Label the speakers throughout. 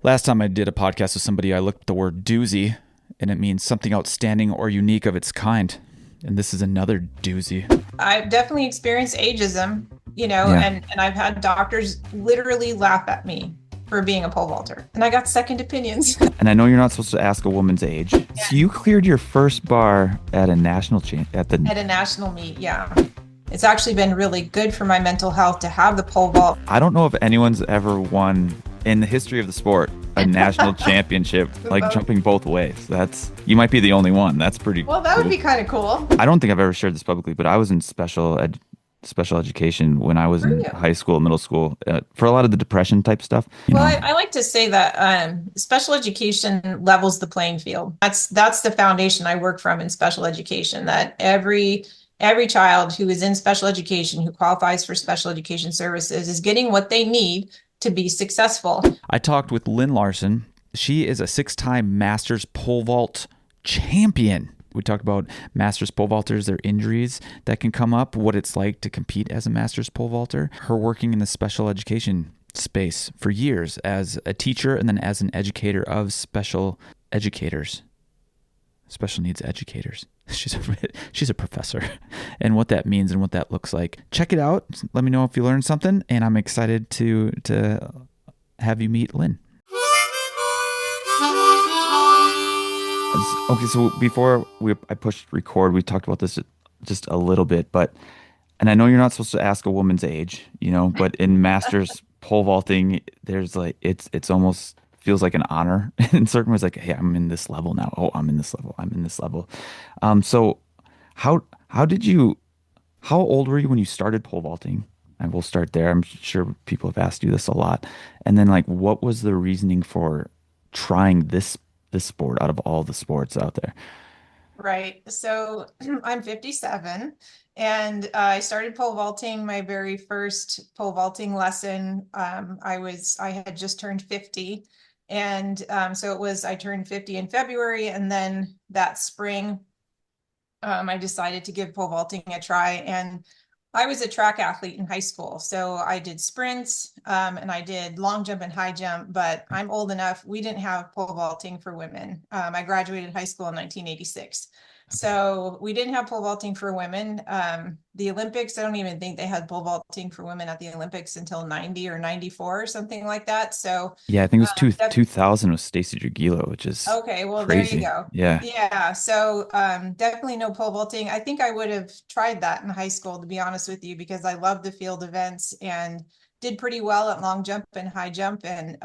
Speaker 1: Last time I did a podcast with somebody, I looked at the word doozy, and it means something outstanding or unique of its kind. And this is another doozy.
Speaker 2: I've definitely experienced ageism,
Speaker 1: Yeah.
Speaker 2: and I've had doctors literally laugh at me for being a pole vaulter. And I got second opinions.
Speaker 1: And I know you're not supposed to ask a woman's age. So you cleared your first bar at a national chain at the.
Speaker 2: At a national meet. Yeah. It's actually been really good for my mental health to have the pole vault.
Speaker 1: I don't know if anyone's ever won in the history of the sport a national championship, like jumping both ways. You might be the only one. That's pretty
Speaker 2: Well, that would
Speaker 1: cool.
Speaker 2: be kind of cool.
Speaker 1: I don't think I've ever shared this publicly, but I was in special education when I was
Speaker 2: For
Speaker 1: in
Speaker 2: you.
Speaker 1: high school, middle school, for a lot of the depression type stuff.
Speaker 2: Well, I like to say that special education levels the playing field. That's the foundation I work from in special education, that every child who is in special education, who qualifies for special education services, is getting what they need to be successful.
Speaker 1: I talked with Lynn Larsen. She is a six-time Masters pole vault champion. We talked about Masters pole vaulters, their injuries that can come up, what it's like to compete as a Masters pole vaulter, her working in the special education space for years as a teacher and then as an educator of special educators, special needs educators. She's a professor, and what that means and what that looks like. Check it out. Let me know if you learned something, and I'm excited to have you meet Lynn. Okay, so before I pushed record, we talked about this just a little bit, and I know you're not supposed to ask a woman's age, but in masters pole vaulting, there's like it's almost feels like an honor in certain ways, like, hey, I'm in this level now. Oh, I'm in this level. I'm in this level. So how did you how old were you when you started pole vaulting? And we'll start there. I'm sure people have asked you this a lot. And then like what was the reasoning for trying this sport out of all the sports out there?
Speaker 2: Right. So I'm 57 and I started pole vaulting. My very first pole vaulting lesson. I had just turned 50. And I turned 50 in February. And then that spring, I decided to give pole vaulting a try. And I was a track athlete in high school. So I did sprints, and I did long jump and high jump, but I'm old enough. We didn't have pole vaulting for women. I graduated high school in 1986. So we didn't have pole vaulting for women. The Olympics, I don't even think they had pole vaulting for women at the Olympics until 90 or 94 or something like that. So
Speaker 1: Yeah, I think it was
Speaker 2: that
Speaker 1: 2000 with Stacy Dragilo, which is
Speaker 2: Okay, well, there you
Speaker 1: crazy.
Speaker 2: go.
Speaker 1: Yeah.
Speaker 2: Yeah, so definitely no pole vaulting. I think I would have tried that in high school, to be honest with you, because I loved the field events and did pretty well at long jump and high jump. And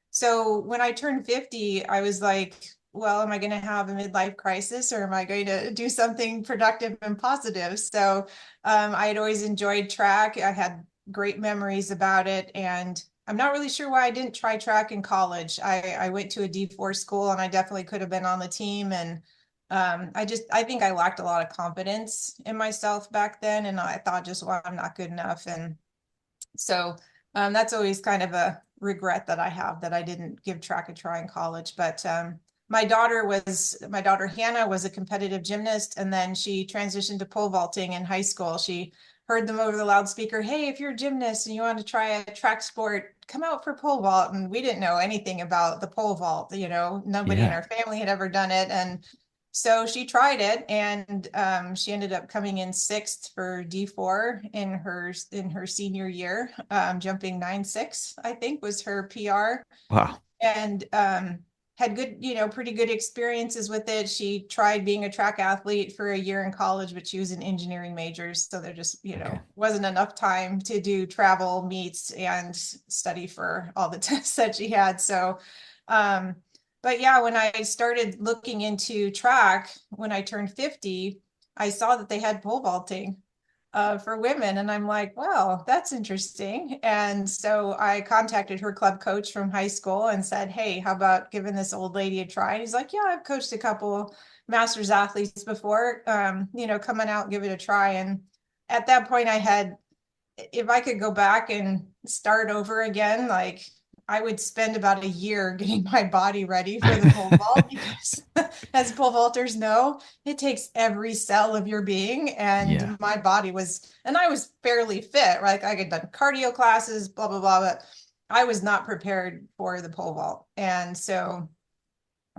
Speaker 2: so when I turned 50, I was like, well, am I going to have a midlife crisis or am I going to do something productive and positive? So I had always enjoyed track. I had great memories about it. And I'm not really sure why I didn't try track in college. I went to a D4 school and I definitely could have been on the team. And I think I lacked a lot of confidence in myself back then. And I thought just, well, I'm not good enough. And so that's always kind of a regret that I have, that I didn't give track a try in college. But my daughter Hannah was a competitive gymnast, and then she transitioned to pole vaulting in high school. She heard them over the loudspeaker, hey, if you're a gymnast and you want to try a track sport, come out for pole vault. And we didn't know anything about the pole vault. Nobody in
Speaker 1: Yeah.
Speaker 2: our family had ever done it. And so she tried it, and she ended up coming in sixth for D4 in her senior year, jumping 9.6, I think was her PR.
Speaker 1: Wow.
Speaker 2: And had good, pretty good experiences with it. She tried being a track athlete for a year in college, but she was an engineering major. So there just,
Speaker 1: Okay.
Speaker 2: wasn't enough time to do travel meets and study for all the tests that she had. So, but yeah, when I started looking into track, when I turned 50, I saw that they had pole vaulting for women. And I'm like, well, that's interesting. And so I contacted her club coach from high school and said, hey, how about giving this old lady a try? And he's like, yeah, I've coached a couple masters athletes before, coming out, give it a try. And at that point if I could go back and start over again, like I would spend about a year getting my body ready for the pole vault because as pole vaulters know, it takes every cell of your being.
Speaker 1: Yeah.
Speaker 2: And my body was, and I was fairly fit, right? Like I had done cardio classes, blah, blah, blah. I was not prepared for the pole vault. And so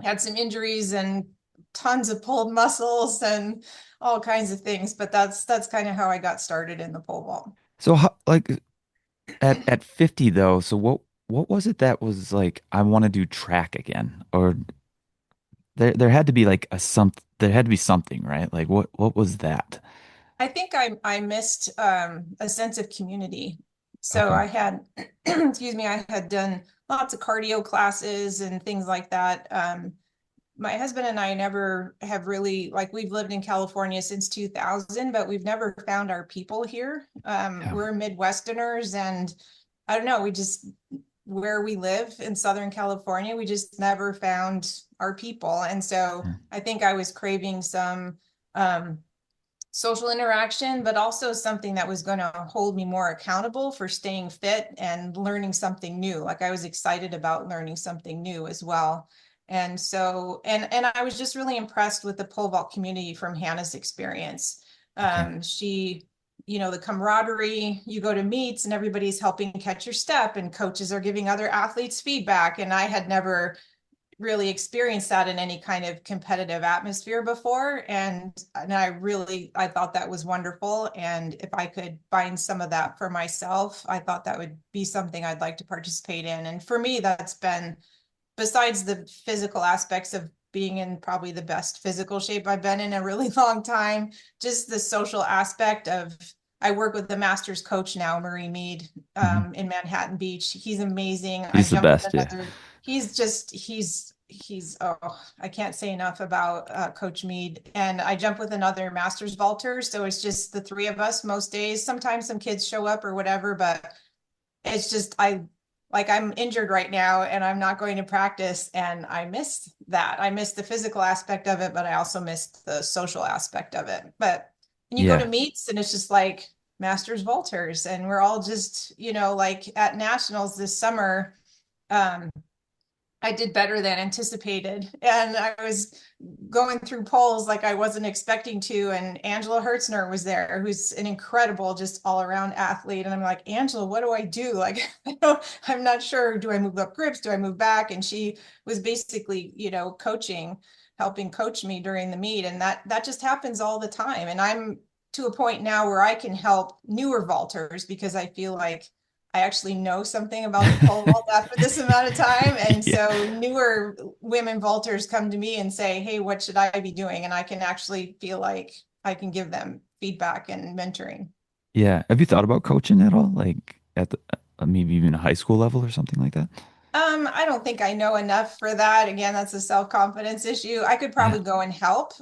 Speaker 2: had some injuries and tons of pulled muscles and all kinds of things. But that's kind of how I got started in the pole vault.
Speaker 1: So how, like at 50 though, so what was it that was like I want to do track again? Or there had to be like there had to be something, right? Like what was that?
Speaker 2: I think I missed a sense of community. So
Speaker 1: Okay.
Speaker 2: I had, excuse me, I had done lots of cardio classes and things like that. My husband and I never have really, like, we've lived in California since 2000, but we've never found our people here.
Speaker 1: Yeah.
Speaker 2: We're Midwesterners, and I don't know, we just, where we live in Southern California, we just never found our people. And so
Speaker 1: Yeah.
Speaker 2: I think I was craving some social interaction, but also something that was going to hold me more accountable for staying fit and learning something new. Like, I was excited about learning something new as well. And so, and I was just really impressed with the pole vault community from Hannah's experience.
Speaker 1: Okay.
Speaker 2: She, the camaraderie, you go to meets and everybody's helping catch your step and coaches are giving other athletes feedback. And I had never really experienced that in any kind of competitive atmosphere before. And I thought that was wonderful. And if I could find some of that for myself, I thought that would be something I'd like to participate in. And for me, that's been, besides the physical aspects of being in probably the best physical shape I've been in a really long time, just the social aspect of, I work with the master's coach now, Marie Mead,
Speaker 1: Hmm.
Speaker 2: in Manhattan Beach. He's amazing. I
Speaker 1: He's the
Speaker 2: jumped with
Speaker 1: best, yeah.
Speaker 2: another, oh, I can't say enough about Coach Mead. And I jump with another master's vaulter. So it's just the three of us most days. Sometimes some kids show up or whatever, but it's just, I'm injured right now and I'm not going to practice. And I missed that. I missed the physical aspect of it, but I also missed the social aspect of it. But when you go to
Speaker 1: Yeah.
Speaker 2: meets and it's just like masters vaulters and we're all just, like at nationals this summer, um, I did better than anticipated. And I was going through polls like I wasn't expecting to. And Angela Hertzner was there, who's an incredible, just all around athlete. And I'm like, Angela, what do I do? Like, I'm not sure. Do I move up grips? Do I move back? And she was basically, coaching, helping coach me during the meet. And that just happens all the time. And I'm to a point now where I can help newer vaulters because I feel like I actually know something about the pole vault after this amount of time. And
Speaker 1: Yeah.
Speaker 2: so newer women vaulters come to me and say, hey, what should I be doing? And I can actually feel like I can give them feedback and mentoring.
Speaker 1: Yeah. Have you thought about coaching at all? Like at the maybe even a high school level or something like that?
Speaker 2: I don't think I know enough for that. Again, that's a self-confidence issue. I could
Speaker 1: Yeah.
Speaker 2: probably go and help,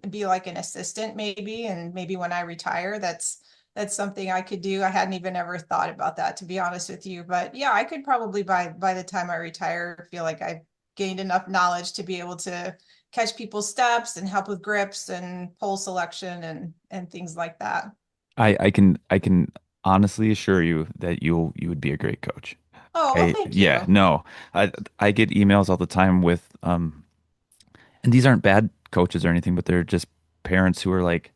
Speaker 2: be like an assistant maybe, and maybe when I retire, that's something I could do. I hadn't even ever thought about that, to be honest with you. But yeah, I could probably by the time I retire, feel like I've gained enough knowledge to be able to catch people's steps and help with grips and pole selection and things like that.
Speaker 1: I can honestly assure you that you would be a great coach.
Speaker 2: Oh, well, thank
Speaker 1: Yeah,
Speaker 2: you.
Speaker 1: no. I get emails all the time with and these aren't bad coaches or anything, but they're just parents who are like,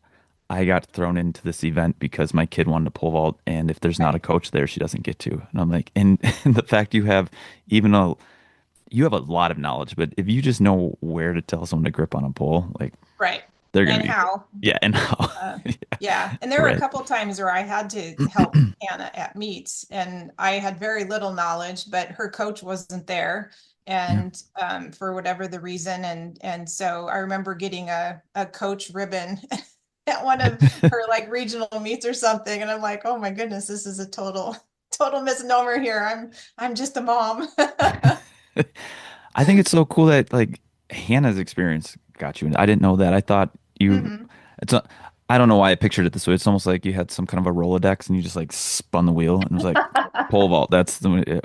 Speaker 1: I got thrown into this event because my kid wanted to pole vault, and if there's not a
Speaker 2: Right,
Speaker 1: coach there, she doesn't get to. And I'm like, and the fact even a you have a lot of knowledge, but if you just know where to tell someone to grip on a pole, like
Speaker 2: right.
Speaker 1: they're gonna
Speaker 2: And
Speaker 1: be,
Speaker 2: how?
Speaker 1: yeah, and how, yeah,
Speaker 2: Yeah, and there were a
Speaker 1: right,
Speaker 2: couple times where I had to help Hannah at meets, and I had very little knowledge, but her coach wasn't there,
Speaker 1: yeah.
Speaker 2: and for whatever the reason, and so I remember getting a coach ribbon at one of her like regional meets or something, and I'm like, oh my goodness, this is a total misnomer here. I'm just a mom.
Speaker 1: I think it's so cool that like Hannah's experience got you. And I didn't know that. I thought you,
Speaker 2: Hmm.
Speaker 1: it's a, I don't know why I pictured it this way. It's almost like you had some kind of a Rolodex and you just like spun the wheel and it was like pole vault. It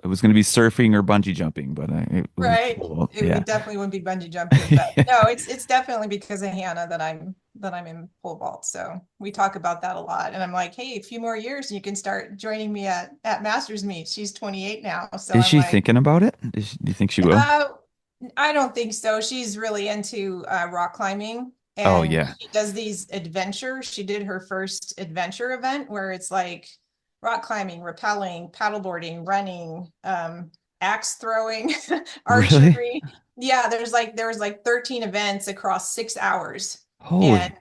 Speaker 1: was going to be surfing or bungee jumping, but it was
Speaker 2: Right.
Speaker 1: pole vault.
Speaker 2: It
Speaker 1: Yeah.
Speaker 2: definitely wouldn't be bungee jumping, but no, it's definitely because of Hannah that I'm in pole vault. So we talk about that a lot. And I'm like, hey, a few more years and you can start joining me at Masters meet. She's 28 now. So
Speaker 1: Is
Speaker 2: I'm
Speaker 1: she
Speaker 2: like,
Speaker 1: thinking about it? Do you think she will?
Speaker 2: uh, I don't think so. She's really into rock climbing
Speaker 1: Oh
Speaker 2: and
Speaker 1: yeah.
Speaker 2: she does these adventures. She did her first adventure event where it's like rock climbing, rappelling, paddleboarding, running, axe throwing,
Speaker 1: Really?
Speaker 2: archery. Yeah, there was like 13 events across 6 hours. And
Speaker 1: Holy.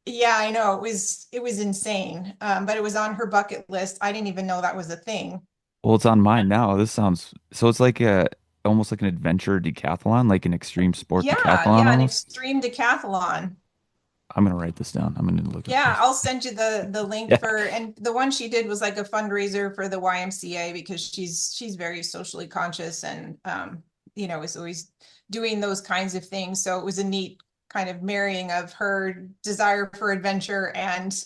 Speaker 2: yeah, I know it was insane. But it was on her bucket list. I didn't even know that was a thing.
Speaker 1: Well, it's on mine now. This sounds so it's like a almost like an adventure decathlon, like an extreme sport
Speaker 2: Yeah,
Speaker 1: decathlon
Speaker 2: yeah, an
Speaker 1: almost.
Speaker 2: extreme decathlon.
Speaker 1: I'm gonna write this down. I'm gonna look at
Speaker 2: Yeah,
Speaker 1: this.
Speaker 2: I'll send you the link
Speaker 1: Yeah.
Speaker 2: for, and the one she did was like a fundraiser for the YMCA because she's very socially conscious and is always doing those kinds of things. So it was a neat kind of marrying of her desire for adventure and,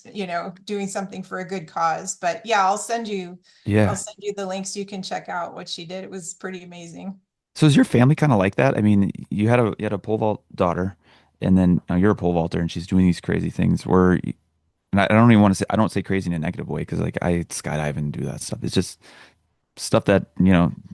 Speaker 2: doing something for a good cause. But yeah, I'll
Speaker 1: Yeah.
Speaker 2: send you the links so you can check out what she did. It was pretty amazing.
Speaker 1: So is your family kind of like that? I mean, you had a pole vault daughter, and then now you're a pole vaulter, and she's doing these crazy things. And I don't even want to say I don't say crazy in a negative way because like I skydive and do that stuff. It's just stuff that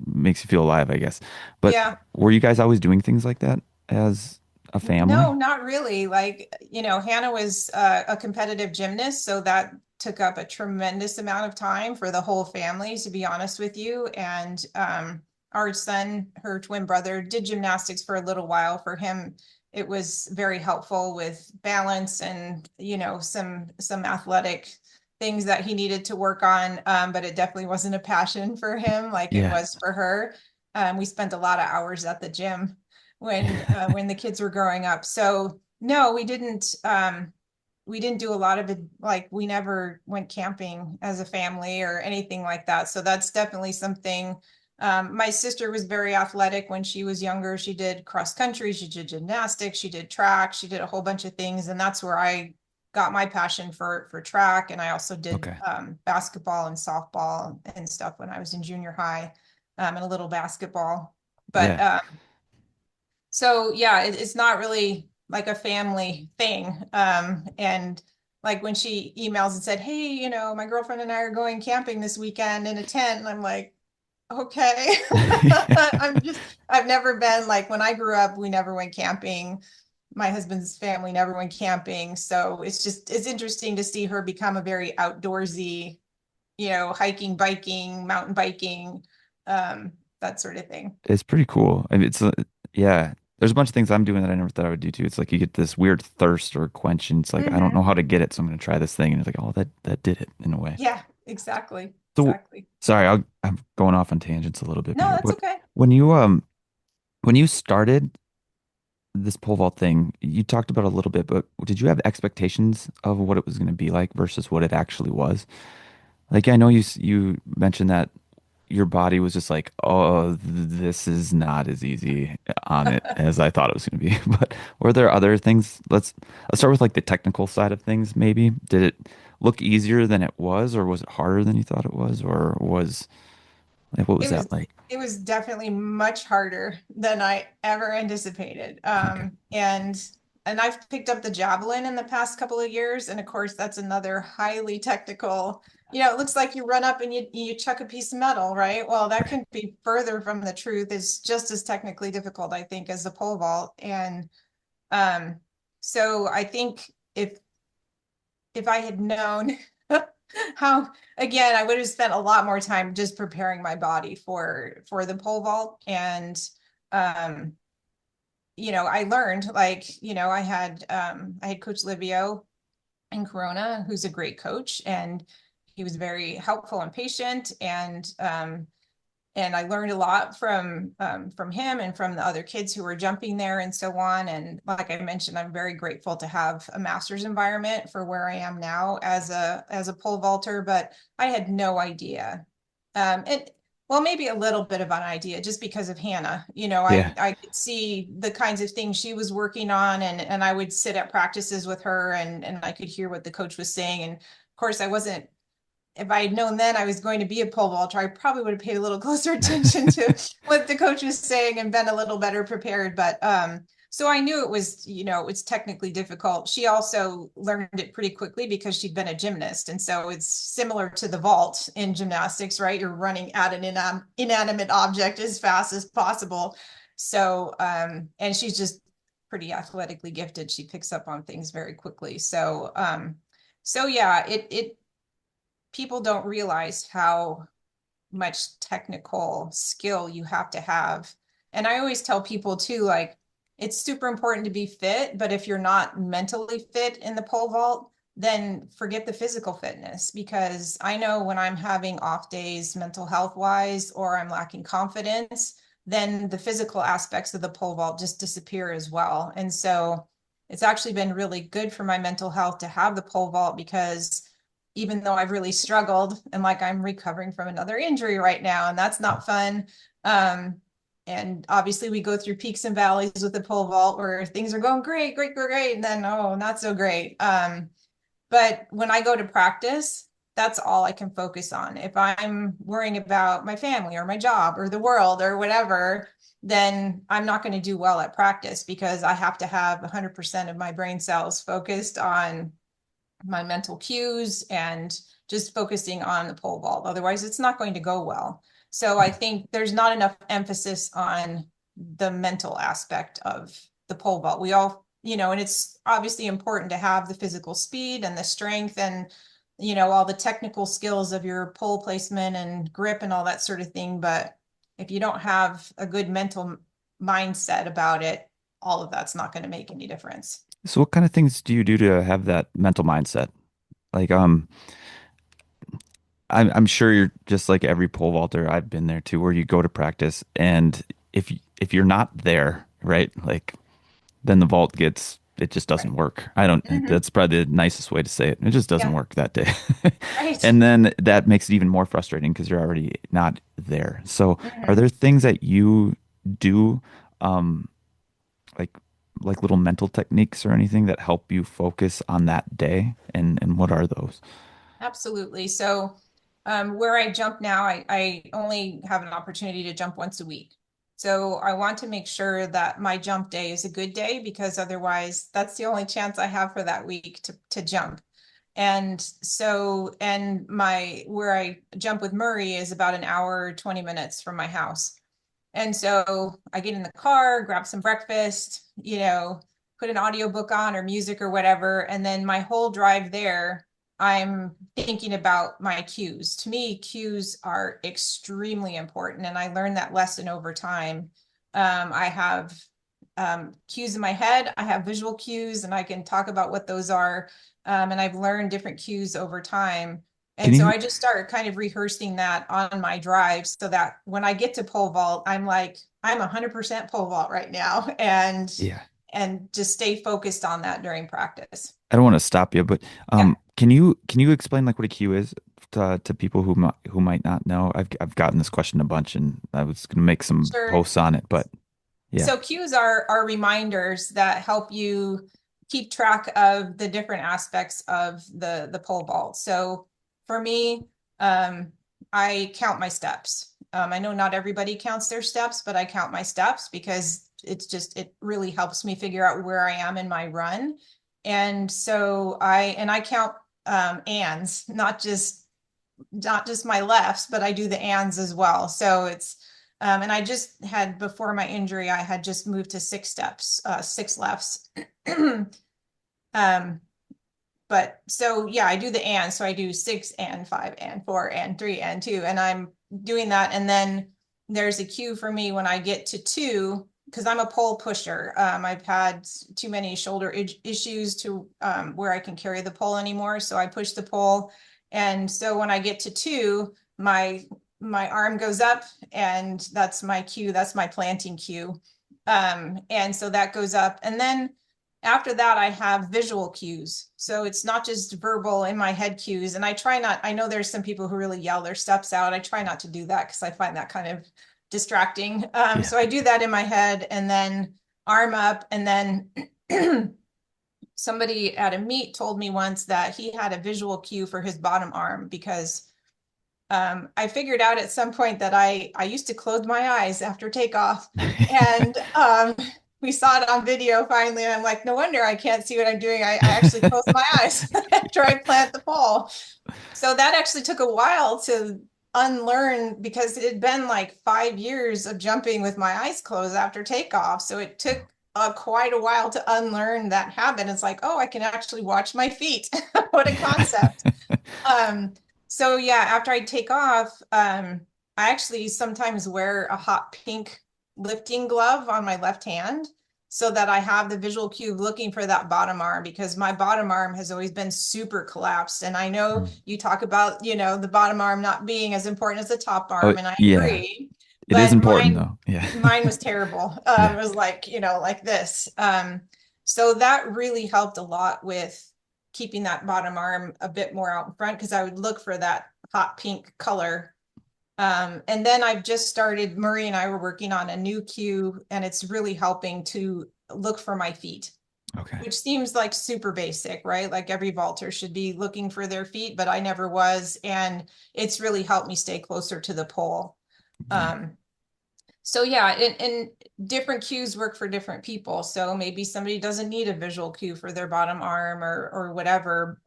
Speaker 1: makes you feel alive, I guess. But
Speaker 2: Yeah.
Speaker 1: were you guys always doing things like that as a
Speaker 2: No,
Speaker 1: family?
Speaker 2: not really. Like, Hannah was a competitive gymnast, so that took up a tremendous amount of time for the whole family, to be honest with you. And our son, her twin brother, did gymnastics for a little while. For him, it was very helpful with balance and, some athletic things that he needed to work on. But it definitely wasn't a passion for him like it
Speaker 1: Yeah.
Speaker 2: was for her. We spent a lot of hours at the gym when the kids were growing up. So no, we didn't do a lot of it. Like we never went camping as a family or anything like that. So that's definitely something. My sister was very athletic when she was younger. She did cross country, she did gymnastics, she did track, she did a whole bunch of things, and that's where I got my passion for track. And I also did
Speaker 1: Okay.
Speaker 2: basketball and softball and stuff when I was in junior high, and a little basketball. But
Speaker 1: Yeah.
Speaker 2: so yeah, it's not really like a family thing. And like when she emails and said, "Hey, my girlfriend and I are going camping this weekend in a tent," and I'm like, "Okay." I've never been like when I grew up, we never went camping. My husband's family never went camping, so it's interesting to see her become a very outdoorsy, hiking, biking, mountain biking, that sort of thing.
Speaker 1: It's pretty cool. I mean, yeah. There's a bunch of things I'm doing that I never thought I would do too. It's like you get this weird thirst or quench, and it's like I don't know
Speaker 2: Hmm.
Speaker 1: how to get it, so I'm gonna try this thing, and it's like, oh, that did it in a way.
Speaker 2: Yeah, exactly.
Speaker 1: So
Speaker 2: Exactly.
Speaker 1: sorry, I'm going off on tangents a little bit
Speaker 2: No,
Speaker 1: here,
Speaker 2: that's
Speaker 1: but
Speaker 2: okay.
Speaker 1: when you started this pole vault thing, you talked about it a little bit, but did you have expectations of what it was going to be like versus what it actually was? Like I know you mentioned that your body was just like, oh, this is not as easy on it as I thought it was going to be. But were there other things? Let's start with like the technical side of things, maybe. Did it look easier than it was, or was it harder than you thought it was, or was like what was
Speaker 2: It was
Speaker 1: that like?
Speaker 2: it was definitely much harder than I ever anticipated.
Speaker 1: Okay.
Speaker 2: And I've picked up the javelin in the past couple of years, and of course that's another highly technical. It looks like you run up and you chuck a piece of metal, right? Well, that
Speaker 1: Right.
Speaker 2: can be further from the truth. It's just as technically difficult, I think, as the pole vault. And um, so I think if I had known how, again, I would have spent a lot more time just preparing my body for the pole vault. And um I learned, like, I had Coach Livio in Corona, who's a great coach, and he was very helpful and patient. And I learned a lot from him and from the other kids who were jumping there and so on. And like I mentioned, I'm very grateful to have a master's environment for where I am now as a pole vaulter. But I had no idea, and well, maybe a little bit of an idea just because of Hannah.
Speaker 1: Yeah.
Speaker 2: I could see the kinds of things she was working on, and I would sit at practices with her, and I could hear what the coach was saying. And of course, I wasn't if I had known then I was going to be a pole vaulter, I probably would have paid a little closer attention to what the coach was saying and been a little better prepared. But so I knew it's technically difficult. She also learned it pretty quickly because she'd been a gymnast. And so it's similar to the vault in gymnastics, right? You're running at an inanimate object as fast as possible. So, and she's just pretty athletically gifted. She picks up on things very quickly. So yeah, it people don't realize how much technical skill you have to have. And I always tell people too, like, it's super important to be fit, but if you're not mentally fit in the pole vault, then forget the physical fitness. Because I know when I'm having off days, mental health wise, or I'm lacking confidence, then the physical aspects of the pole vault just disappear as well. And so it's actually been really good for my mental health to have the pole vault, because even though I've really struggled and like I'm recovering from another injury right now, and that's not fun. Um, and obviously we go through peaks and valleys with the pole vault where things are going great, great, great, great, and then oh, not so great. But when I go to practice, that's all I can focus on. If I'm worrying about my family or my job or the world or whatever, then I'm not going to do well at practice, because I have to have 100% of my brain cells focused on my mental cues and just focusing on the pole vault. Otherwise, it's not going to go well. So I think there's not enough emphasis on the mental aspect of the pole vault. We all, and it's obviously important to have the physical speed and the strength and, all the technical skills of your pole placement and grip and all that sort of thing. But if you don't have a good mental mindset about it, all of that's not going to make any difference.
Speaker 1: So what kind of things do you do to have that mental mindset? Like, I'm sure you're just like every pole vaulter. I've been there too, where you go to practice, and if you're not there, right, like then the vault gets it just doesn't
Speaker 2: Right.
Speaker 1: work. I don't.
Speaker 2: Mhm.
Speaker 1: That's probably the nicest way to say it. It just doesn't
Speaker 2: Yeah.
Speaker 1: work that day,
Speaker 2: Right.
Speaker 1: and then that makes it even more frustrating because you're already not there. So, are
Speaker 2: Mhm.
Speaker 1: there things that you do, um, like little mental techniques or anything that help you focus on that day? And what are those?
Speaker 2: Absolutely. So, where I jump now, I only have an opportunity to jump once a week. So I want to make sure that my jump day is a good day, because otherwise that's the only chance I have for that week to jump. And so, and where I jump with Murray is about an hour, 20 minutes from my house. And so I get in the car, grab some breakfast, put an audiobook on or music or whatever. And then my whole drive there, I'm thinking about my cues. To me, cues are extremely important. And I learned that lesson over time. I have cues in my head, I have visual cues, and I can talk about what those are. And I've learned different cues over time.
Speaker 1: Can
Speaker 2: And so
Speaker 1: you
Speaker 2: I just start kind of rehearsing that on my drives, so that when I get to pole vault, I'm like, I'm 100% pole vault right now,
Speaker 1: Yeah.
Speaker 2: and just stay focused on that during practice.
Speaker 1: I don't want to stop you, but
Speaker 2: Yeah,
Speaker 1: can you explain like what a queue is to people who might not know? I've gotten this question a bunch, and I was going to make some
Speaker 2: sure.
Speaker 1: posts on it, but yeah.
Speaker 2: So cues are reminders that help you keep track of the different aspects of the pole vault. So for me, I count my steps. I know not everybody counts their steps, but I count my steps, because it really helps me figure out where I am in my run. And so I count ands, not just my lefts, but I do the ands as well. So and I just had, before my injury, I had just moved to six steps, six lefts. um, but so yeah, I do the and. So I do 6 and 5 and 4 and 3 and 2, and I'm doing that. And then there's a cue for me when I get to two, because I'm a pole pusher. I've had too many shoulder issues to where I can carry the pole anymore. So I push the pole. And so when I get to two, my arm goes up, and that's my cue. That's my planting cue. And so that goes up. And then after that, I have visual cues. So it's not just verbal in my head cues. And I know there's some people who really yell their steps out. I try not to do that, because I find that kind of distracting.
Speaker 1: Yeah.
Speaker 2: So I do that in my head, and then arm up. And then somebody at a meet told me once that he had a visual cue for his bottom arm, because I figured out at some point that I used to close my eyes after takeoff, and we saw it on video finally. And I'm like, no wonder I can't see what I'm doing. I actually close my eyes after I plant the pole. So that actually took a while to unlearn, because it had been like 5 years of jumping with my eyes closed after takeoff. So it took quite a while to unlearn that habit. It's like, oh, I can actually watch my feet. What a concept. Um, So yeah, after I take off, I actually sometimes wear a hot pink lifting glove on my left hand so that I have the visual cue of looking for that bottom arm because my bottom arm has always been super collapsed. And I know
Speaker 1: Mm.
Speaker 2: you talk about, the bottom arm not being as important as the top
Speaker 1: Oh,
Speaker 2: arm, and I
Speaker 1: yeah.
Speaker 2: agree,
Speaker 1: It is
Speaker 2: but
Speaker 1: important
Speaker 2: mine
Speaker 1: though. Yeah.
Speaker 2: mine was terrible. It
Speaker 1: Yeah.
Speaker 2: was like, like this. So that really helped a lot with keeping that bottom arm a bit more out in front because I would look for that hot pink color. And then I've just started, Murray and I were working on a new cue, and it's really helping to look for my feet,
Speaker 1: Okay.
Speaker 2: which seems like super basic, right? Like every vaulter should be looking for their feet, but I never was. And it's really helped me stay closer to the pole.
Speaker 1: Yeah.
Speaker 2: Um, so yeah, and different cues work for different people. So maybe somebody doesn't need a visual cue for their bottom arm or whatever.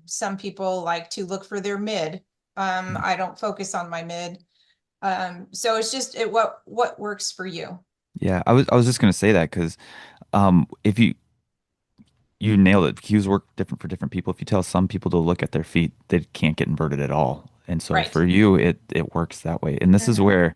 Speaker 2: Some people like to look for their mid.
Speaker 1: Yeah.
Speaker 2: I don't focus on my mid. So it's just what works for you.
Speaker 1: Yeah. I was just gonna say that because if you nailed it. Cues work different for different people. If you tell some people to look at their feet, they can't get inverted at all. And so
Speaker 2: Right.
Speaker 1: for you, it works that way. And this is
Speaker 2: Mhm.
Speaker 1: where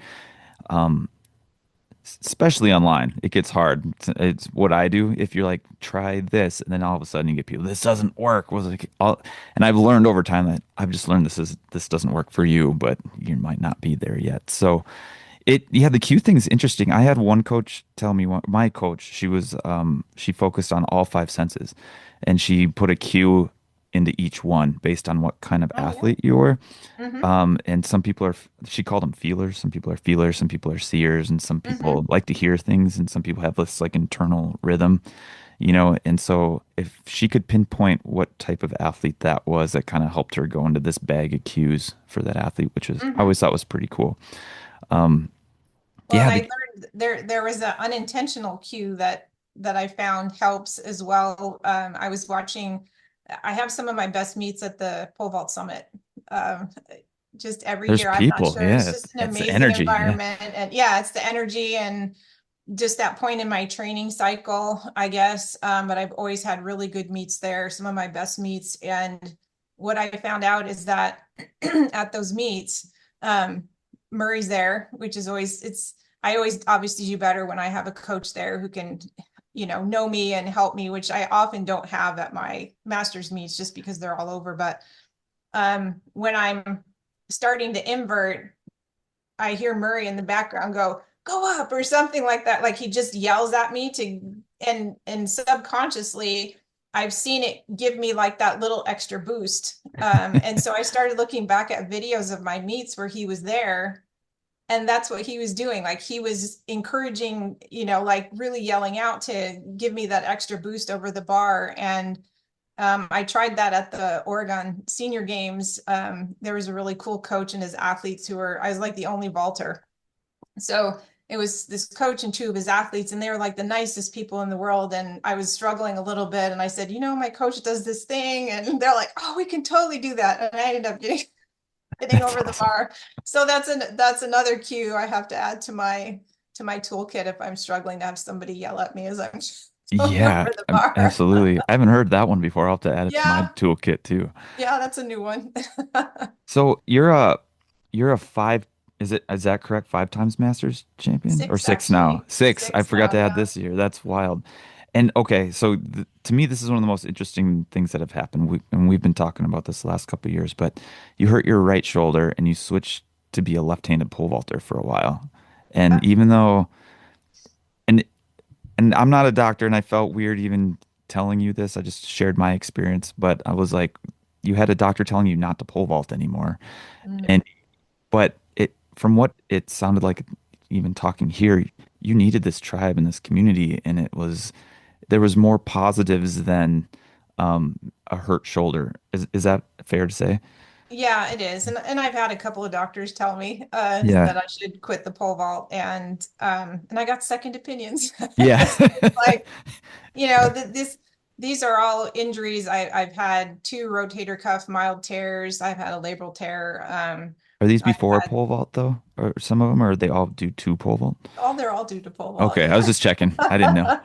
Speaker 1: especially online, it gets hard. It's what I do. If you're like, try this, and then all of a sudden you get people, this doesn't work. Was like, and I've learned over time that I've just learned this doesn't work for you, but you might not be there yet. So yeah, the cue thing is interesting. I had one coach tell me, my coach, she focused on all five senses, and she put a cue into each one based on what kind of
Speaker 2: Oh yeah.
Speaker 1: athlete you were.
Speaker 2: Hmm.
Speaker 1: And some people she called them feelers. Some people are feelers, some people are seers, and some
Speaker 2: Hmm.
Speaker 1: people like to hear things, and some people have this like internal rhythm, you know. And so if she could pinpoint what type of athlete that was, that kind of helped her go into this bag of cues for that athlete, which was I
Speaker 2: Hmm.
Speaker 1: always thought was pretty cool.
Speaker 2: Well, and
Speaker 1: Yeah,
Speaker 2: I learned there was an unintentional cue that I found helps as well. I was watching. I have some of my best meets at the pole vault summit. Um, just every
Speaker 1: there's
Speaker 2: year, I'm not
Speaker 1: people.
Speaker 2: sure. It's
Speaker 1: Yeah,
Speaker 2: just an
Speaker 1: it's the
Speaker 2: amazing
Speaker 1: energy. Yeah,
Speaker 2: environment, and yeah, it's the energy and just that point in my training cycle, I guess. But I've always had really good meets there. Some of my best meets, and what I found out is that at those meets, um, Murray's there, which is always it's I always obviously do better when I have a coach there who can, know me and help me, which I often don't have at my master's meets just because they're all over. But when I'm starting to invert, I hear Murray in the background go up or something like that. Like he just yells at me to, and subconsciously I've seen it give me like that little extra boost. And so I started looking back at videos of my meets where he was there, and that's what he was doing. Like he was encouraging, like really yelling out to give me that extra boost over the bar. And I tried that at the Oregon Senior Games. There was a really cool coach and his athletes I was like the only vaulter. So it was this coach and two of his athletes, and they were like the nicest people in the world. And I was struggling a little bit, and I said, my coach does this thing, and they're like, "Oh, we can totally do that." And I ended up getting
Speaker 1: that's
Speaker 2: over the
Speaker 1: awesome.
Speaker 2: bar. So that's another cue I have to add to my toolkit if I'm struggling to have somebody yell at me as I'm going
Speaker 1: Yeah,
Speaker 2: over the bar.
Speaker 1: absolutely. I haven't heard that one before. I'll have to add it to my
Speaker 2: Yeah,
Speaker 1: toolkit too.
Speaker 2: yeah, that's a new one.
Speaker 1: So you're a five, is that correct? Five times Masters champion or
Speaker 2: Six,
Speaker 1: six now?
Speaker 2: actually.
Speaker 1: Six. I
Speaker 2: Six
Speaker 1: forgot
Speaker 2: now,
Speaker 1: to add
Speaker 2: yeah.
Speaker 1: this year. That's wild. And okay, so to me, this is one of the most interesting things that have happened. And we've been talking about this the last couple of years, but you hurt your right shoulder and you switched to be a left-handed pole vaulter for a while. And
Speaker 2: Yeah.
Speaker 1: even though, and and I'm not a doctor, and I felt weird even telling you this. I just shared my experience, but I was like, you had a doctor telling you not to pole vault anymore.
Speaker 2: Mhm.
Speaker 1: And but from what it sounded like, even talking here, you needed this tribe and this community, and there was more positives than a hurt shoulder. Is that fair to say?
Speaker 2: Yeah, it is. And I've had a couple of doctors tell me
Speaker 1: Yeah.
Speaker 2: that I should quit the pole vault, and I got second opinions.
Speaker 1: Yeah.
Speaker 2: So it's like, these are all injuries. I've had two rotator cuff mild tears. I've had a labral tear.
Speaker 1: Are these
Speaker 2: I've
Speaker 1: before
Speaker 2: had
Speaker 1: pole vault though? Or some of them, or are they all do two pole vault?
Speaker 2: all they're all due to pole vault.
Speaker 1: Okay, I was just checking. I didn't know.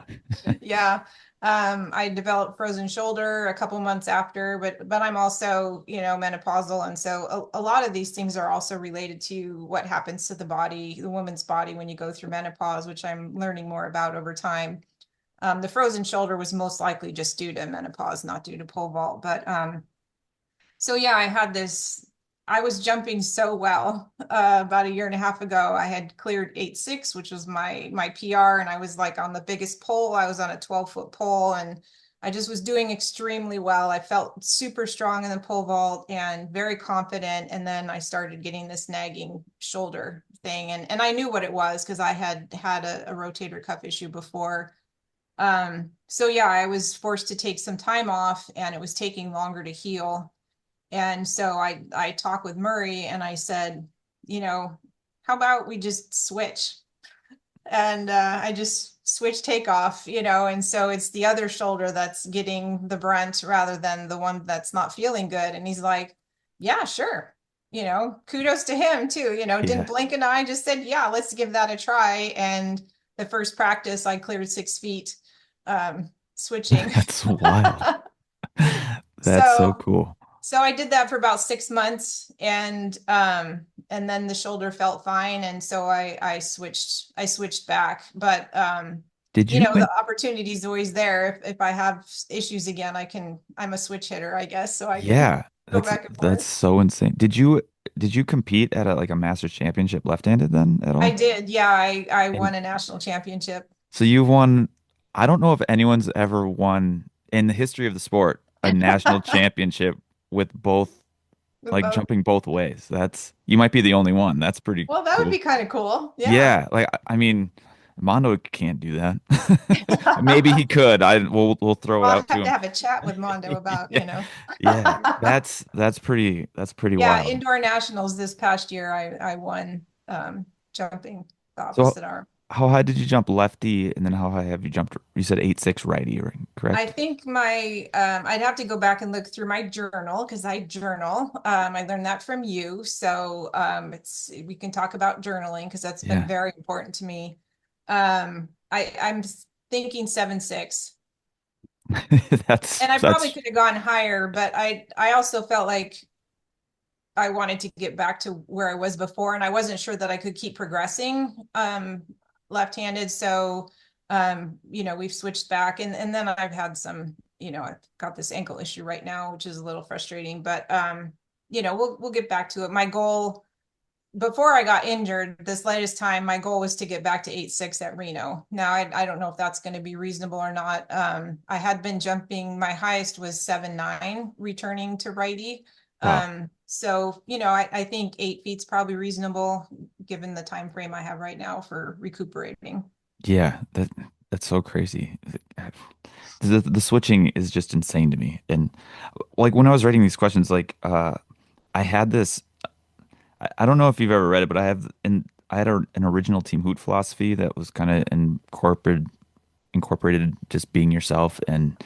Speaker 2: Yeah. I developed frozen shoulder a couple months after, but I'm also, menopausal. And so a lot of these things are also related to what happens to the body, the woman's body when you go through menopause, which I'm learning more about over time. The frozen shoulder was most likely just due to menopause, not due to pole vault. But so yeah, I was jumping so well. About a year and a half ago, I had cleared 8.6, which was my PR, and I was like on the biggest pole. I was on a 12-foot pole, and I just was doing extremely well. I felt super strong in the pole vault and very confident. And then I started getting this nagging shoulder thing, and I knew what it was because I had a rotator cuff issue before. So yeah, I was forced to take some time off, and it was taking longer to heal. And so I talked with Murray and I said, how about we just switch? And I just switched takeoff, and so it's the other shoulder that's getting the brunt rather than the one that's not feeling good. And he's like, yeah, sure. Kudos to him too, didn't
Speaker 1: Yeah.
Speaker 2: blink an eye, just said, yeah, let's give that a try. And the first practice, I cleared 6 feet, switching.
Speaker 1: That's wild. That's so
Speaker 2: So
Speaker 1: cool.
Speaker 2: so I did that for about 6 months, and then the shoulder felt fine, and so I switched back. But
Speaker 1: Did you
Speaker 2: the opportunity is always there. If I have issues again, I'm a switch hitter, I guess, so I can
Speaker 1: Yeah,
Speaker 2: go
Speaker 1: that's
Speaker 2: back and
Speaker 1: that's
Speaker 2: forth.
Speaker 1: so insane. Did you compete at a Masters Championship left-handed then at
Speaker 2: I
Speaker 1: all?
Speaker 2: did, yeah, I
Speaker 1: And
Speaker 2: won a national championship.
Speaker 1: so you've won, I don't know if anyone's ever won in the history of the sport a national championship with both
Speaker 2: With
Speaker 1: like
Speaker 2: both.
Speaker 1: jumping both ways. That's you might be the only one. That's pretty
Speaker 2: Well, that would
Speaker 1: cool.
Speaker 2: be kind of cool. Yeah.
Speaker 1: Yeah, like I mean, Mondo can't do that. Maybe he could. We'll throw it
Speaker 2: I'll
Speaker 1: out to
Speaker 2: have to
Speaker 1: him.
Speaker 2: have a chat with Mondo about,
Speaker 1: Yeah. Yeah. That's pretty
Speaker 2: Yeah,
Speaker 1: wild.
Speaker 2: indoor nationals this past year, I won jumping the
Speaker 1: So
Speaker 2: opposite arm.
Speaker 1: how high did you jump lefty and then how high have you jumped? You said 8.6 righty, right?
Speaker 2: I
Speaker 1: Correct?
Speaker 2: think I'd have to go back and look through my journal because I journal. I learned that from you. So we can talk about journaling because that's been
Speaker 1: Yeah.
Speaker 2: very important to me. I'm thinking 7.6.
Speaker 1: That's
Speaker 2: And I probably
Speaker 1: that's
Speaker 2: could have gone higher, but I also felt like I wanted to get back to where I was before, and I wasn't sure that I could keep progressing left-handed. So we've switched back, and then I've had some, I've got this ankle issue right now, which is a little frustrating, but we'll get back to it. My goal before I got injured this latest time, my goal was to get back to 8.6 at Reno. Now I don't know if that's going to be reasonable or not. I had been jumping, my highest was 7.9 returning to righty.
Speaker 1: wow.
Speaker 2: So I think 8 feet's probably reasonable given the time frame I have right now for recuperating.
Speaker 1: Yeah, that's so crazy. The switching is just insane to me. And like when I was writing these questions, like I had this I don't know if you've ever read it, but I had an original Team Hoot philosophy that was kind of incorporated just being yourself and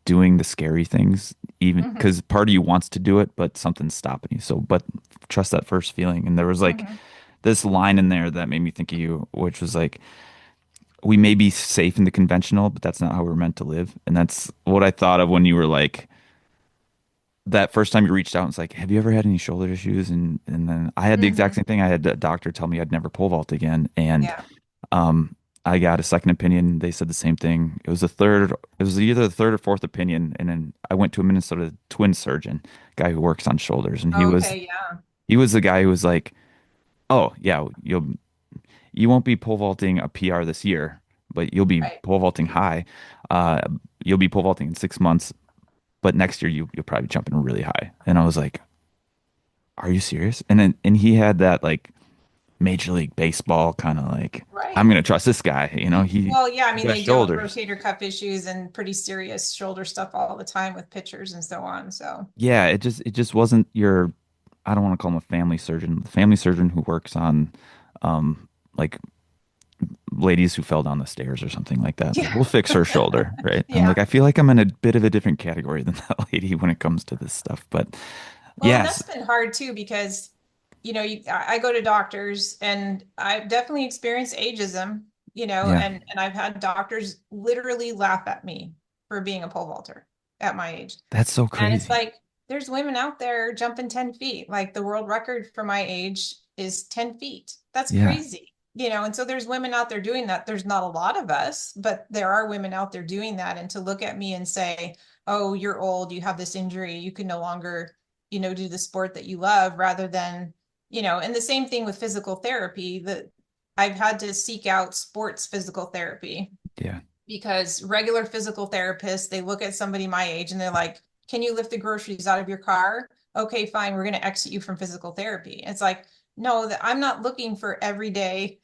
Speaker 1: doing the scary things, even
Speaker 2: Hmm.
Speaker 1: because part of you wants to do it, but something's stopping you. So, but trust that first feeling. And there was like
Speaker 2: Hmm.
Speaker 1: this line in there that made me think of you, which was like, we may be safe in the conventional, but that's not how we're meant to live. And that's what I thought of when you were like, that first time you reached out and it's like, have you ever had any shoulder issues? And then I had the exact
Speaker 2: Hmm.
Speaker 1: same thing. I had a doctor tell me I'd never pole vault again. And
Speaker 2: Yeah.
Speaker 1: um, I got a second opinion. They said the same thing. It was either the third or fourth opinion. And then I went to a Minnesota twin surgeon, guy who works on shoulders. And
Speaker 2: Okay. Yeah.
Speaker 1: he was the guy who was like, oh yeah, you won't be pole vaulting a PR this year, but you'll be
Speaker 2: Right.
Speaker 1: pole vaulting high. Uh, you'll be pole vaulting in 6 months, but next year you'll probably be jumping really high. And I was like, are you serious? And he had that like Major League Baseball kind of like, I'm
Speaker 2: Right.
Speaker 1: gonna trust this guy.
Speaker 2: Well, yeah, I
Speaker 1: He's
Speaker 2: mean,
Speaker 1: got
Speaker 2: they deal with
Speaker 1: shoulders.
Speaker 2: rotator cuff issues and pretty serious shoulder stuff all the time with pitchers and so on. So,
Speaker 1: Yeah, it just wasn't your, I don't want to call him a family surgeon. The family surgeon who works on like ladies who fell down the stairs or something like that. Like,
Speaker 2: yeah.
Speaker 1: we'll fix her shoulder, right? I'm
Speaker 2: Yeah.
Speaker 1: like, I feel like I'm in a bit of a different category than that lady when it comes to this stuff. But
Speaker 2: Well, and
Speaker 1: yes,
Speaker 2: that's been hard too because, I go to doctors and I've definitely experienced ageism,
Speaker 1: yeah,
Speaker 2: and I've had doctors literally laugh at me for being a pole vaulter at my age.
Speaker 1: That's so
Speaker 2: And it's
Speaker 1: crazy.
Speaker 2: like there's women out there jumping 10 feet. Like the world record for my age is 10 feet. That's
Speaker 1: Yeah.
Speaker 2: crazy. And so there's women out there doing that. There's not a lot of us, but there are women out there doing that. And to look at me and say, oh, you're old, you have this injury, you can no longer, do the sport that you love rather than, and the same thing with physical therapy, that I've had to seek out sports physical therapy
Speaker 1: Yeah.
Speaker 2: because regular physical therapists, they look at somebody my age and they're like, can you lift the groceries out of your car? Okay, fine. We're going to exit you from physical therapy. It's like, no, that I'm not looking for everyday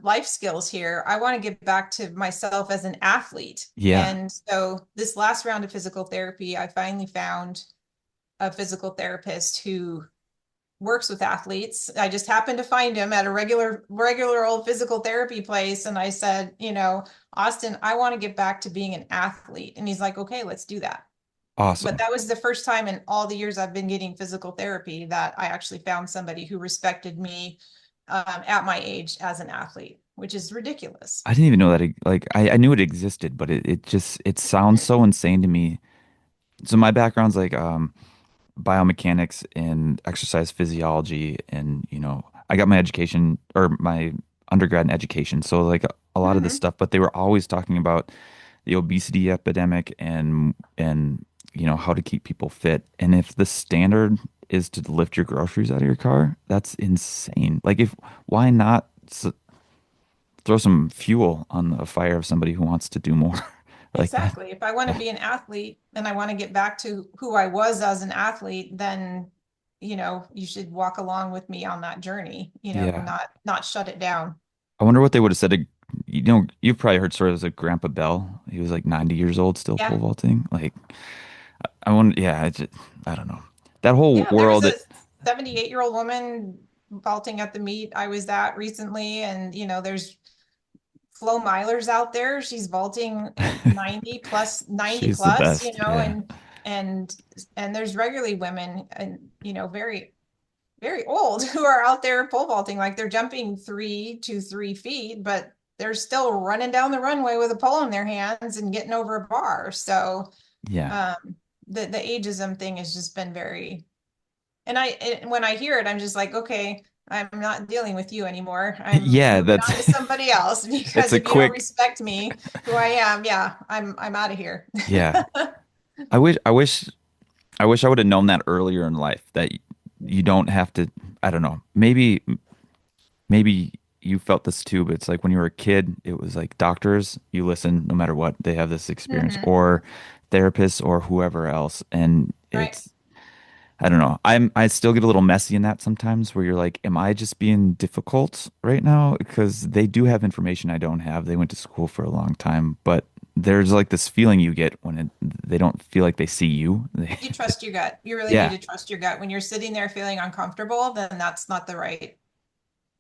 Speaker 2: life skills here. I want to get back to myself as an athlete.
Speaker 1: Yeah.
Speaker 2: And so this last round of physical therapy, I finally found a physical therapist who works with athletes. I just happened to find him at a regular old physical therapy place. And I said, Austin, I want to get back to being an athlete. And he's like, okay, let's do that. But
Speaker 1: Awesome.
Speaker 2: that was the first time in all the years I've been getting physical therapy that I actually found somebody who respected me at my age as an athlete, which is ridiculous.
Speaker 1: I didn't even know that like I knew it existed, but it just it sounds so insane to me. So my background's like biomechanics and exercise physiology, and I got my education or my undergrad in education, so like a lot of this
Speaker 2: Mm-hmm.
Speaker 1: stuff, but they were always talking about the obesity epidemic and how to keep people fit. And if the standard is to lift your groceries out of your car, that's insane. Like if why not throw some fuel on the fire of somebody who wants to do more like that?
Speaker 2: Exactly. If I want to
Speaker 1: Yeah.
Speaker 2: be an athlete and I want to get back to who I was as an athlete, then, you should walk along with me on that journey,
Speaker 1: Yeah.
Speaker 2: not shut it down.
Speaker 1: I wonder what they would have said to, you've probably heard stories like Grandpa Bell. He was like 90 years old still
Speaker 2: Yeah.
Speaker 1: pole vaulting. Like I wonder, yeah, I don't know. That whole
Speaker 2: Yeah. There was
Speaker 1: world,
Speaker 2: a 78-year-old woman vaulting at the meet I was at recently. And, there's Flo Milers out there. She's vaulting at 90
Speaker 1: she's the
Speaker 2: plus,
Speaker 1: best. Yeah.
Speaker 2: and, and there's regularly women and, very very old who are out there pole vaulting, like they're jumping 3 to 3 feet, but they're still running down the runway with a pole in their hands and getting over a bar. So
Speaker 1: Yeah.
Speaker 2: um, the ageism thing has just been very, when I hear it, I'm just like, okay, I'm not dealing with you anymore. I'm
Speaker 1: Yeah,
Speaker 2: moving
Speaker 1: that's
Speaker 2: on to somebody else
Speaker 1: it's
Speaker 2: because
Speaker 1: a
Speaker 2: if you don't
Speaker 1: quick
Speaker 2: respect me, who I am, yeah, I'm out of here.
Speaker 1: yeah. I wish I would have known that earlier in life that you don't have to, I don't know. Maybe you felt this too, but it's like when you were a kid, it was like doctors, you listen no matter what, they have this experience,
Speaker 2: Hmm.
Speaker 1: or therapists or whoever else. And
Speaker 2: Right.
Speaker 1: it's, I don't know. I still get a little messy in that sometimes where you're like, am I just being difficult right now? Because they do have information I don't have. They went to school for a long time, but there's like this feeling you get when they don't feel like they see you.
Speaker 2: You trust your gut. You really need
Speaker 1: Yeah,
Speaker 2: to trust your gut. When you're sitting there feeling uncomfortable, then that's not the right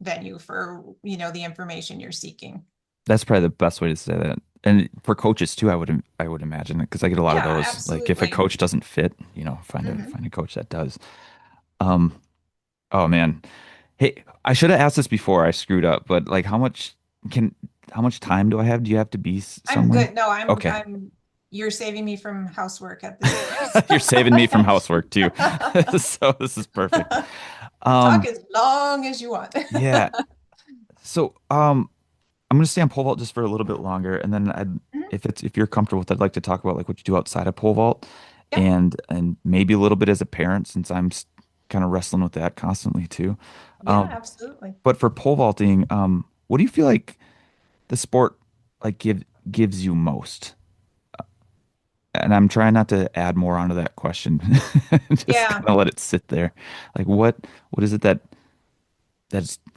Speaker 2: venue for, the information you're seeking.
Speaker 1: that's probably the best way to say that. And for coaches too, I would imagine because I get a lot of
Speaker 2: Yeah,
Speaker 1: those. Like if a
Speaker 2: absolutely.
Speaker 1: coach doesn't fit, find a
Speaker 2: Hmm.
Speaker 1: find a coach that does. Um, oh man. Hey, I should have asked this before. I screwed up, but like can how much time do I have? Do you have to be
Speaker 2: I'm
Speaker 1: somewhere?
Speaker 2: good. No,
Speaker 1: Okay.
Speaker 2: you're saving me from housework at this point.
Speaker 1: You're saving me from housework too. So this is perfect.
Speaker 2: Talk
Speaker 1: Um,
Speaker 2: as long as you want.
Speaker 1: yeah. So I'm gonna stay on pole vault just for a little bit longer, and then
Speaker 2: Mhm.
Speaker 1: if you're comfortable with it, I'd like to talk about like what you do outside of pole vault,
Speaker 2: Yep.
Speaker 1: and maybe a little bit as a parent since I'm kind of wrestling with that constantly too.
Speaker 2: Yeah,
Speaker 1: Um,
Speaker 2: absolutely.
Speaker 1: but for pole vaulting, what do you feel like the sport like gives you most? And I'm trying not to add more onto that question. Just
Speaker 2: Yeah.
Speaker 1: kind of let it sit there. Like what is it that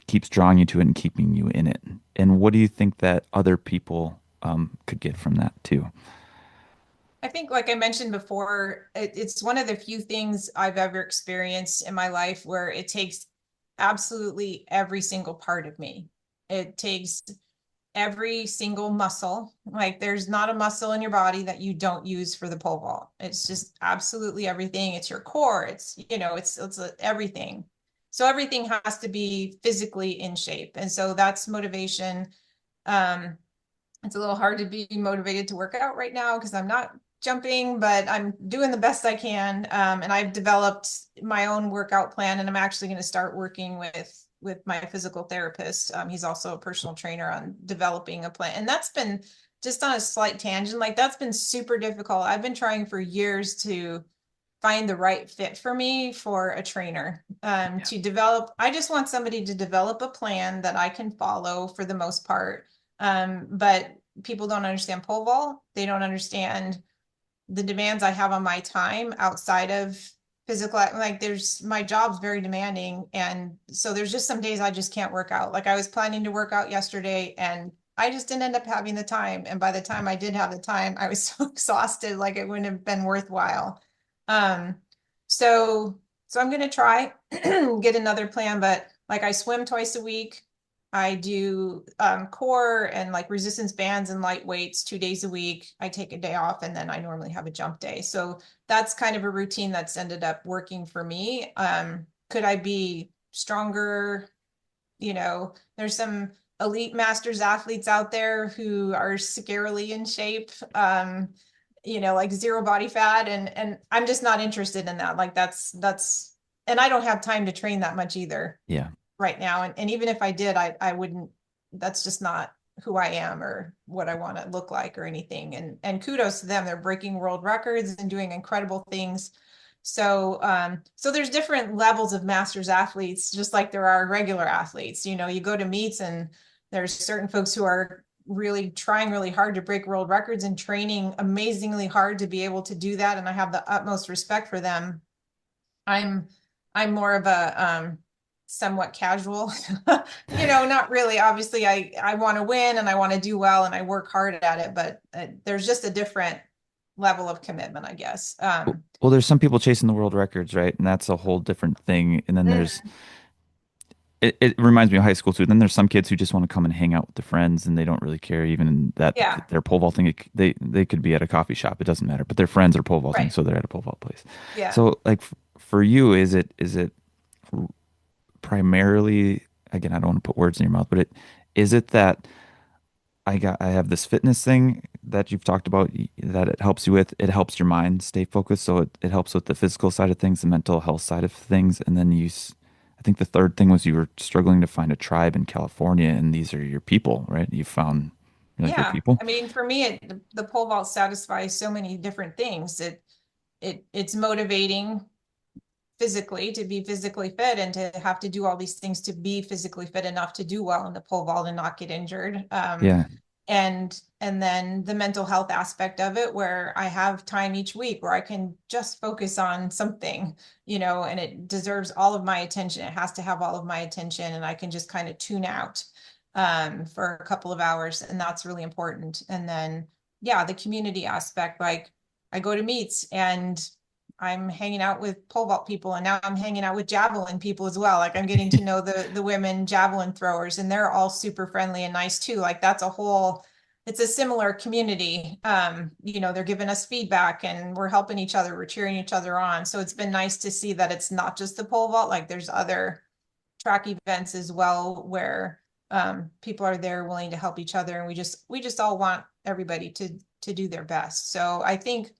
Speaker 1: keeps drawing you to it and keeping you in it? And what do you think that other people could get from that too?
Speaker 2: I think, like I mentioned before, it's one of the few things I've ever experienced in my life where it takes absolutely every single part of me. It takes every single muscle. Like there's not a muscle in your body that you don't use for the pole vault. It's just absolutely everything. It's your core. It's everything. So everything has to be physically in shape. And so that's motivation. Um, It's a little hard to be motivated to work out right now because I'm not jumping, but I'm doing the best I can. And I've developed my own workout plan, and I'm actually going to start working with my physical therapist. He's also a personal trainer on developing a plan, and that's been just on a slight tangent. Like that's been super difficult. I've been trying for years to find the right fit for me for a trainer to develop. I just want somebody to develop a plan that I can follow for the most part. But people don't understand pole vault. They don't understand the demands I have on my time outside of physical. Like there's my job's very demanding. And so there's just some days I just can't work out. Like I was planning to work out yesterday and I just didn't end up having the time. And by the time I did have the time, I was so exhausted, like it wouldn't have been worthwhile. Um, so so I'm gonna try get another plan, but like I swim twice a week. I do core and like resistance bands and light weights 2 days a week. I take a day off and then I normally have a jump day. So that's kind of a routine that's ended up working for me. Could I be stronger? You know, there's some elite masters athletes out there who are scarily in shape. Like zero body fat and I'm just not interested in that. Like that's and I don't have time to train that much either
Speaker 1: Yeah.
Speaker 2: right now. And even if I did, I wouldn't, that's just not who I am or what I want to look like or anything. And kudos to them. They're breaking world records and doing incredible things. So there's different levels of masters athletes, just like there are regular athletes. You know, you go to meets and there's certain folks who are really trying really hard to break world records and training amazingly hard to be able to do that. And I have the utmost respect for them. I'm I'm more of a somewhat casual, not really. Obviously, I want to win and I want to do well and I work hard at it, but there's just a different level of commitment, I guess.
Speaker 1: Well, there's some people chasing the world records, right? And that's a whole different thing. And then there's
Speaker 2: mm,
Speaker 1: it reminds me of high school too. Then there's some kids who just want to come and hang out with their friends and they don't really care even that
Speaker 2: yeah,
Speaker 1: they're pole vaulting. They could be at a coffee shop. It doesn't matter, but their friends are pole vaulting,
Speaker 2: right.
Speaker 1: so they're at a pole vault place.
Speaker 2: Yeah.
Speaker 1: So like for you, is it primarily, again, I don't want to put words in your mouth, but is it that I have this fitness thing that you've talked about that it helps you with. It helps your mind stay focused, so it helps with the physical side of things, the mental health side of things, and then I think the third thing was you were struggling to find a tribe in California, and these are your people, right? You found like your
Speaker 2: Yeah.
Speaker 1: people.
Speaker 2: I mean, for me, the pole vault satisfies so many different things. It's motivating physically to be physically fit and to have to do all these things to be physically fit enough to do well in the pole vault and not get injured.
Speaker 1: Yeah,
Speaker 2: And then the mental health aspect of it where I have time each week where I can just focus on something, and it deserves all of my attention. It has to have all of my attention and I can just kind of tune out for a couple of hours, and that's really important. And then yeah, the community aspect, like I go to meets and I'm hanging out with pole vault people and now I'm hanging out with javelin people as well. Like I'm getting to know the women javelin throwers and they're all super friendly and nice too. Like that's it's a similar community. They're giving us feedback and we're helping each other, we're cheering each other on. So it's been nice to see that it's not just the pole vault, like there's other track events as well where people are there willing to help each other and we just all want everybody to do their best. So I think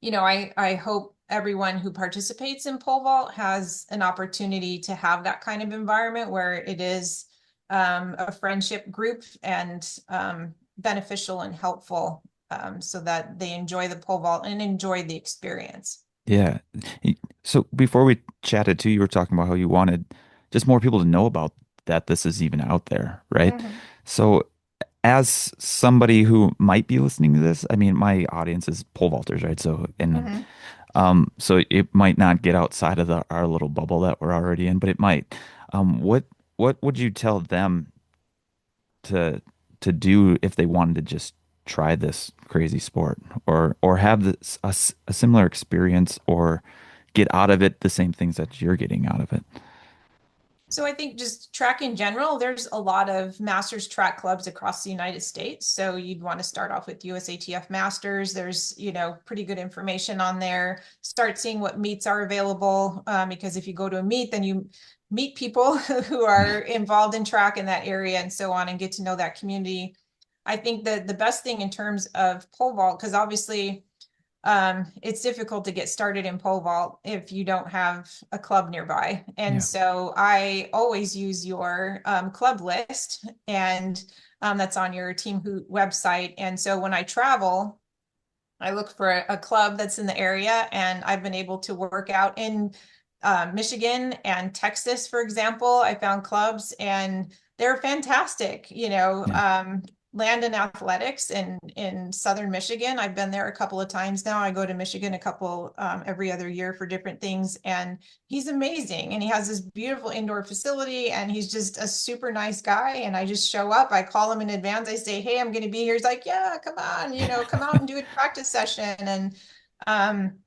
Speaker 2: I hope everyone who participates in pole vault has an opportunity to have that kind of environment where it is a friendship group and beneficial and helpful, so that they enjoy the pole vault and enjoy the experience.
Speaker 1: yeah. So before we chatted too, you were talking about how you wanted just more people to know about that this is even out there, right?
Speaker 2: Mhm,
Speaker 1: So as somebody who might be listening to this, I mean, my audience is pole vaulters, right?
Speaker 2: mhm.
Speaker 1: So it might not get outside of our little bubble that we're already in, but it might. What would you tell them to do if they wanted to just try this crazy sport or have a similar experience or get out of it the same things that you're getting out of it?
Speaker 2: So I think just track in general, there's a lot of masters track clubs across the United States. So you'd want to start off with USATF Masters. There's, pretty good information on there. Start seeing what meets are available, because if you go to a meet, then you meet people who are involved in track in that area and so on and get to know that community. I think that the best thing in terms of pole vault, because obviously it's difficult to get started in pole vault if you don't have a club nearby. And
Speaker 1: Yeah.
Speaker 2: so I always use your club list, and that's on your Team Hoot website. And so when I travel, I look for a club that's in the area, and I've been able to work out in Michigan and Texas, for example. I found clubs and they're fantastic.
Speaker 1: Yeah.
Speaker 2: Landon Athletics in Southern Michigan. I've been there a couple of times now. I go to Michigan a couple every other year for different things, and he's amazing. And he has this beautiful indoor facility, and he's just a super nice guy. And I just show up. I call him in advance. I say, "Hey, I'm going to be here." He's like, "Yeah, come on, come out and do a practice session." And um,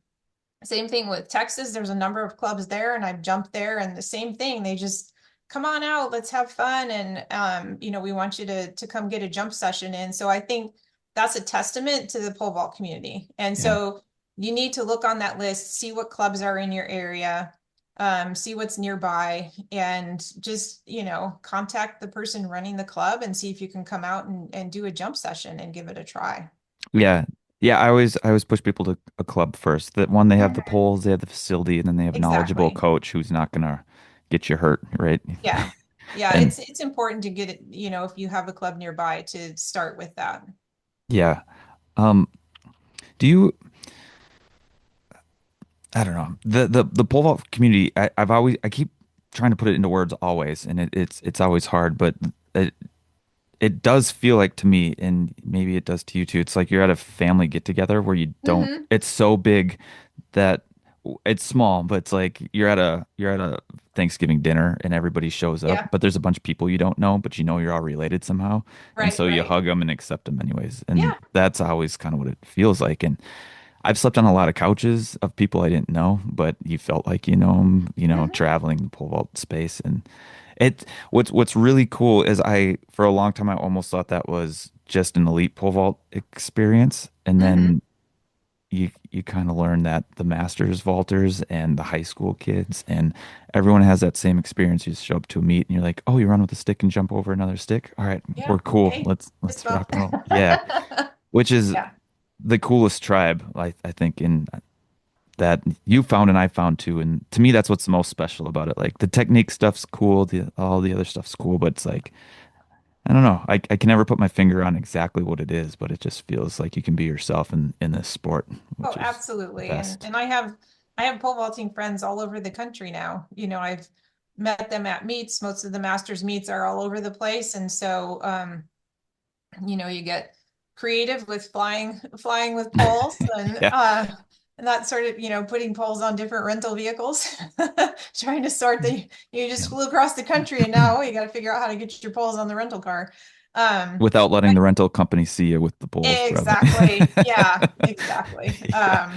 Speaker 2: same thing with Texas. There's a number of clubs there, and I've jumped there, and the same thing. They just come on out, let's have fun, and we want you to come get a jump session in. So I think that's a testament to the pole vault community. And
Speaker 1: Yeah.
Speaker 2: so you need to look on that list, see what clubs are in your area, see what's nearby, and just contact the person running the club and see if you can come out and do a jump session and give it a try.
Speaker 1: Yeah. Yeah, I always push people to a club first. That one, they have the
Speaker 2: Mhm.
Speaker 1: poles, they have the facility, and then they have a knowledgeable
Speaker 2: Exactly.
Speaker 1: coach who's not gonna get you hurt, right?
Speaker 2: Yeah. Yeah,
Speaker 1: And
Speaker 2: it's important to get it, if you have a club nearby, to start with that.
Speaker 1: yeah. Um, do you I don't know. The pole vault community, I keep trying to put it into words always, and it's always hard, but it it does feel like to me, and maybe it does to you too. It's like you're at a family get together where you don't,
Speaker 2: Hmm.
Speaker 1: it's so big that it's small, but it's like you're at a Thanksgiving dinner and everybody shows up,
Speaker 2: Yeah.
Speaker 1: but there's a bunch of people you don't know, but you know you're all related somehow, and
Speaker 2: Right,
Speaker 1: so you
Speaker 2: right.
Speaker 1: hug them and accept them anyways, and
Speaker 2: Yeah.
Speaker 1: that's always kind of what it feels like. And I've slept on a lot of couches of people I didn't know, but you felt like you know them,
Speaker 2: Hmm.
Speaker 1: traveling the pole vault space. And it what's really cool is I for a long time I almost thought that was just an elite pole vault experience, and
Speaker 2: Hmm.
Speaker 1: then you kind of learn that the masters vaulters and the high school kids and everyone has that same experience. You just show up to a meet and you're like, oh, you run with a stick and jump over another stick. All right,
Speaker 2: Yeah.
Speaker 1: we're cool.
Speaker 2: Hey, fist
Speaker 1: Let's rock
Speaker 2: bump.
Speaker 1: and roll. Yeah, which is
Speaker 2: Yeah.
Speaker 1: the coolest tribe I think in that you found and I found too. And to me, that's what's the most special about it. Like the technique stuff's cool, the all the other stuff's cool, but it's like I don't know. I can never put my finger on exactly what it is, but it just feels like you can be yourself in this sport,
Speaker 2: Oh,
Speaker 1: which is the
Speaker 2: absolutely. And
Speaker 1: best.
Speaker 2: and I have pole vaulting friends all over the country now. I've met them at meets. Most of the masters meets are all over the place. And so you get creative with flying with poles, and
Speaker 1: Yeah.
Speaker 2: that sort of, putting poles on different rental vehicles, trying to sort you just
Speaker 1: Yeah.
Speaker 2: flew across the country, and now you got to figure out how to get your poles on the rental car. Um,
Speaker 1: Without letting the rental company see you with the poles, probably.
Speaker 2: exactly. Yeah, exactly.
Speaker 1: Yeah.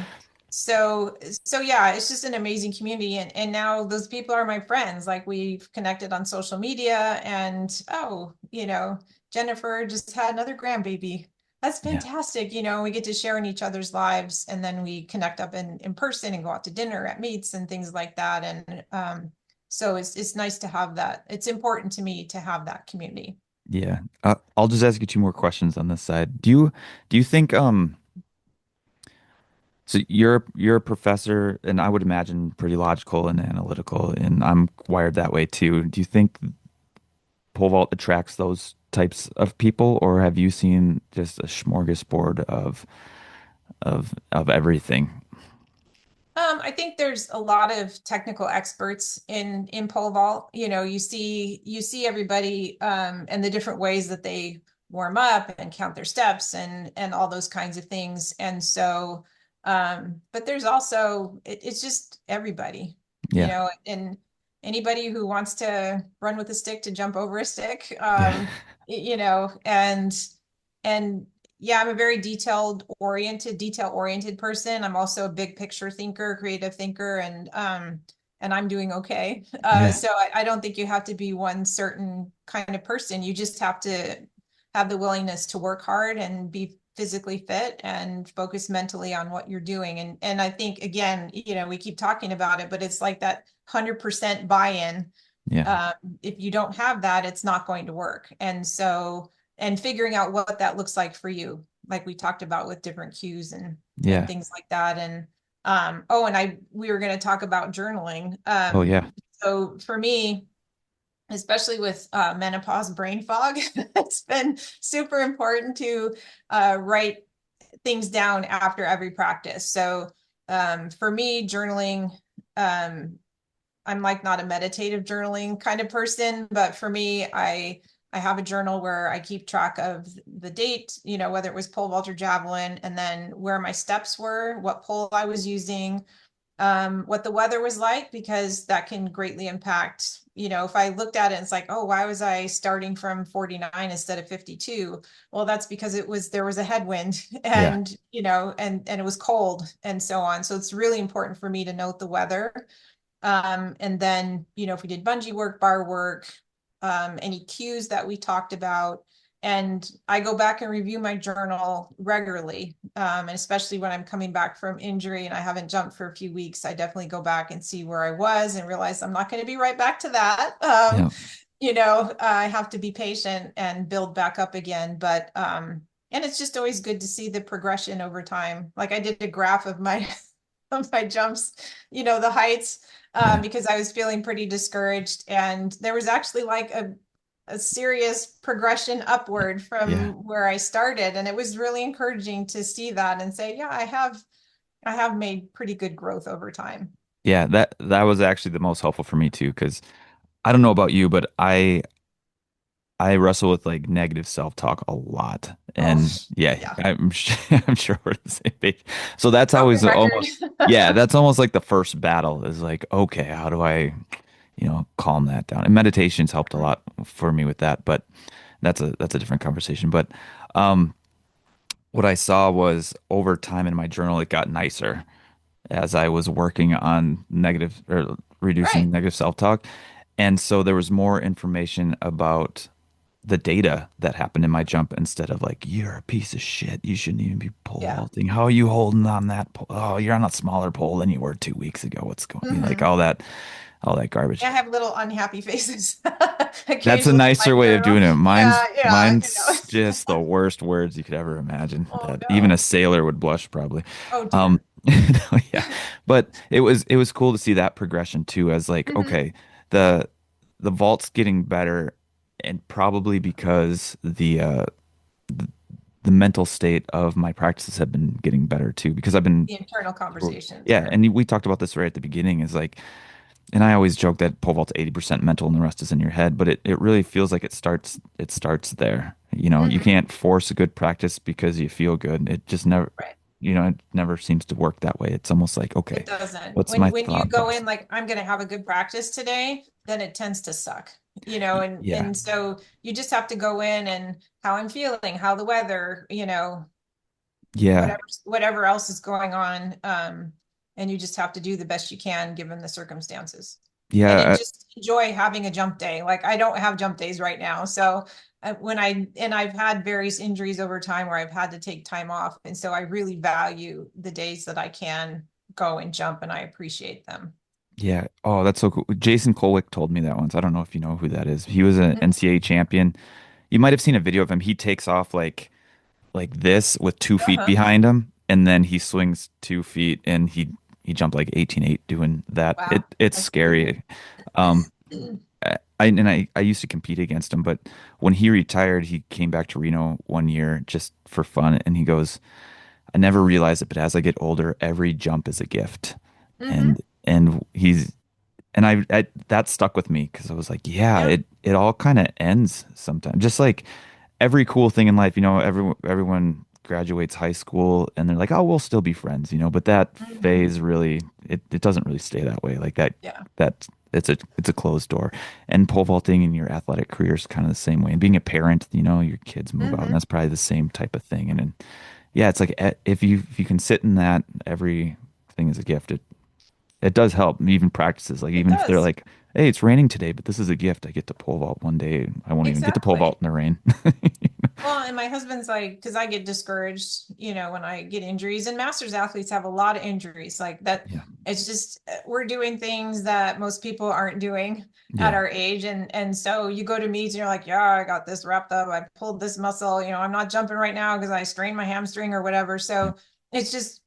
Speaker 2: So yeah, it's just an amazing community, and now those people are my friends. Like, we've connected on social media, and Jennifer just had another grandbaby. That's
Speaker 1: Yeah.
Speaker 2: fantastic. We get to share in each other's lives, and then we connect up in person and go out to dinner at meets and things like that. And so it's nice to have that. It's important to me to have that community.
Speaker 1: Yeah. I'll just ask you two more questions on this side. Do you think so you're a professor and I would imagine pretty logical and analytical and I'm wired that way too. Do you think pole vault attracts those types of people or have you seen just a smorgasbord of everything?
Speaker 2: I think there's a lot of technical experts in pole vault. You see everybody and the different ways that they warm up and count their steps and all those kinds of things. And so, but there's also it's just everybody,
Speaker 1: Yeah.
Speaker 2: and anybody who wants to run with a stick to jump over a stick,
Speaker 1: Yeah.
Speaker 2: and yeah, I'm a very detail oriented person. I'm also a big picture thinker, creative thinker, and I'm doing okay.
Speaker 1: Yeah.
Speaker 2: So I don't think you have to be one certain kind of person. You just have to have the willingness to work hard and be physically fit and focus mentally on what you're doing. And I think, again, we keep talking about it, but it's like that 100% buy-in.
Speaker 1: Yeah.
Speaker 2: If you don't have that, it's not going to work. And so and figuring out what that looks like for you, like we talked about with different cues and
Speaker 1: Yeah.
Speaker 2: things like that. And oh, and we were going to talk about journaling.
Speaker 1: Oh yeah.
Speaker 2: So for me, especially with menopause brain fog, it's been super important to write things down after every practice. So for me, journaling, um, I'm like not a meditative journaling kind of person, but for me, I have a journal where I keep track of the date, whether it was pole vault or javelin, and then where my steps were, what pole I was using, what the weather was like, because that can greatly impact, if I looked at it and it's like, oh, why was I starting from 49 instead of 52? Well, that's because there was a headwind
Speaker 1: Yeah.
Speaker 2: and, and it was cold and so on. So it's really important for me to note the weather. And then, if we did bungee work, bar work, any cues that we talked about. And I go back and review my journal regularly. And especially when I'm coming back from injury and I haven't jumped for a few weeks, I definitely go back and see where I was and realize I'm not going to be right back to that.
Speaker 1: Yeah.
Speaker 2: I have to be patient and build back up again. But and it's just always good to see the progression over time. Like I did a graph of my of my jumps, the heights,
Speaker 1: Yeah.
Speaker 2: because I was feeling pretty discouraged. And there was actually like a serious progression upward
Speaker 1: Yeah.
Speaker 2: from where I started. And it was really encouraging to see that and say, yeah, I have made pretty good growth over time.
Speaker 1: Yeah. That was actually the most helpful for me too, because I don't know about you, but I wrestle with like negative self-talk a lot.
Speaker 2: Oh,
Speaker 1: And yeah,
Speaker 2: yeah.
Speaker 1: I'm sure we're the same page. So that's
Speaker 2: Broken
Speaker 1: always
Speaker 2: record.
Speaker 1: almost, yeah, that's almost like the first battle is like, okay, how do I, calm that down? And meditation's helped a lot for me with that, but that's a different conversation. But um what I saw was over time in my journal, it got nicer as I was working on negative or reducing
Speaker 2: Right.
Speaker 1: negative self-talk. And so there was more information about the data that happened in my jump instead of like, you're a piece of shit. You shouldn't even be pole
Speaker 2: Yeah.
Speaker 1: vaulting. How are you holding on that pole? Oh, you're on a smaller pole than you were 2 weeks ago. What's going like
Speaker 2: Hmm.
Speaker 1: all that garbage.
Speaker 2: I have little unhappy faces
Speaker 1: That's a
Speaker 2: occasionally in my
Speaker 1: nicer way of
Speaker 2: journal.
Speaker 1: doing it.
Speaker 2: Yeah, yeah,
Speaker 1: Mine's just the worst words you could ever imagine
Speaker 2: Oh
Speaker 1: that even a
Speaker 2: no.
Speaker 1: sailor would blush probably.
Speaker 2: Oh
Speaker 1: Um,
Speaker 2: dear.
Speaker 1: no, yeah, but it was cool to see that progression too, as like,
Speaker 2: Hmm.
Speaker 1: okay, the the vault's getting better, and probably because the mental state of my practices have been getting better too, because I've been,
Speaker 2: The internal conversations
Speaker 1: yeah,
Speaker 2: are
Speaker 1: and we talked about this right at the beginning, is like, and I always joke that pole vault's 80% mental and the rest is in your head, but it really feels like it starts there. You
Speaker 2: hmm
Speaker 1: can't force a good practice because you feel good. It just never,
Speaker 2: right.
Speaker 1: it never seems to work that way. It's almost like, okay,
Speaker 2: It doesn't.
Speaker 1: what's my
Speaker 2: When you
Speaker 1: thought
Speaker 2: go in
Speaker 1: process?
Speaker 2: like I'm gonna have a good practice today, then it tends to suck.
Speaker 1: Yeah.
Speaker 2: And so you just have to go in and how I'm feeling, how the weather,
Speaker 1: Yeah.
Speaker 2: whatever else is going on. And you just have to do the best you can given the circumstances. And
Speaker 1: Yeah.
Speaker 2: just enjoy having a jump day. Like I don't have jump days right now. So I've had various injuries over time where I've had to take time off. And so I really value the days that I can go and jump and I appreciate them.
Speaker 1: Yeah. Oh, that's so cool. Jason Kolwick told me that once. I don't know if you know who that is. He was an NCAA champion. You might have seen a video of him. He takes off like this with 2 feet
Speaker 2: Uh-huh.
Speaker 1: behind him, and then he swings 2 feet, and he jumped like 18.8 doing that.
Speaker 2: Wow.
Speaker 1: It's
Speaker 2: That's pretty
Speaker 1: scary. Um,
Speaker 2: cool.
Speaker 1: I used to compete against him, but when he retired, he came back to Reno one year just for fun, and he goes, I never realized it, but as I get older, every jump is a gift.
Speaker 2: Hmm.
Speaker 1: And I that stuck with me because I was like, yeah,
Speaker 2: Yep.
Speaker 1: it all kind of ends sometimes. Just like every cool thing in life, everyone graduates high school and they're like, oh, we'll still be friends, but that
Speaker 2: Hmm.
Speaker 1: phase really it doesn't really stay that way. Like
Speaker 2: Yeah.
Speaker 1: that it's a closed door. And pole vaulting in your athletic career is kind of the same way. And being a parent, your kids move out, and
Speaker 2: Hmm.
Speaker 1: that's probably the same type of thing. And then yeah, it's like if you can sit in that everything is a gift. It does help even practices like
Speaker 2: It
Speaker 1: even if they're
Speaker 2: does.
Speaker 1: like hey, it's raining today, but this is a gift. I get to pole vault one day. I won't even get to pole vault
Speaker 2: Exactly.
Speaker 1: in the rain.
Speaker 2: Well, and my husband's like, because I get discouraged, when I get injuries, and masters athletes have a lot of injuries like that.
Speaker 1: Yeah.
Speaker 2: It's just we're doing things that most people aren't doing at
Speaker 1: Yeah.
Speaker 2: our age, and so you go to meets and you're like, yeah, I got this wrapped up. I pulled this muscle. I'm not jumping right now because I strained my hamstring or whatever.
Speaker 1: Yeah.
Speaker 2: So it's just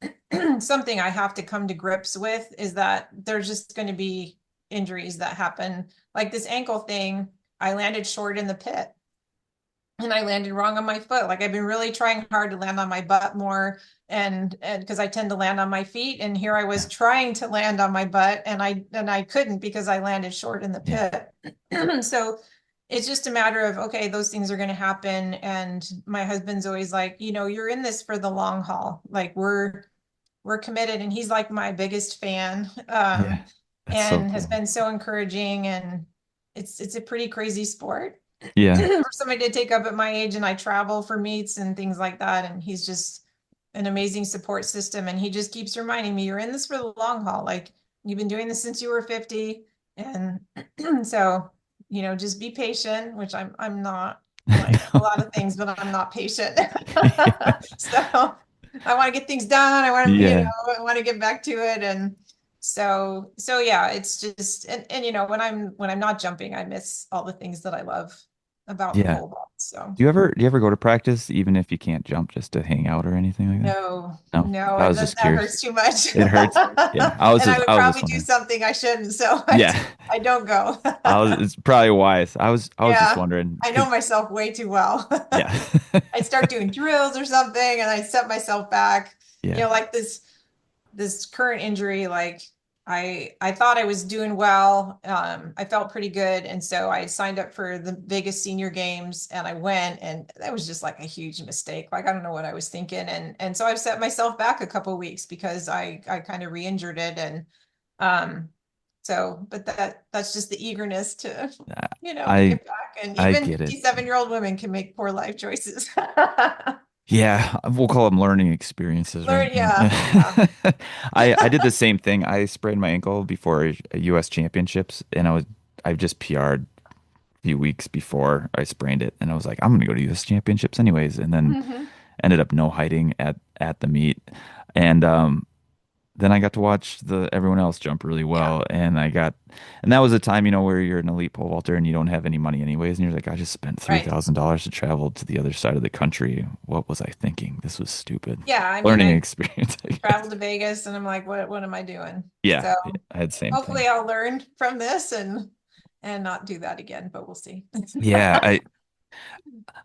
Speaker 2: something I have to come to grips with is that there's just going to be injuries that happen. Like this ankle thing, I landed short in the pit and I landed wrong on my foot. Like I've been really trying hard to land on my butt more and because I tend to land on my feet. And here I was
Speaker 1: Yeah.
Speaker 2: trying to land on my butt and I couldn't because I landed short in the
Speaker 1: Yeah.
Speaker 2: pit. So it's just a matter of okay, those things are going to happen. And my husband's always like, you're in this for the long haul. Like we're committed, and he's like my biggest fan.
Speaker 1: Yeah. That's so
Speaker 2: And has
Speaker 1: cool.
Speaker 2: been so encouraging, and it's a pretty crazy sport
Speaker 1: Yeah.
Speaker 2: for somebody to take up at my age, and I travel for meets and things like that. And he's just an amazing support system. And he just keeps reminding me, you're in this for the long haul. Like you've been doing this since you were 50. And so, just be patient, which I'm not
Speaker 1: I
Speaker 2: like a
Speaker 1: know.
Speaker 2: lot of things, but I'm not patient.
Speaker 1: Yeah.
Speaker 2: So I want to get things done.
Speaker 1: Yeah.
Speaker 2: I want to get back to it. And so yeah, it's just and when I'm not jumping, I miss all the things that I love about
Speaker 1: Yeah.
Speaker 2: pole vault. So
Speaker 1: Do you ever go to practice even if you can't jump just to hang out or anything like that?
Speaker 2: no,
Speaker 1: No.
Speaker 2: no,
Speaker 1: I was
Speaker 2: that,
Speaker 1: just
Speaker 2: that
Speaker 1: curious.
Speaker 2: hurts too much.
Speaker 1: It hurts. Yeah. I was
Speaker 2: And I
Speaker 1: just
Speaker 2: would
Speaker 1: I was just
Speaker 2: probably do
Speaker 1: wondering.
Speaker 2: something I shouldn't, so
Speaker 1: Yeah.
Speaker 2: I don't go.
Speaker 1: It's probably wise. I was just
Speaker 2: Yeah,
Speaker 1: wondering
Speaker 2: I know
Speaker 1: because
Speaker 2: myself way too well.
Speaker 1: yeah.
Speaker 2: I'd start doing drills or something and I set myself back.
Speaker 1: Yeah.
Speaker 2: Like this current injury, like I thought I was doing well. I felt pretty good. And so I signed up for the Vegas senior games and I went, and that was just like a huge mistake. Like I don't know what I was thinking. And so I've set myself back a couple of weeks because I kind of re-injured it. And um but that's just the eagerness to,
Speaker 1: I
Speaker 2: get back. And
Speaker 1: I
Speaker 2: even
Speaker 1: get it.
Speaker 2: 57-year-old women can make poor life choices.
Speaker 1: Yeah, we'll call them learning experiences, right?
Speaker 2: Learn, yeah, yeah.
Speaker 1: I did the same thing. I sprained my ankle before a US championships, and I just PR'd a few weeks before I sprained it, and I was like, I'm gonna go to US championships anyways, and then
Speaker 2: Hmm.
Speaker 1: ended up no hiding at the meet, and then I got to watch the everyone else jump really
Speaker 2: Yeah,
Speaker 1: well, and that was a time, where you're an elite pole vaulter and you don't have any money anyways, and you're like, I just spent
Speaker 2: right.
Speaker 1: $3,000 to travel to the other side of the country. What was I thinking? This was stupid.
Speaker 2: Yeah, I mean,
Speaker 1: Learning
Speaker 2: I
Speaker 1: experience, I guess.
Speaker 2: traveled to Vegas and I'm like, what am I doing?
Speaker 1: Yeah,
Speaker 2: So
Speaker 1: I had the same thing.
Speaker 2: hopefully I'll learn from this and not do that again, but we'll see.
Speaker 1: Yeah,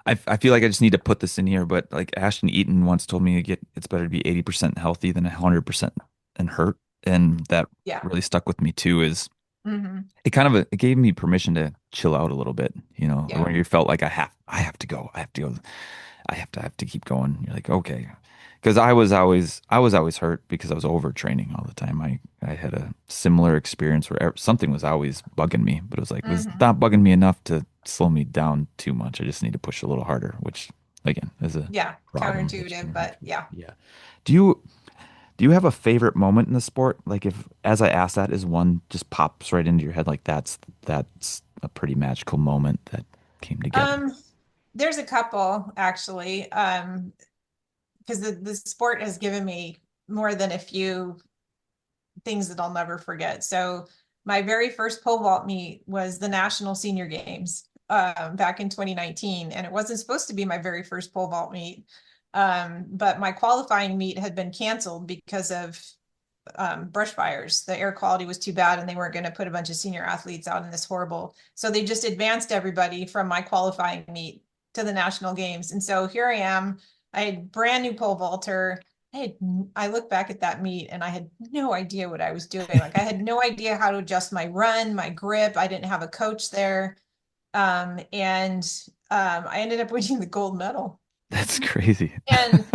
Speaker 1: I feel like I just need to put this in here, but like Ashton Eaton once told me it's better to be 80% healthy than 100% and hurt, and that
Speaker 2: Yeah.
Speaker 1: really stuck with me too. Is
Speaker 2: Hmm.
Speaker 1: it gave me permission to chill out a little bit,
Speaker 2: Yeah.
Speaker 1: where you felt like I have to go. I have to go. I have to keep going. You're like, okay. Because I was always hurt because I was overtraining all the time. I had a similar experience where something was always bugging me, but it was like, was
Speaker 2: Hmm.
Speaker 1: not bugging me enough to slow me down too much. I just need to push a little harder, which again is a
Speaker 2: Yeah.
Speaker 1: problem that you can
Speaker 2: Counterintuitive,
Speaker 1: run
Speaker 2: but
Speaker 1: into.
Speaker 2: yeah.
Speaker 1: Yeah. Do you have a favorite moment in the sport? Like if, as I asked that, is one just pops right into your head, like that's a pretty magical moment that came together.
Speaker 2: Um, there's a couple actually. Because the sport has given me more than a few things that I'll never forget. So my very first pole vault meet was the National Senior Games back in 2019, and it wasn't supposed to be my very first pole vault meet. But my qualifying meet had been canceled because of brush fires. The air quality was too bad, and they weren't going to put a bunch of senior athletes out in this horrible. So they just advanced everybody from my qualifying meet to the national games. And so here I am. I had brand new pole vaulter. I look back at that meet and I had no idea what I was doing. Like I had no idea how to adjust my run, my grip. I didn't have a coach there. And I ended up winning the gold medal.
Speaker 1: That's crazy.
Speaker 2: And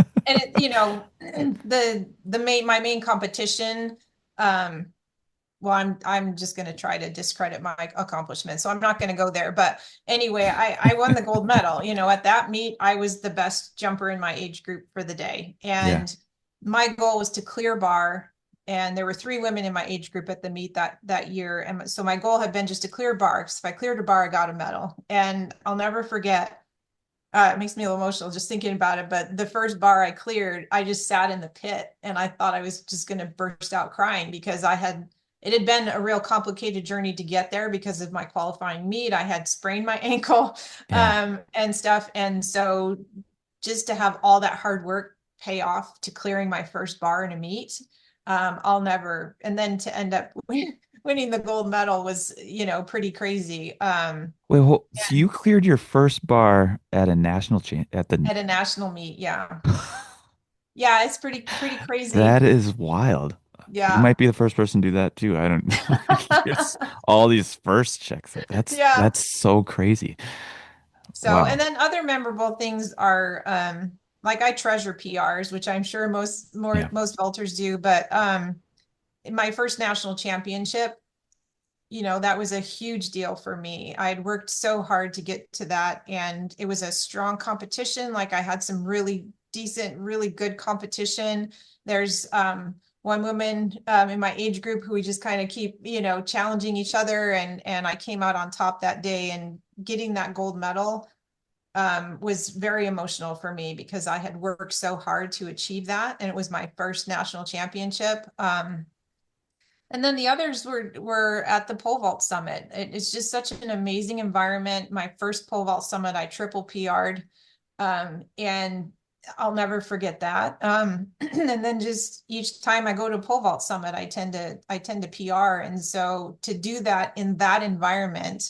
Speaker 2: my main competition, um, well, I'm just going to try to discredit my accomplishment, so I'm not going to go there. But anyway, I won the gold medal. At that meet, I was the best jumper in my age group for the day,
Speaker 1: Yeah.
Speaker 2: and my goal was to clear bar and there were three women in my age group at the meet that year. And so my goal had been just to clear a bar. 'Cause if I cleared a bar, I got a medal. And I'll never forget. It makes me a little emotional just thinking about it. But the first bar I cleared, I just sat in the pit and I thought I was just going to burst out crying because it had been a real complicated journey to get there because of my qualifying meet. I had sprained my ankle
Speaker 1: Yeah.
Speaker 2: and stuff. And so just to have all that hard work pay off to clearing my first bar in a meet, I'll never, and then to end up winning the gold medal was, pretty crazy.
Speaker 1: Wait, so you cleared your first bar at a at the
Speaker 2: At a national meet. Yeah. Yeah. It's pretty crazy.
Speaker 1: that is wild. You
Speaker 2: Yeah.
Speaker 1: might be the first person to do that too. I don't know. It's all these first checks.
Speaker 2: Yeah.
Speaker 1: That's so crazy.
Speaker 2: So, and
Speaker 1: Wow.
Speaker 2: then other memorable things are, like I treasure PRs, which I'm sure
Speaker 1: Yeah.
Speaker 2: most vaulters do, but, in my first national championship, that was a huge deal for me. I had worked so hard to get to that, and it was a strong competition. Like I had some really decent, really good competition. There's one woman in my age group who we just kind of keep, challenging each other, and I came out on top that day, and getting that gold medal was very emotional for me because I had worked so hard to achieve that, and it was my first national championship. And then the others were at the pole vault summit. It's just such an amazing environment. My first pole vault summit, I triple PR'd, and I'll never forget that. And then just each time I go to a pole vault summit, I tend to PR, and so to do that in that environment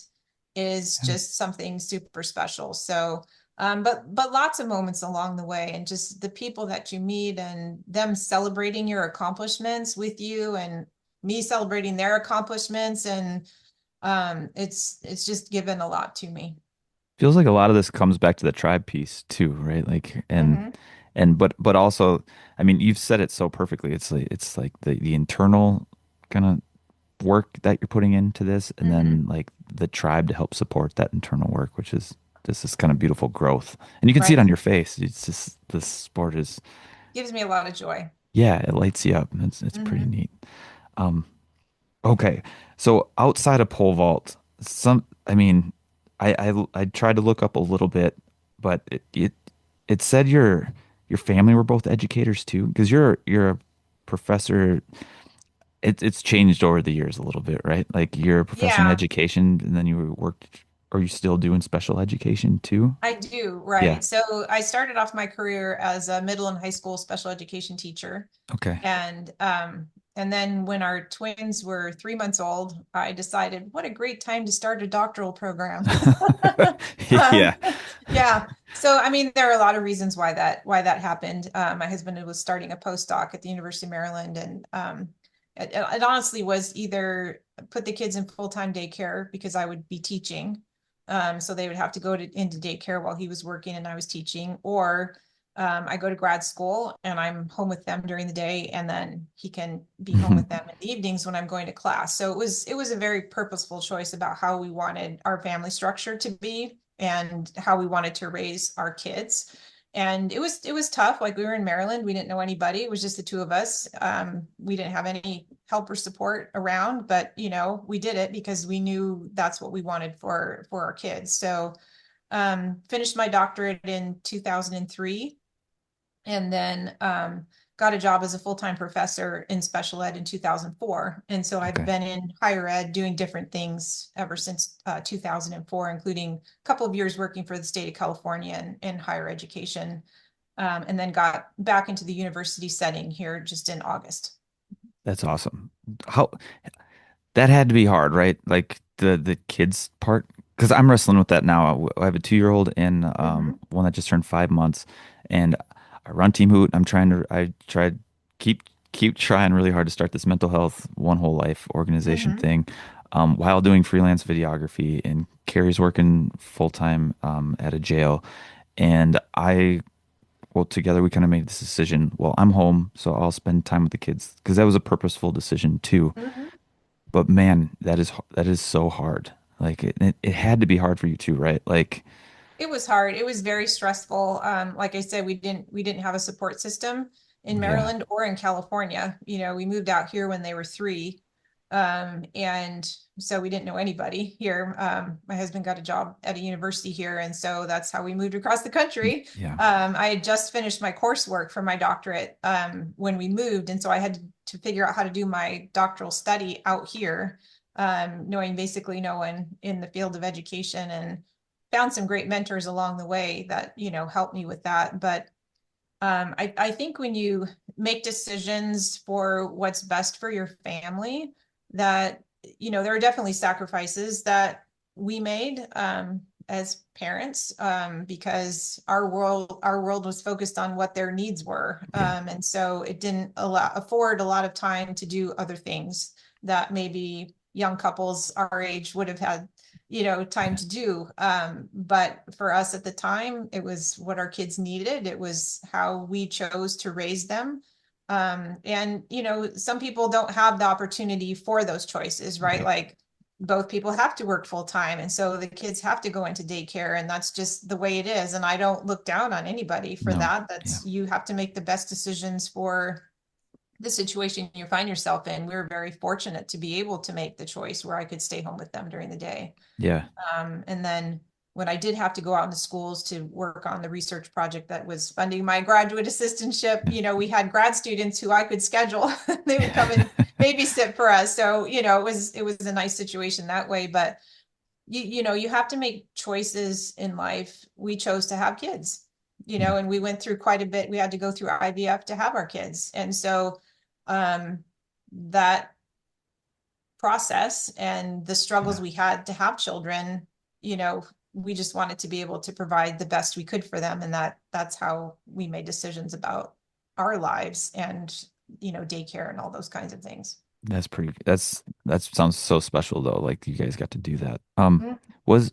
Speaker 2: is
Speaker 1: Yeah.
Speaker 2: just something super special. So, but lots of moments along the way, and just the people that you meet and them celebrating your accomplishments with you, and me celebrating their accomplishments, and it's just given a lot to me.
Speaker 1: Feels like a lot of this comes back to the tribe piece too, right? Like
Speaker 2: Hmm.
Speaker 1: but also, I mean, you've said it so perfectly. It's like the internal kind of work that you're putting into this, and
Speaker 2: Hmm.
Speaker 1: then like the tribe to help support that internal work, which is just this kind of beautiful growth. And you can see it
Speaker 2: Right.
Speaker 1: on your face. It's just this sport is,
Speaker 2: Gives me a lot of joy.
Speaker 1: yeah, it lights you up. It's pretty
Speaker 2: Hmm.
Speaker 1: neat. Um, okay. So outside of pole vault, I mean, I tried to look up a little bit, but it said your family were both educators too, because you're a professor. It's changed over the years a little bit, right? Like you're a professor in
Speaker 2: Yeah,
Speaker 1: education, and then you worked, or you still doing special education too?
Speaker 2: I do.
Speaker 1: Yeah.
Speaker 2: Right. So I started off my career as a middle and high school special education teacher.
Speaker 1: Okay.
Speaker 2: And and then when our twins were 3 months old, I decided what a great time to start a doctoral program.
Speaker 1: Yeah.
Speaker 2: Um, yeah. So I mean, there are a lot of reasons why that happened. My husband was starting a postdoc at the University of Maryland, and it honestly was either put the kids in full-time daycare because I would be teaching. So they would have to go into daycare while he was working and I was teaching, or I go to grad school and I'm home with them during the day, and then he can be home with them in the evenings when I'm going to class. So it was a very purposeful choice about how we wanted our family structure to be and how we wanted to raise our kids. And it was tough. Like we were in Maryland, we didn't know anybody. It was just the two of us. We didn't have any help or support around, but we did it because we knew that's what we wanted for our kids. So finished my doctorate in 2003, and then got a job as a full-time professor in special ed in 2004. And so I've
Speaker 1: Okay.
Speaker 2: been in higher ed doing different things ever since 2004, including a couple of years working for the state of California in higher education, and then got back into the university setting here just in August.
Speaker 1: That's awesome. How that had to be hard, right? Like the kids part, because I'm wrestling with that now. I have a 2-year-old and
Speaker 2: Hmm.
Speaker 1: one that just turned 5 months, and I run Team Hoot. I tried keep trying really hard to start this mental health one whole life organization
Speaker 2: Hmm.
Speaker 1: thing, while doing freelance videography. And Carrie's working full time at a jail, and well, together we kind of made this decision. Well, I'm home, so I'll spend time with the kids because that was a purposeful decision too.
Speaker 2: Hmm.
Speaker 1: But man, that is so hard. Like it had to be hard for you too, right? Like,
Speaker 2: It was hard. It was very stressful. Like I said, we didn't have a support system. in
Speaker 1: Yeah.
Speaker 2: Maryland or in California. You know, we moved out here when they were 3. And so we didn't know anybody here. My husband got a job at a university here, and so that's how we moved across the country.
Speaker 1: Yeah.
Speaker 2: I had just finished my coursework for my doctorate when we moved, and so I had to figure out how to do my doctoral study out here, knowing basically no one in the field of education, and found some great mentors along the way that, you know, helped me with that. But I think when you make decisions for what's best for your family, that, you know, there are definitely sacrifices that we made as parents, because our world was focused on what their needs were.
Speaker 1: Yeah.
Speaker 2: And so it didn't afford a lot of time to do other things that maybe young couples our age would have had, you know, time
Speaker 1: Yeah.
Speaker 2: to do. But for us at the time, it was what our kids needed. It was how we chose to raise them. And, you know, some people don't have the opportunity for those choices, right?
Speaker 1: Right.
Speaker 2: Like both people have to work full time. And so the kids have to go into daycare, and that's just the way it is. And I don't look down on anybody for
Speaker 1: No.
Speaker 2: that.
Speaker 1: Yeah.
Speaker 2: You have to make the best decisions for the situation you find yourself in. We were very fortunate to be able to make the choice where I could stay home with them during the day.
Speaker 1: Yeah.
Speaker 2: And then when I did have to go out into schools to work on the research project that was funding my graduate assistantship,
Speaker 1: Yeah.
Speaker 2: you know, we had grad students who I could schedule. They would come and
Speaker 1: Yeah.
Speaker 2: babysit for us. So, you know, it was a nice situation that way. But you know, you have to make choices in life. We chose to have kids, you know,
Speaker 1: Yeah.
Speaker 2: and we went through quite a bit. We had to go through IVF to have our kids. And so that process and the struggles
Speaker 1: Yeah.
Speaker 2: we had to have children, you know, we just wanted to be able to provide the best we could for them. And that's how we made decisions about our lives and, you know, daycare and all those kinds of things.
Speaker 1: That sounds so special though. Like you guys got to do that.
Speaker 2: Mhm.
Speaker 1: Was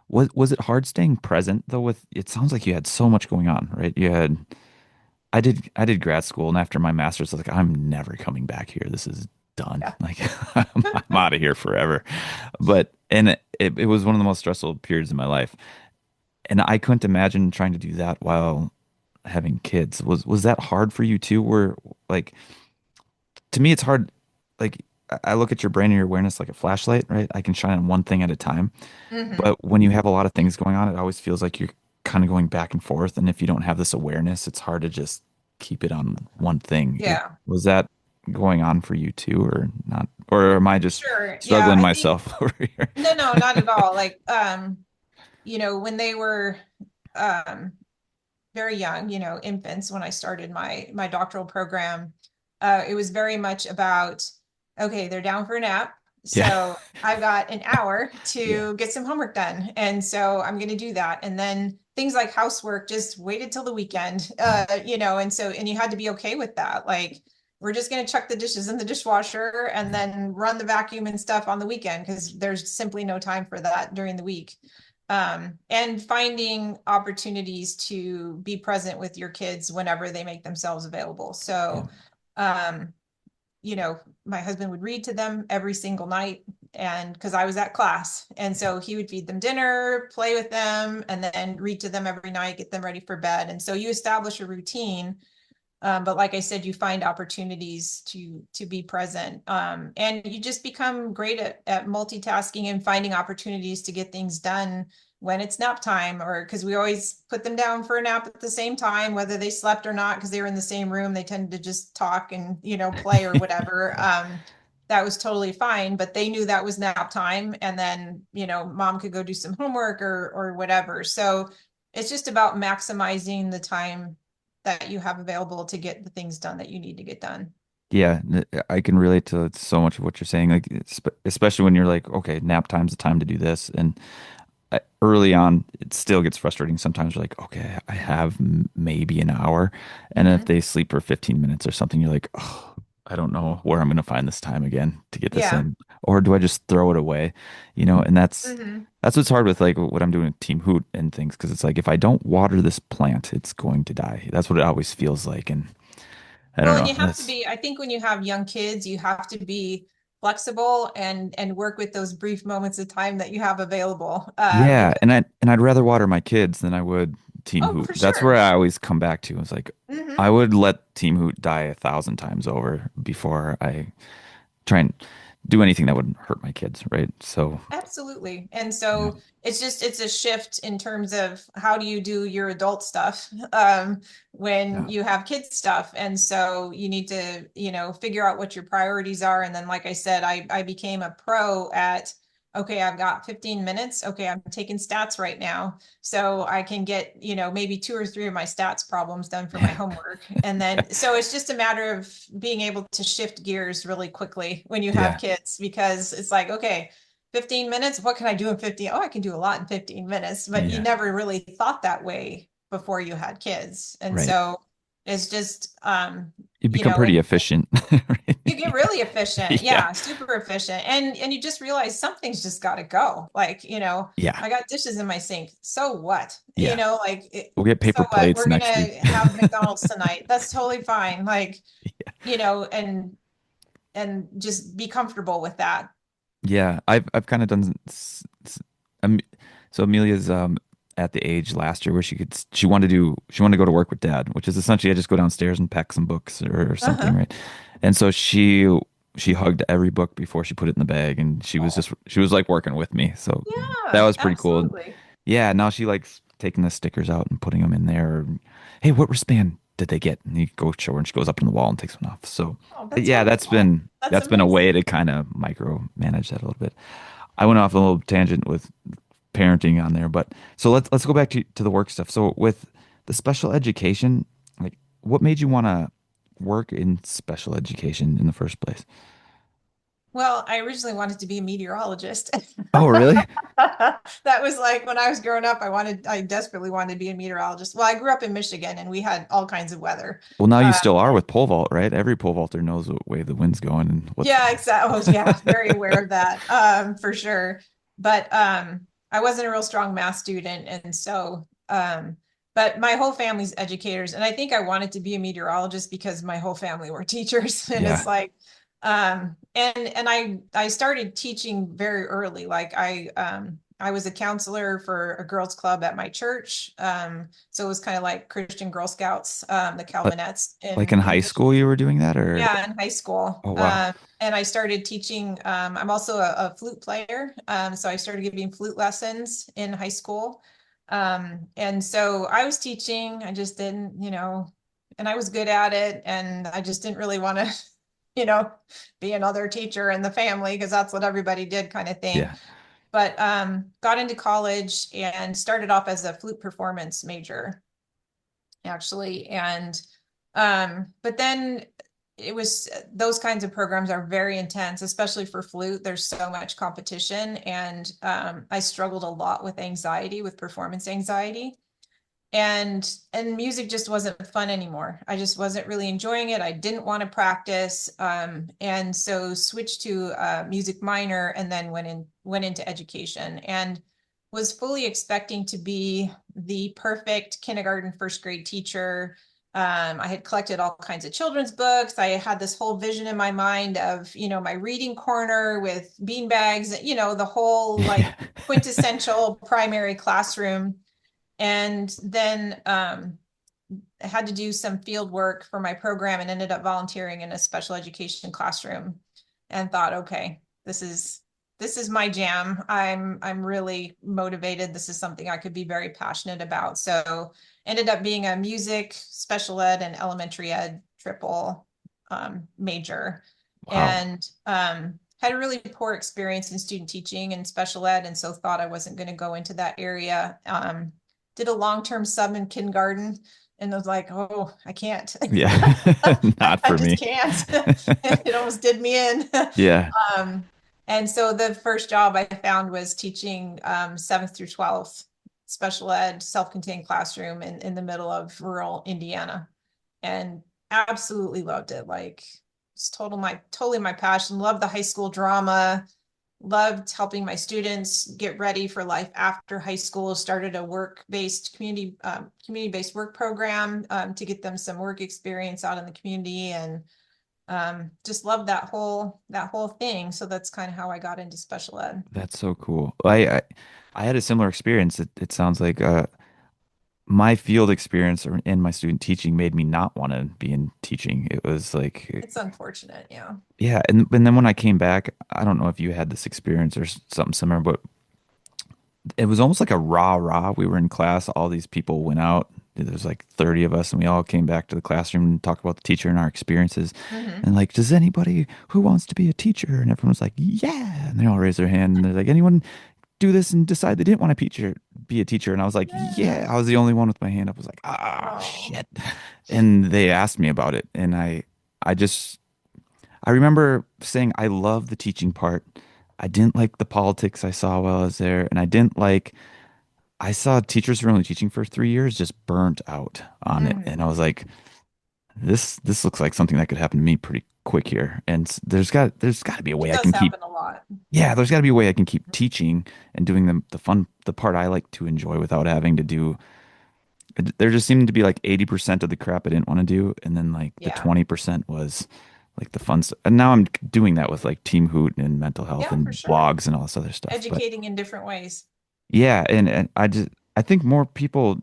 Speaker 1: was it hard staying present though with it sounds like you had so much going on, right? You had I did grad school and after my master's I was like, I'm never coming back here. This is done.
Speaker 2: Yeah.
Speaker 1: Like I'm out of here forever. But and it was one of the most stressful periods in my life. And I couldn't imagine trying to do that while having kids. Was that hard for you too? Where like to me it's hard like I look at your brain and your awareness like a flashlight, right? I can shine on one thing at a time.
Speaker 2: Hmm.
Speaker 1: But when you have a lot of things going on, it always feels like you're kind of going back and forth. And if you don't have this awareness, it's hard to just keep it on one thing.
Speaker 2: Yeah.
Speaker 1: Was that going on for you too, or not? Or am I just
Speaker 2: Sure. Yeah.
Speaker 1: struggling
Speaker 2: I think,
Speaker 1: myself over here?
Speaker 2: no, not at all. Like, you know, when they were, um, very young, you know, infants, when I started my doctoral program, it was very much about, okay, they're down for a nap.
Speaker 1: Yeah.
Speaker 2: So I've got an hour
Speaker 1: Yeah.
Speaker 2: to get some homework done. And so I'm going to do that. And then things like housework just waited till the weekend,
Speaker 1: Mhm.
Speaker 2: you know, and you had to be okay with that. Like, we're just going to chuck the dishes in the dishwasher and
Speaker 1: Yeah.
Speaker 2: then run the vacuum and stuff on the weekend because there's simply no time for that during the week. And finding opportunities to be present with your kids whenever they make themselves available.
Speaker 1: Yeah.
Speaker 2: So, um, you know, my husband would read to them every single night, and because I was at class, and so he would feed them dinner, play with them, and then read to them every night, get them ready for bed. And so you establish a routine. But like I said, you find opportunities to be present, and you just become great at multitasking and finding opportunities to get things done when it's nap time, or because we always put them down for a nap at the same time, whether they slept or not, because they were in the same room. They tended to just talk and, you know, play or whatever. That was totally fine, but they knew that was nap time, and then, you know, mom could go do some homework or whatever. So it's just about maximizing the time that you have available to get the things done that you need to get done.
Speaker 1: Yeah, I can relate to so much of what you're saying. Like, especially when you're like, okay, nap time's the time to do this, and early on, it still gets frustrating. Sometimes you're like, okay, I have maybe an hour. And if
Speaker 2: Mm-hmm.
Speaker 1: they sleep for 15 minutes or something, you're like, oh, I don't know where I'm going to find this time again to get this
Speaker 2: Yeah.
Speaker 1: in. Or do I just throw it away? And
Speaker 2: Mm-hmm.
Speaker 1: that's what's hard with like what I'm doing with Team Hoot and things. Cause it's like, if I don't water this plant, it's going to die. That's what it always feels like. And I don't
Speaker 2: Well, and
Speaker 1: know.
Speaker 2: you have to be, I think when you have young kids, you have to be flexible and work with those brief moments of time that you have available.
Speaker 1: Yeah.
Speaker 2: Because
Speaker 1: And I'd rather water my kids than I would Team
Speaker 2: Oh,
Speaker 1: Hoot.
Speaker 2: for
Speaker 1: That's where
Speaker 2: sure.
Speaker 1: I always come back to. It's like
Speaker 2: Hmm.
Speaker 1: I would let Team Hoot die 1,000 times over before I try and do anything that would hurt my kids, right? So
Speaker 2: Absolutely. And
Speaker 1: yeah,
Speaker 2: so it's a shift in terms of how do you do your adult stuff when
Speaker 1: yeah,
Speaker 2: you have kids stuff. And so you need to, figure out what your priorities are. And then, like I said, I became a pro at, okay, I've got 15 minutes. Okay, I'm taking stats right now. So I can get, maybe two or three of my stats problems done for my
Speaker 1: yeah,
Speaker 2: homework. And then, so it's just a matter of being able to shift gears really quickly when you have
Speaker 1: yeah,
Speaker 2: kids, because it's like, okay, 15 minutes, what can I do in 15? Oh, I can do a lot in 15 minutes, but you
Speaker 1: yeah.
Speaker 2: never really thought that way before you had kids. And
Speaker 1: Right.
Speaker 2: so it's just,
Speaker 1: You become pretty
Speaker 2: and
Speaker 1: efficient, right?
Speaker 2: you get really efficient.
Speaker 1: Yeah,
Speaker 2: Yeah, super efficient. And you just realize something's just got to go. Like,
Speaker 1: yeah,
Speaker 2: I got dishes in my sink. So what?
Speaker 1: yeah.
Speaker 2: Like,
Speaker 1: We'll get
Speaker 2: so
Speaker 1: paper
Speaker 2: what?
Speaker 1: plates
Speaker 2: We're
Speaker 1: next week.
Speaker 2: gonna have McDonald's tonight. That's totally fine. Like,
Speaker 1: Yeah.
Speaker 2: and just be comfortable with that.
Speaker 1: Yeah, I've kind of done um, so Amelia's at the age last year where she wanted to go to work with dad, which is essentially I just go downstairs and pack some books or something,
Speaker 2: Uh-huh.
Speaker 1: right? And so she hugged every book before she put it in the bag and
Speaker 2: Oh,
Speaker 1: she was like working with me. So that
Speaker 2: yeah,
Speaker 1: was pretty cool.
Speaker 2: absolutely.
Speaker 1: Yeah, now she likes taking the stickers out and putting them in there. Hey, what wristband did they get? And you go show her, and she goes up on the wall and takes one off. So,
Speaker 2: Oh, that's
Speaker 1: yeah,
Speaker 2: wonderful. That's
Speaker 1: that's been a way
Speaker 2: amazing.
Speaker 1: to kind of micromanage that a little bit. I went off a little tangent with parenting on there, but so let's go back to the work stuff. So with the special education, like what made you want to work in special education in the first place?
Speaker 2: Well, I originally wanted to be a meteorologist.
Speaker 1: Oh, really?
Speaker 2: That was like when I was growing up, I desperately wanted to be a meteorologist. Well, I grew up in Michigan and we had all kinds of weather.
Speaker 1: Well, now you
Speaker 2: Uh,
Speaker 1: still are with pole vault, right? Every pole vaulter knows what way the wind's going and what's
Speaker 2: yeah, exactly. Oh, yeah, very aware of that, for sure. But I wasn't a real strong math student, and so but my whole family's educators, and I think I wanted to be a meteorologist because my whole family were teachers, and it's
Speaker 1: yeah.
Speaker 2: like and I started teaching very early. Like I was a counselor for a girls club at my church. So it was kind of like Christian Girl Scouts, the
Speaker 1: Like
Speaker 2: Calvinettes
Speaker 1: like in
Speaker 2: in
Speaker 1: high school
Speaker 2: Michigan.
Speaker 1: you were doing that or
Speaker 2: Yeah, in high school.
Speaker 1: oh wow.
Speaker 2: And I started teaching. I'm also a flute player. So I started giving flute lessons in high school. And so I was teaching, I just didn't, and I was good at it. And I just didn't really want to, you know, be another teacher in the family because that's what everybody did kind of thing.
Speaker 1: Yeah.
Speaker 2: But got into college and started off as a flute performance major, actually. And but then it was those kinds of programs are very intense, especially for flute. There's so much competition, and I struggled a lot with anxiety, with performance anxiety, and music just wasn't fun anymore. I just wasn't really enjoying it. I didn't want to practice, and so switched to music minor, and then went into education, and was fully expecting to be the perfect kindergarten, first grade teacher. I had collected all kinds of children's books. I had this whole vision in my mind of, my reading corner with bean bags, the whole like
Speaker 1: Yeah.
Speaker 2: quintessential primary classroom. And then I had to do some field work for my program and ended up volunteering in a special education classroom and thought, okay, this is my jam. I'm really motivated. This is something I could be very passionate about. So ended up being a music, special ed, and elementary ed triple major.
Speaker 1: Wow.
Speaker 2: And had a really poor experience in student teaching and special ed, and so thought I wasn't going to go into that area. Did a long-term sub in kindergarten and was like, oh, I can't.
Speaker 1: Yeah. Not
Speaker 2: I
Speaker 1: for
Speaker 2: just
Speaker 1: me.
Speaker 2: can't. It almost did me in.
Speaker 1: Yeah.
Speaker 2: Um, and so the first job I found was teaching 7th through 12th special ed, self-contained classroom in the middle of rural Indiana. And absolutely loved it. Like it's totally my passion. Loved the high school drama, loved helping my students get ready for life after high school. Started a work-based community-based work program to get them some work experience out in the community, and just loved that whole thing. So that's kind of how I got into special ed.
Speaker 1: That's so cool. I had a similar experience. It sounds like my field experience in my student teaching made me not want to be in teaching. It was like,
Speaker 2: It's unfortunate, yeah.
Speaker 1: yeah, and then when I came back, I don't know if you had this experience or something similar, but it was almost like a rah-rah. We were in class, all these people went out. There's like 30 of us, and we all came back to the classroom and talked about the teacher and our experiences.
Speaker 2: Hmm.
Speaker 1: And like, does anybody who wants to be a teacher? And everyone's like, yeah. And they all raise their hand. And they're like, anyone do this and decide they didn't want to be a teacher? And I was like,
Speaker 2: Yeah.
Speaker 1: yeah. I was the only one with my hand up. I was like,
Speaker 2: Oh,
Speaker 1: shit. And they asked me about it. And I just, I remember saying, I love the teaching part. I didn't like the politics I saw while I was there. And I saw teachers who were only teaching for 3 years just burnt out on it. And
Speaker 2: hmm.
Speaker 1: I was like, this looks like something that could happen to me pretty quick here. And there's got to be a
Speaker 2: It
Speaker 1: way I
Speaker 2: does
Speaker 1: can keep,
Speaker 2: happen a lot.
Speaker 1: yeah, there's got to be a way I can keep teaching and doing the part I like to enjoy without having to do. There just seemed to be like 80% of the crap I didn't want to do, and then like the
Speaker 2: Yeah.
Speaker 1: 20% was like the fun stuff. And now I'm doing that with like Team Hoot and mental health
Speaker 2: Yeah, for
Speaker 1: and
Speaker 2: sure.
Speaker 1: blogs and all this other stuff. But
Speaker 2: Educating in different ways.
Speaker 1: yeah, and I think more people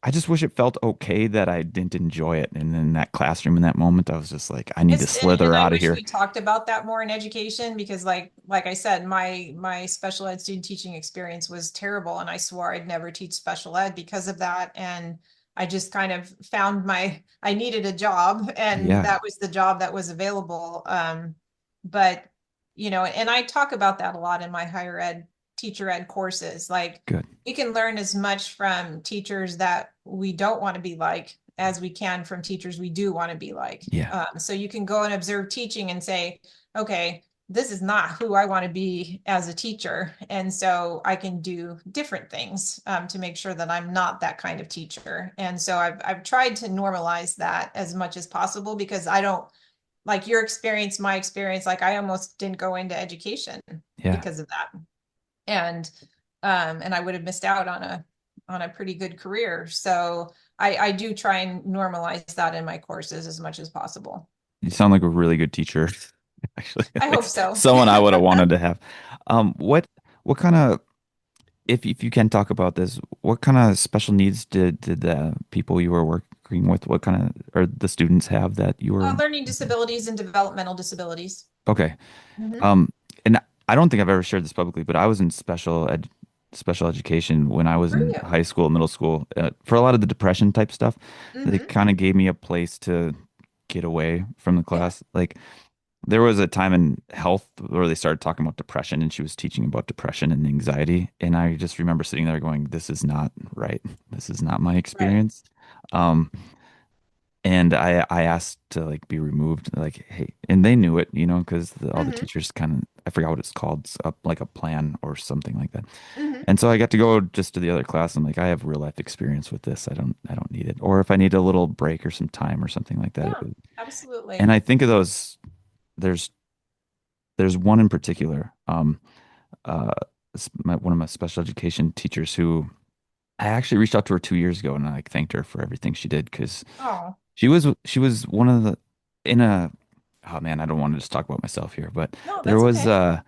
Speaker 1: I just wish it felt okay that I didn't enjoy it. And in that classroom in that moment, I was just like, I need to
Speaker 2: And
Speaker 1: slither
Speaker 2: I
Speaker 1: out of
Speaker 2: wish
Speaker 1: here.
Speaker 2: we talked about that more in education because like I said, my special ed student teaching experience was terrible and I swore I'd never teach special ed because of that. And I just kind of found I needed a job and
Speaker 1: Yeah,
Speaker 2: that was the job that was available. But and I talk about that a lot in my higher ed teacher ed courses. Like
Speaker 1: good.
Speaker 2: we can learn as much from teachers that we don't want to be like as we can from teachers we do want to be like.
Speaker 1: Yeah,
Speaker 2: So you can go and observe teaching and say, okay, this is not who I want to be as a teacher. And so I can do different things to make sure that I'm not that kind of teacher. And so I've tried to normalize that as much as possible because I don't like your experience, my experience, like I almost didn't go into education
Speaker 1: yeah.
Speaker 2: because of that. And and I would have missed out on a pretty good career. So I do try and normalize that in my courses as much as possible.
Speaker 1: You sound like a really good teacher. Actually,
Speaker 2: I
Speaker 1: like
Speaker 2: hope so.
Speaker 1: someone I would have wanted to have. What kind of if you can talk about this, what kind of special needs did the people you were working with, what kind of or the students have that you were
Speaker 2: Learning
Speaker 1: working
Speaker 2: disabilities and developmental disabilities.
Speaker 1: with? Okay.
Speaker 2: Hmm.
Speaker 1: Um, and I don't think I've ever shared this publicly, but I was in special education when I was
Speaker 2: Were
Speaker 1: in
Speaker 2: you?
Speaker 1: high school, middle school, for a lot of the depression type stuff. They
Speaker 2: Hmm.
Speaker 1: kind of gave me a place to get away from the
Speaker 2: Yeah.
Speaker 1: class. Like there was a time in health where they started talking about depression, and she was teaching about depression and anxiety, and I just remember sitting there going, "This is not right. This is not my
Speaker 2: Right.
Speaker 1: experience." Um, and I asked to like be removed, like, hey, and they knew it, because all the
Speaker 2: Hmm.
Speaker 1: teachers kind of, I forgot what it's called, it's like a plan or something like that.
Speaker 2: Hmm.
Speaker 1: And so I got to go just to the other class. I'm like, I have real life experience with this. I don't need it. Or if I need a little break or some time or something like that.
Speaker 2: Yeah,
Speaker 1: And
Speaker 2: absolutely.
Speaker 1: I think of those. There's there's one in particular. Uh, one of my special education teachers who I actually reached out to her 2 years ago and I like thanked her for everything she did because
Speaker 2: Oh,
Speaker 1: she was one of the in a oh man, I don't want to just talk about myself here, but
Speaker 2: no,
Speaker 1: there
Speaker 2: that's
Speaker 1: was
Speaker 2: okay.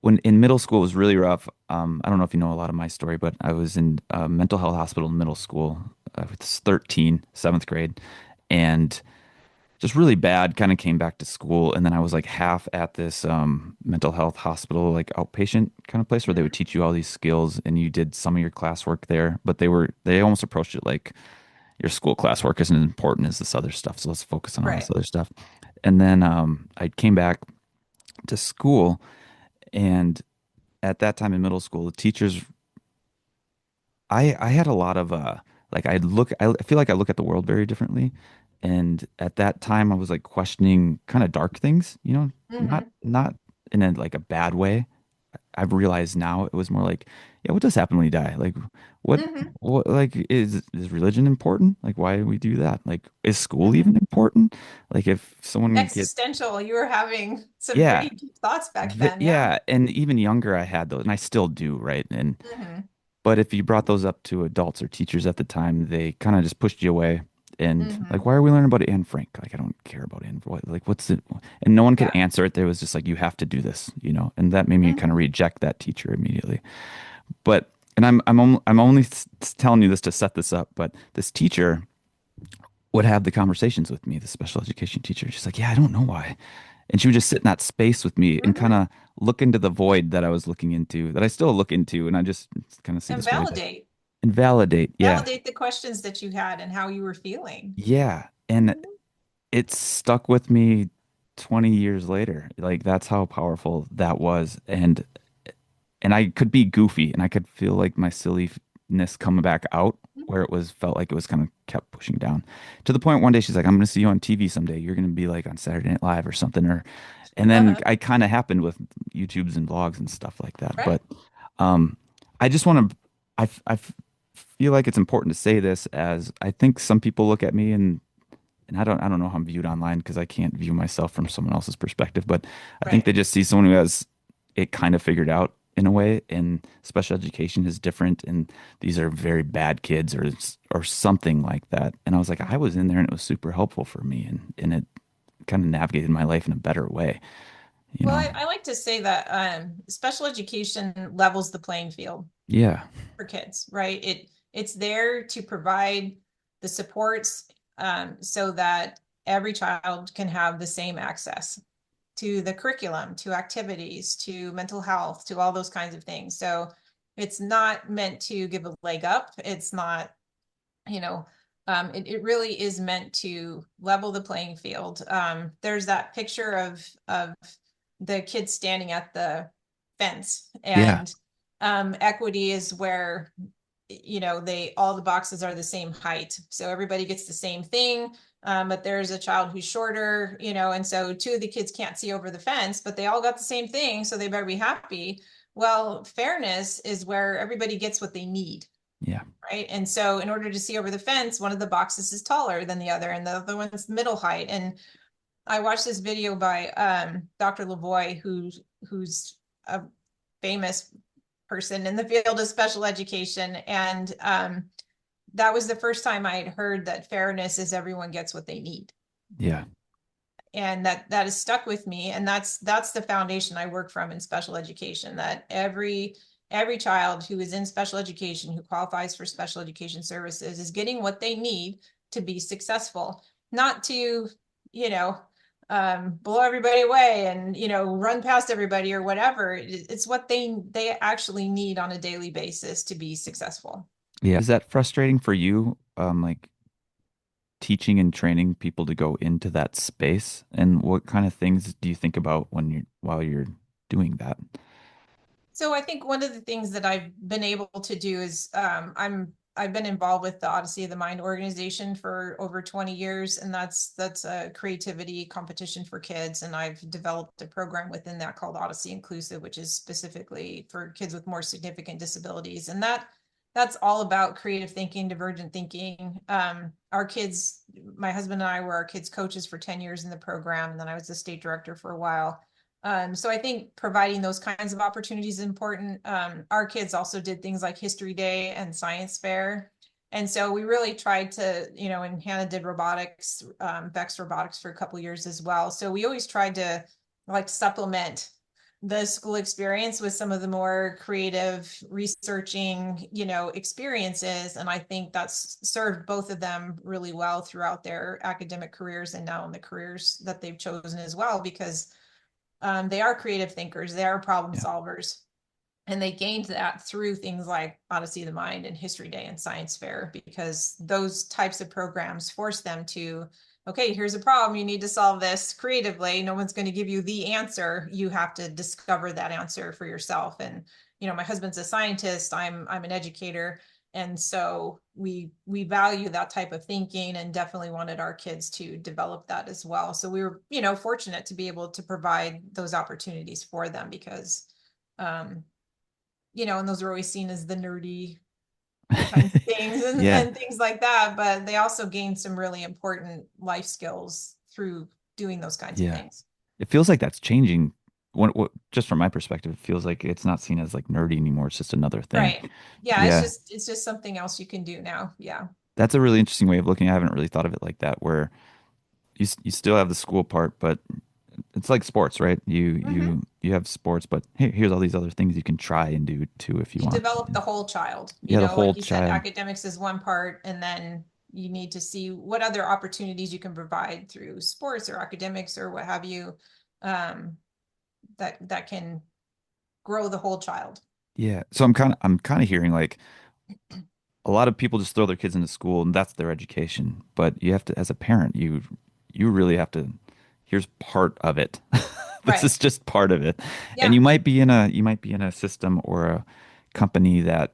Speaker 1: when in middle school it was really rough. I don't know if you know a lot of my story, but I was in a mental health hospital in middle school. I was 13, seventh grade, and just really bad. Kind of came back to school, and then I was like half at this mental health hospital, like outpatient kind of place where they would
Speaker 2: Hmm.
Speaker 1: teach you all these skills, and you did some of your classwork there. But they almost approached it like your school classwork isn't as important as this other stuff, so let's focus on all this
Speaker 2: Right.
Speaker 1: other stuff. And then I came back to school, and at that time in middle school, the teachers, I had a lot of like I feel like I look at the world very differently. And at that time I was like questioning kind of dark things, not
Speaker 2: Hmm.
Speaker 1: not in a like a bad way. I've realized now it was more like, yeah, what does happen when you die? Like what
Speaker 2: Hmm.
Speaker 1: what like is religion important? Like why do we do that? Like is school
Speaker 2: Hmm.
Speaker 1: even important? Like if someone get
Speaker 2: Existential. You were having some
Speaker 1: yeah,
Speaker 2: pretty deep thoughts back then. Yeah.
Speaker 1: yeah, and even younger I had those and I still do, right? And
Speaker 2: Hmm.
Speaker 1: but if you brought those up to adults or teachers at the time, they kind of just pushed you away. And like,
Speaker 2: Hmm.
Speaker 1: why are we learning about Anne Frank? Like, I don't care about Anne. Like, what's it? And no one could
Speaker 2: Yeah.
Speaker 1: answer it. There was just like, you have to do this, And that made me kind of
Speaker 2: Hmm.
Speaker 1: reject that teacher immediately. But And I'm only telling you this to set this up, but this teacher would have the conversations with me, the special education teacher. She's like, "Yeah, I don't know why." And she would just sit in that space with me and kind
Speaker 2: Mhm.
Speaker 1: of look into the void that I was looking into, that I still look into, and I just kind of see
Speaker 2: And
Speaker 1: this void that
Speaker 2: validate,
Speaker 1: invalidate. Yeah.
Speaker 2: validate the questions that you had and how you were feeling.
Speaker 1: Yeah. And
Speaker 2: Mhm.
Speaker 1: it stuck with me 20 years later. Like that's how powerful that was. And I could be goofy and I could feel like my silliness coming back out where it was felt like it was kind of kept pushing down to the point one day she's like, I'm going to see you on TV someday. You're going to be like on Saturday Night Live or something. And then I kind of happened with YouTubes and vlogs and stuff like that.
Speaker 2: Right.
Speaker 1: But um, I just want to, I feel like it's important to say this as I think some people look at me and I don't know how I'm viewed online because I can't view myself from someone else's perspective, but I think
Speaker 2: Right.
Speaker 1: they just see someone who has it kind of figured out in a way, and special education is different, and these are very bad kids or something like that. And I was like, I was in there and it was super helpful for me, and it kind of navigated my life in a better way, you
Speaker 2: Well,
Speaker 1: know?
Speaker 2: I like to say that special education levels the playing field
Speaker 1: Yeah,
Speaker 2: for kids, right? It's there to provide the supports so that every child can have the same access to the curriculum, to activities, to mental health, to all those kinds of things. So it's not meant to give a leg up. It's not, you know, it really is meant to level the playing field. There's that picture of the kids standing at the fence,
Speaker 1: yeah,
Speaker 2: and equity is where they all the boxes are the same height, so everybody gets the same thing. But there's a child who's shorter, and so two of the kids can't see over the fence, but they all got the same thing, so they better be happy. Well, fairness is where everybody gets what they need,
Speaker 1: yeah,
Speaker 2: right? And so in order to see over the fence, one of the boxes is taller than the other, and the other one's middle height. And I watched this video by Dr. Lavoie, who's a famous person in the field of special education. And that was the first time I had heard that fairness is everyone gets what they need.
Speaker 1: yeah,
Speaker 2: And that has stuck with me. And that's the foundation I work from in special education, that every child who is in special education, who qualifies for special education services, is getting what they need to be successful, not to, you know, blow everybody away and, run past everybody or whatever. It's what they actually need on a daily basis to be successful.
Speaker 1: yeah. Is that frustrating for you? Like teaching and training people to go into that space? And what kind of things do you think about when you while you're doing that?
Speaker 2: So I think one of the things that I've been able to do is I've been involved with the Odyssey of the Mind organization for over 20 years, and that's a creativity competition for kids. And I've developed a program within that called Odyssey Inclusive, which is specifically for kids with more significant disabilities. And that's all about creative thinking, divergent thinking. Our kids, my husband and I were our kids' coaches for 10 years in the program, and then I was the state director for a while. So I think providing those kinds of opportunities is important. Our kids also did things like History Day and Science Fair. And so we really tried to, and Hannah did robotics, Beck's robotics for a couple years as well. So we always tried to like supplement the school experience with some of the more creative researching, experiences. And I think that's served both of them really well throughout their academic careers and now in the careers that they've chosen as well, because they are creative thinkers, they are problem
Speaker 1: Yeah.
Speaker 2: solvers, and they gained that through things like Odyssey of the Mind and History Day and Science Fair, because those types of programs force them to, okay, here's a problem, you need to solve this creatively. No one's going to give you the answer. You have to discover that answer for yourself. And my husband's a scientist, I'm an educator, and so we value that type of thinking and definitely wanted our kids to develop that as well. So we were, fortunate to be able to provide those opportunities for them, because um, and those are always seen as the nerdy kinds of things and,
Speaker 1: Yeah.
Speaker 2: and things like that. But they also gain some really important life skills through doing those kinds of
Speaker 1: Yeah.
Speaker 2: things.
Speaker 1: It feels like that's changing. Just from my perspective, it feels like it's not seen as like nerdy anymore. It's just another thing.
Speaker 2: Right. Yeah, it's
Speaker 1: Yeah.
Speaker 2: just it's just something else you can do now. Yeah.
Speaker 1: That's a really interesting way of looking. I haven't really thought of it like that, where you still have the school part, but it's like sports, right? You
Speaker 2: Mhm.
Speaker 1: you you have sports, but hey, here's all these other things you can try and do too if you
Speaker 2: You
Speaker 1: want.
Speaker 2: develop the whole child,
Speaker 1: Yeah, the whole
Speaker 2: like you said,
Speaker 1: child.
Speaker 2: academics is one part, and then you need to see what other opportunities you can provide through sports or academics or what have you, um, that can grow the whole child.
Speaker 1: Yeah. So I'm kind of hearing like a lot of people just throw their kids into school and that's their education. But you have to, as a parent, you really have to, here's part of it. This
Speaker 2: Right.
Speaker 1: is just part of it. And
Speaker 2: Yeah.
Speaker 1: you might be in a system or a company that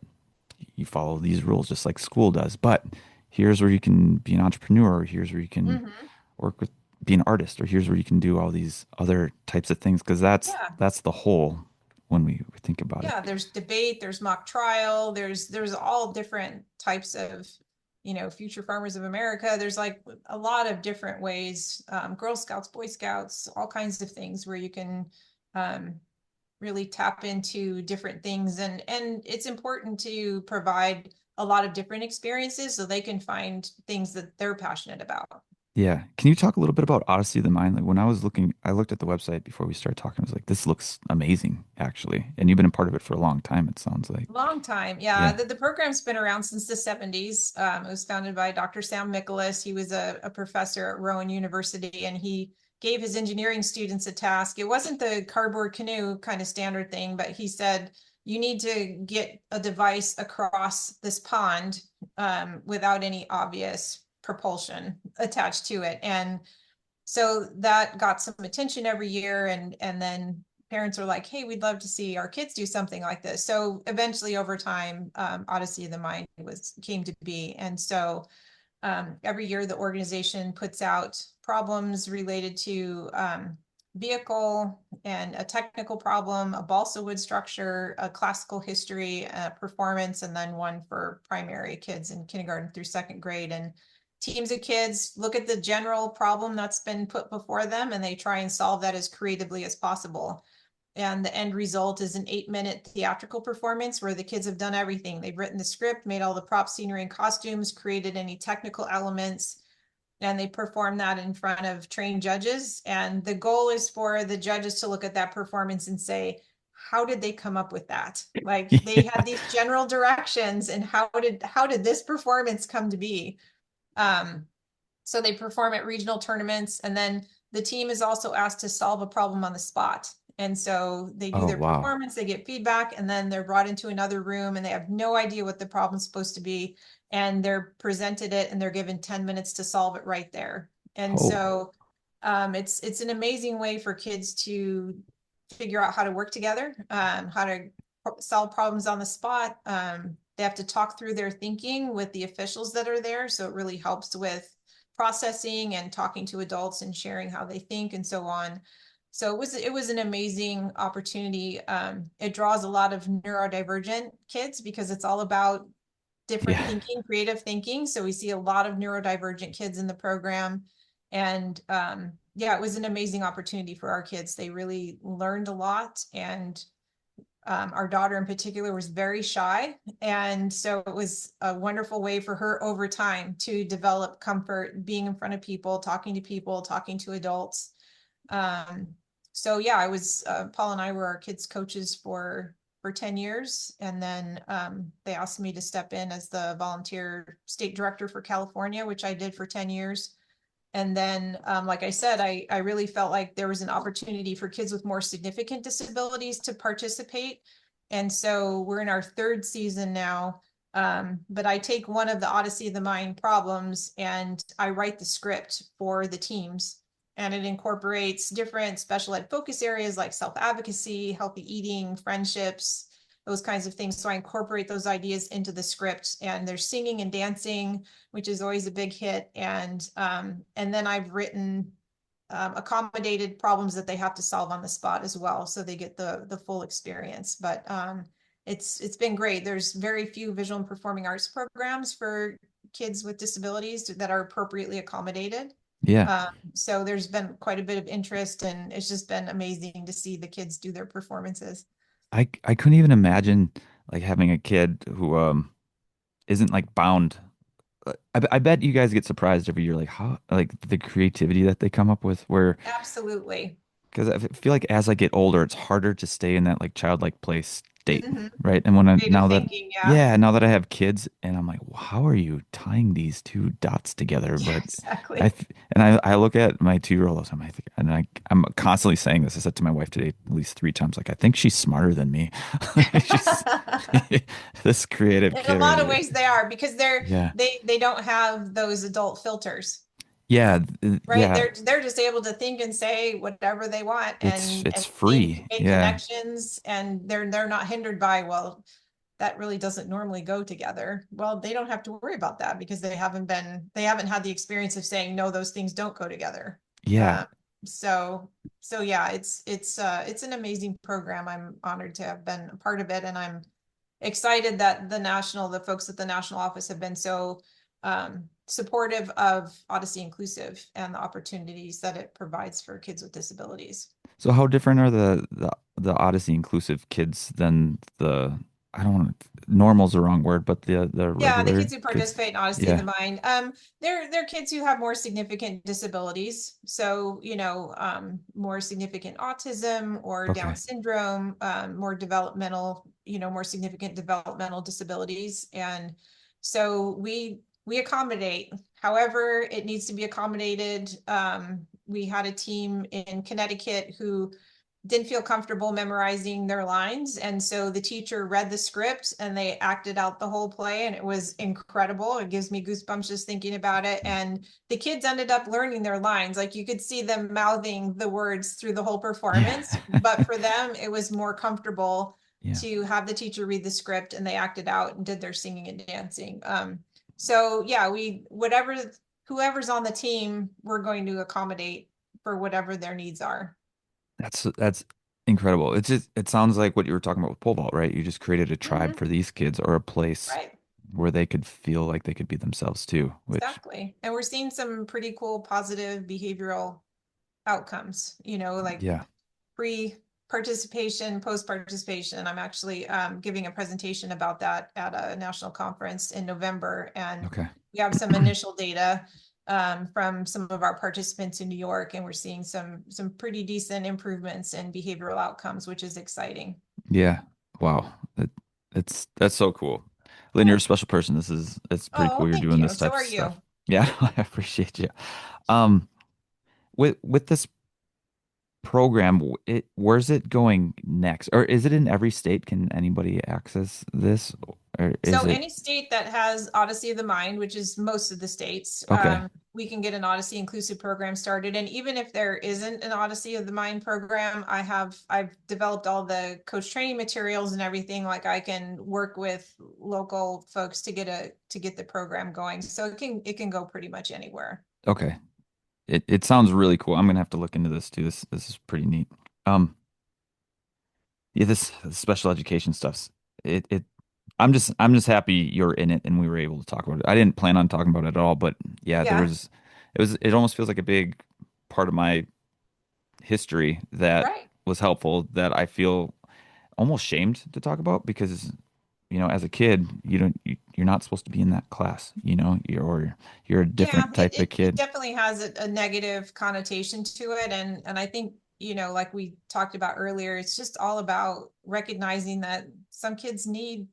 Speaker 1: you follow these rules just like school does. But here's where you can be an entrepreneur, here's where you can
Speaker 2: Hmm.
Speaker 1: work with be an artist, or here's where you can do all these other types of things because
Speaker 2: Yeah.
Speaker 1: that's the whole when we think about it.
Speaker 2: Yeah, there's debate, there's mock trial, there's all different types of, future farmers of America. There's like a lot of different ways, Girl Scouts, Boy Scouts, all kinds of things where you can um, really tap into different things, and it's important to provide a lot of different experiences so they can find things that they're passionate about.
Speaker 1: Yeah. Can you talk a little bit about Odyssey of the Mind? Like when I was looking, I looked at the website before we started talking. I was like, this looks amazing, actually. And you've been a part of it for a long time, it sounds like.
Speaker 2: Long time. Yeah.
Speaker 1: Yeah.
Speaker 2: The program's been around since the 70s. It was founded by Dr. Sam Nicholas. He was a professor at Rowan University, and he gave his engineering students a task. It wasn't the cardboard canoe kind of standard thing, but he said, you need to get a device across this pond without any obvious propulsion attached to it. And so that got some attention every year, and then parents are like, hey, we'd love to see our kids do something like this. So eventually over time, Odyssey of the Mind was came to be. And so every year the organization puts out problems related to vehicle and a technical problem, a balsa wood structure, a classical history, performance, and then one for primary kids in kindergarten through second grade. And teams of kids look at the general problem that's been put before them, and they try and solve that as creatively as possible. And the end result is an 8-minute theatrical performance where the kids have done everything. They've written the script, made all the prop scenery and costumes, created any technical elements, and they perform that in front of trained judges. And the goal is for the judges to look at that performance and say, how did they come up with that? Like they had these general directions, and how did this performance come to be? Um, so they perform at regional tournaments, and then the team is also asked to solve a problem on the spot. And so they do
Speaker 1: Oh,
Speaker 2: their
Speaker 1: wow.
Speaker 2: performance, they get feedback, and then they're brought into another room and they have no idea what the problem's supposed to be. And they're presented it and they're given 10 minutes to solve it right there. And
Speaker 1: Oh,
Speaker 2: so it's an amazing way for kids to figure out how to work together, how to solve problems on the spot. They have to talk through their thinking with the officials that are there. So it really helps with processing and talking to adults and sharing how they think and so on. So it was an amazing opportunity. It draws a lot of neurodivergent kids because it's all about different
Speaker 1: yeah.
Speaker 2: thinking, creative thinking. So we see a lot of neurodivergent kids in the program. And yeah, it was an amazing opportunity for our kids. They really learned a lot. And our daughter in particular was very shy. And so it was a wonderful way for her over time to develop comfort being in front of people, talking to adults. Um, so yeah, I was Paul and I were our kids' coaches for 10 years. And then they asked me to step in as the volunteer state director for California, which I did for 10 years. And then, like I said, I really felt like there was an opportunity for kids with more significant disabilities to participate. And so we're in our third season now. But I take one of the Odyssey of the Mind problems and I write the script for the teams. And it incorporates different special ed focus areas like self-advocacy, healthy eating, friendships, those kinds of things. So I incorporate those ideas into the script, and there's singing and dancing, which is always a big hit. And then I've written accommodated problems that they have to solve on the spot as well, so they get the full experience. But it's been great. There's very few visual and performing arts programs for kids with disabilities that are appropriately accommodated.
Speaker 1: Yeah.
Speaker 2: Um, so there's been quite a bit of interest, and it's just been amazing to see the kids do their performances.
Speaker 1: I couldn't even imagine like having a kid who isn't like bound. I bet you guys get surprised every year like how like the creativity that they come up with where
Speaker 2: Absolutely.
Speaker 1: because I feel like as I get older, it's harder to stay in that like childlike play state,
Speaker 2: Hmm.
Speaker 1: right? And when I
Speaker 2: Creative thinking, yeah.
Speaker 1: yeah, now that I have kids, and I'm like, well, how are you tying these two dots together?
Speaker 2: Yeah,
Speaker 1: But
Speaker 2: exactly.
Speaker 1: I look at my 2-year-old, and I'm constantly saying this. I said to my wife today at least 3 times, like, I think she's smarter than me. She's this creative
Speaker 2: In a
Speaker 1: kid right
Speaker 2: lot of
Speaker 1: here.
Speaker 2: ways they are because
Speaker 1: Yeah,
Speaker 2: they don't have those adult filters,
Speaker 1: yeah,
Speaker 2: right?
Speaker 1: yeah.
Speaker 2: They're just able to think and say whatever they want
Speaker 1: It's
Speaker 2: and think,
Speaker 1: free.
Speaker 2: make
Speaker 1: Yeah,
Speaker 2: connections, and they're not hindered by, well, that really doesn't normally go together. Well, they don't have to worry about that because they haven't had the experience of saying no, those things don't go together.
Speaker 1: yeah.
Speaker 2: Um, so so yeah, it's an amazing program. I'm honored to have been a part of it, and I'm excited that the folks at the national office have been so supportive of Odyssey Inclusive and the opportunities that it provides for kids with disabilities.
Speaker 1: So how different are the Odyssey inclusive kids than the I don't want to normal's the wrong word, but the
Speaker 2: Yeah, the
Speaker 1: regular
Speaker 2: kids who
Speaker 1: kids?
Speaker 2: participate in Odyssey of the
Speaker 1: Yeah.
Speaker 2: Mind, they're kids who have more significant disabilities. So, more significant autism or Down
Speaker 1: Okay.
Speaker 2: syndrome, more developmental, more significant developmental disabilities. And so we accommodate however it needs to be accommodated. We had a team in Connecticut who didn't feel comfortable memorizing their lines. And so the teacher read the script and they acted out the whole play, and it was incredible. It gives me goosebumps just thinking about it. And the kids ended up learning their lines. Like you could see them mouthing the words through the whole
Speaker 1: Yeah.
Speaker 2: performance. But for them, it was more comfortable
Speaker 1: Yeah.
Speaker 2: to have the teacher read the script and they acted out and did their singing and dancing. So yeah, whoever's on the team, we're going to accommodate for whatever their needs are.
Speaker 1: That's incredible. It sounds like what you were talking about with pole vault, right? You just created a tribe
Speaker 2: Mhm.
Speaker 1: for these kids or a place
Speaker 2: Right.
Speaker 1: where they could feel like they could be themselves too, which
Speaker 2: Exactly. And we're seeing some pretty cool positive behavioral outcomes, like
Speaker 1: yeah.
Speaker 2: pre-participation, post-participation. I'm actually giving a presentation about that at a national conference in November. And
Speaker 1: Okay.
Speaker 2: we have some initial data from some of our participants in New York, and we're seeing some pretty decent improvements in behavioral outcomes, which is exciting.
Speaker 1: Yeah. Wow. That's so cool. Lynn, you're a
Speaker 2: Yeah.
Speaker 1: special person. It's pretty
Speaker 2: Oh,
Speaker 1: cool you're
Speaker 2: thank
Speaker 1: doing
Speaker 2: you.
Speaker 1: this
Speaker 2: So
Speaker 1: type of
Speaker 2: are
Speaker 1: stuff.
Speaker 2: you.
Speaker 1: Yeah, I appreciate you. Um, with this program, where's it going next? Or is it in every state? Can anybody access this? Or
Speaker 2: So
Speaker 1: is it
Speaker 2: any state that has Odyssey of the Mind, which is most of the states,
Speaker 1: okay?
Speaker 2: we can get an Odyssey inclusive program started. And even if there isn't an Odyssey of the Mind program, I've developed all the coach training materials and everything. Like I can work with local folks to get the program going. So it can go pretty much anywhere.
Speaker 1: Okay. It sounds really cool. I'm gonna have to look into this too. This is pretty neat. Um, yeah, this special education stuff's it. I'm just happy you're in it and we were able to talk about it. I didn't plan on talking about it at all, but yeah,
Speaker 2: Yeah,
Speaker 1: it almost feels like a big part of my history that
Speaker 2: right.
Speaker 1: was helpful that I feel almost shamed to talk about because as a kid you're not supposed to be in that class, you're a
Speaker 2: Yeah,
Speaker 1: different
Speaker 2: it
Speaker 1: type of
Speaker 2: it, it
Speaker 1: kid.
Speaker 2: definitely has a negative connotation to it, and I think like we talked about earlier, it's just all about recognizing that some kids need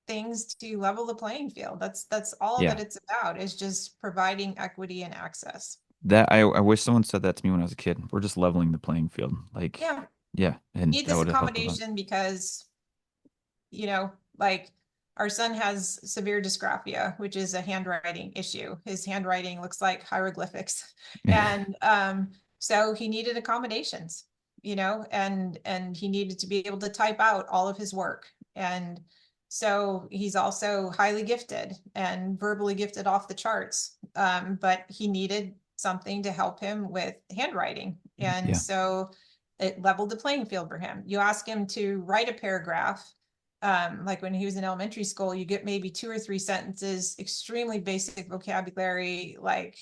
Speaker 2: things to level the playing field. That's all that
Speaker 1: Yeah.
Speaker 2: it's about, is just providing equity and access.
Speaker 1: That I wish someone said that to me when I was a kid. We're just leveling the playing field. Like,
Speaker 2: Yeah,
Speaker 1: yeah, and
Speaker 2: need
Speaker 1: that
Speaker 2: this
Speaker 1: would have helped a lot.
Speaker 2: accommodation because like our son has severe dysgraphia, which is a handwriting issue. His handwriting looks like hieroglyphics. And so he needed accommodations, and he needed to be able to type out all of his work. And so he's also highly gifted and verbally gifted off the charts. But he needed something to help him with handwriting. And
Speaker 1: Yeah.
Speaker 2: so it leveled the playing field for him. You ask him to write a paragraph, like when he was in elementary school, you get maybe 2 or 3 sentences, extremely basic vocabulary, like,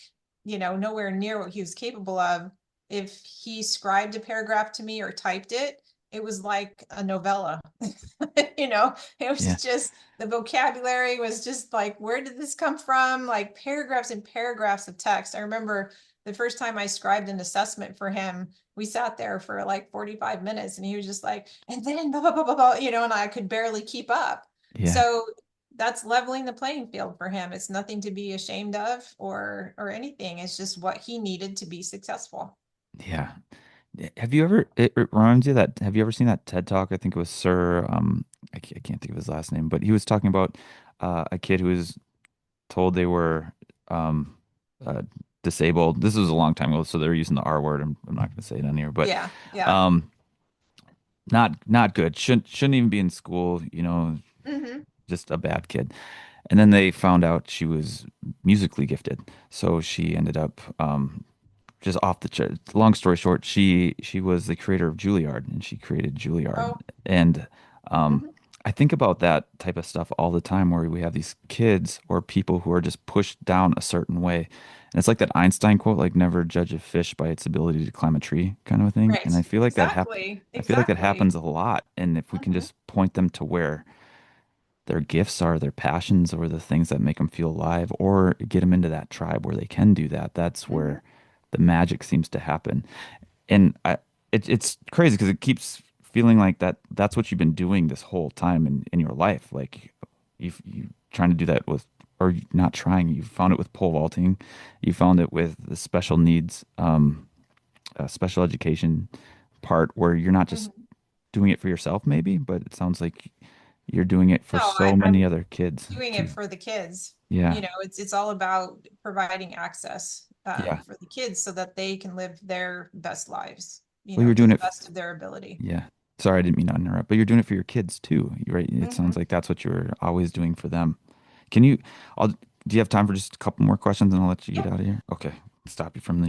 Speaker 2: nowhere near what he was capable of. If he scribed a paragraph to me or typed it, it was like a novella. It
Speaker 1: Yeah.
Speaker 2: was just, the vocabulary was just like, where did this come from? Like paragraphs and paragraphs of text. I remember the first time I scribed an assessment for him, we sat there for like 45 minutes and he was just like, and then blah, blah, blah, blah, blah, and I could barely keep up.
Speaker 1: Yeah.
Speaker 2: So that's leveling the playing field for him. It's nothing to be ashamed of or anything. It's just what he needed to be successful.
Speaker 1: Yeah. Have you ever, it reminds you that, have you ever seen that TED Talk? I think it was Sir, I can't think of his last name, but he was talking about a kid who was told they were um, uh, disabled. This was a long time ago, so they're using the R word. I'm not going to say it on here, but
Speaker 2: Yeah, yeah.
Speaker 1: um, not good. Shouldn't even be in school.
Speaker 2: Hmm.
Speaker 1: Just a bad kid. And then they found out she was musically gifted, so she ended up just off the chart. Long story short, she was the creator of Juilliard, and she created Juilliard.
Speaker 2: Oh,
Speaker 1: And um,
Speaker 2: hmm.
Speaker 1: I think about that type of stuff all the time, where we have these kids or people who are just pushed down a certain way. And it's like that Einstein quote, like "Never judge a fish by its ability to climb a tree," kind of a thing.
Speaker 2: Right.
Speaker 1: And
Speaker 2: Exactly.
Speaker 1: I feel like that
Speaker 2: Exactly.
Speaker 1: happens a lot. And if we can
Speaker 2: Hmm.
Speaker 1: just point them to where their gifts are, their passions, or the things that make them feel alive, or get them into that tribe where they can do that, that's
Speaker 2: Hmm.
Speaker 1: where the magic seems to happen. And it's crazy because it keeps feeling like that's what you've been doing this whole time in your life. Like you trying to do that with, or not trying, you found it with pole vaulting, you found it with the special needs, special education part where you're not just
Speaker 2: Hmm.
Speaker 1: doing it for yourself maybe, but it sounds like you're doing it for
Speaker 2: No,
Speaker 1: so many
Speaker 2: I'm
Speaker 1: other kids
Speaker 2: doing it
Speaker 1: too.
Speaker 2: for the kids.
Speaker 1: Yeah.
Speaker 2: It's all about providing access
Speaker 1: Yeah.
Speaker 2: for the kids so that they can live their best lives,
Speaker 1: Well, you're
Speaker 2: to
Speaker 1: doing
Speaker 2: the
Speaker 1: it.
Speaker 2: best of their ability.
Speaker 1: Yeah. Sorry, I didn't mean to interrupt, but you're doing it for your kids too, right? It sounds
Speaker 2: Hmm.
Speaker 1: like that's what you're always doing for them. Can you, do you have time for just a couple more questions and I'll let you get
Speaker 2: Yeah,
Speaker 1: out of here? Okay. Stop you from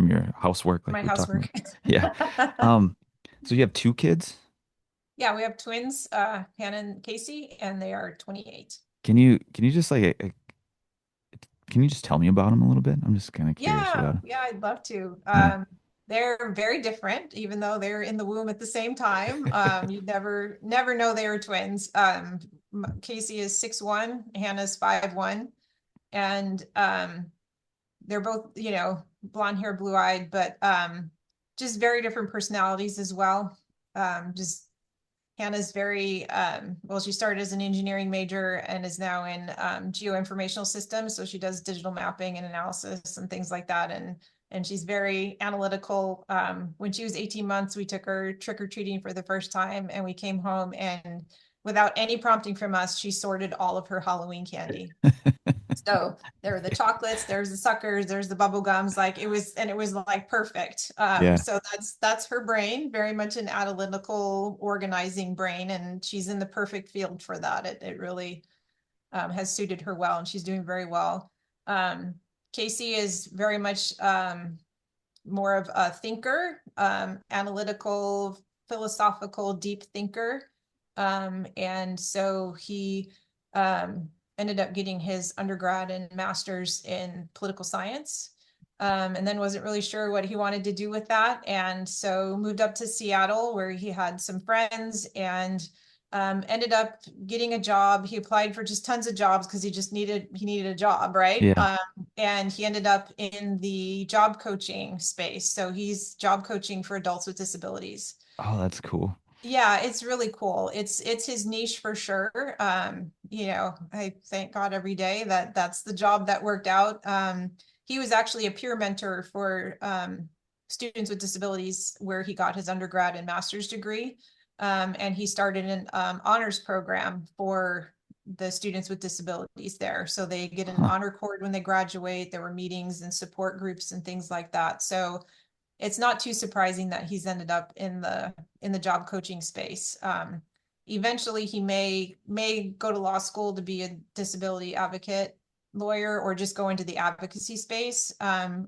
Speaker 1: your housework like
Speaker 2: my
Speaker 1: we were talking
Speaker 2: housework.
Speaker 1: about. Yeah. Um, so you have two kids?
Speaker 2: Yeah, we have twins, Hannah and Casey, and they are 28.
Speaker 1: Can you just like, can you just tell me about them a little bit? I'm just kind of curious
Speaker 2: Yeah,
Speaker 1: about it.
Speaker 2: yeah, I'd love to.
Speaker 1: Yeah.
Speaker 2: They're very different, even though they're in the womb at the same time. You'd never know they were twins. Casey is 6'1", Hannah's 5'1", and they're both, blonde hair, blue eyed, but just very different personalities as well. Just Hannah's very well, she started as an engineering major and is now in geoinformational systems. So she does digital mapping and analysis and things like that. And she's very analytical. When she was 18 months, we took her trick-or-treating for the first time and we came home and without any prompting from us, she sorted all of her Halloween candy. So there were the chocolates, there's the suckers, there's the bubble gums, like it was like perfect.
Speaker 1: Yeah.
Speaker 2: So that's her brain, very much an analytical, organizing brain, and she's in the perfect field for that. It really has suited her well, and she's doing very well. Um, Casey is very much more of a thinker, analytical, philosophical, deep thinker. And so he ended up getting his undergrad and master's in political science. And then wasn't really sure what he wanted to do with that. And so moved up to Seattle where he had some friends and ended up getting a job. He applied for just tons of jobs because he needed a job, right?
Speaker 1: Yeah.
Speaker 2: And he ended up in the job coaching space. So he's job coaching for adults with disabilities.
Speaker 1: Oh, that's cool.
Speaker 2: Yeah, it's really cool. It's his niche for sure. I thank God every day that that's the job that worked out. He was actually a peer mentor for students with disabilities where he got his undergrad and master's degree. And he started an honors program for the students with disabilities there. So they get an
Speaker 1: Huh.
Speaker 2: honor cord when they graduate. There were meetings and support groups and things like that. So it's not too surprising that he's ended up in the job coaching space. Eventually, he may go to law school to be a disability advocate lawyer or just go into the advocacy space.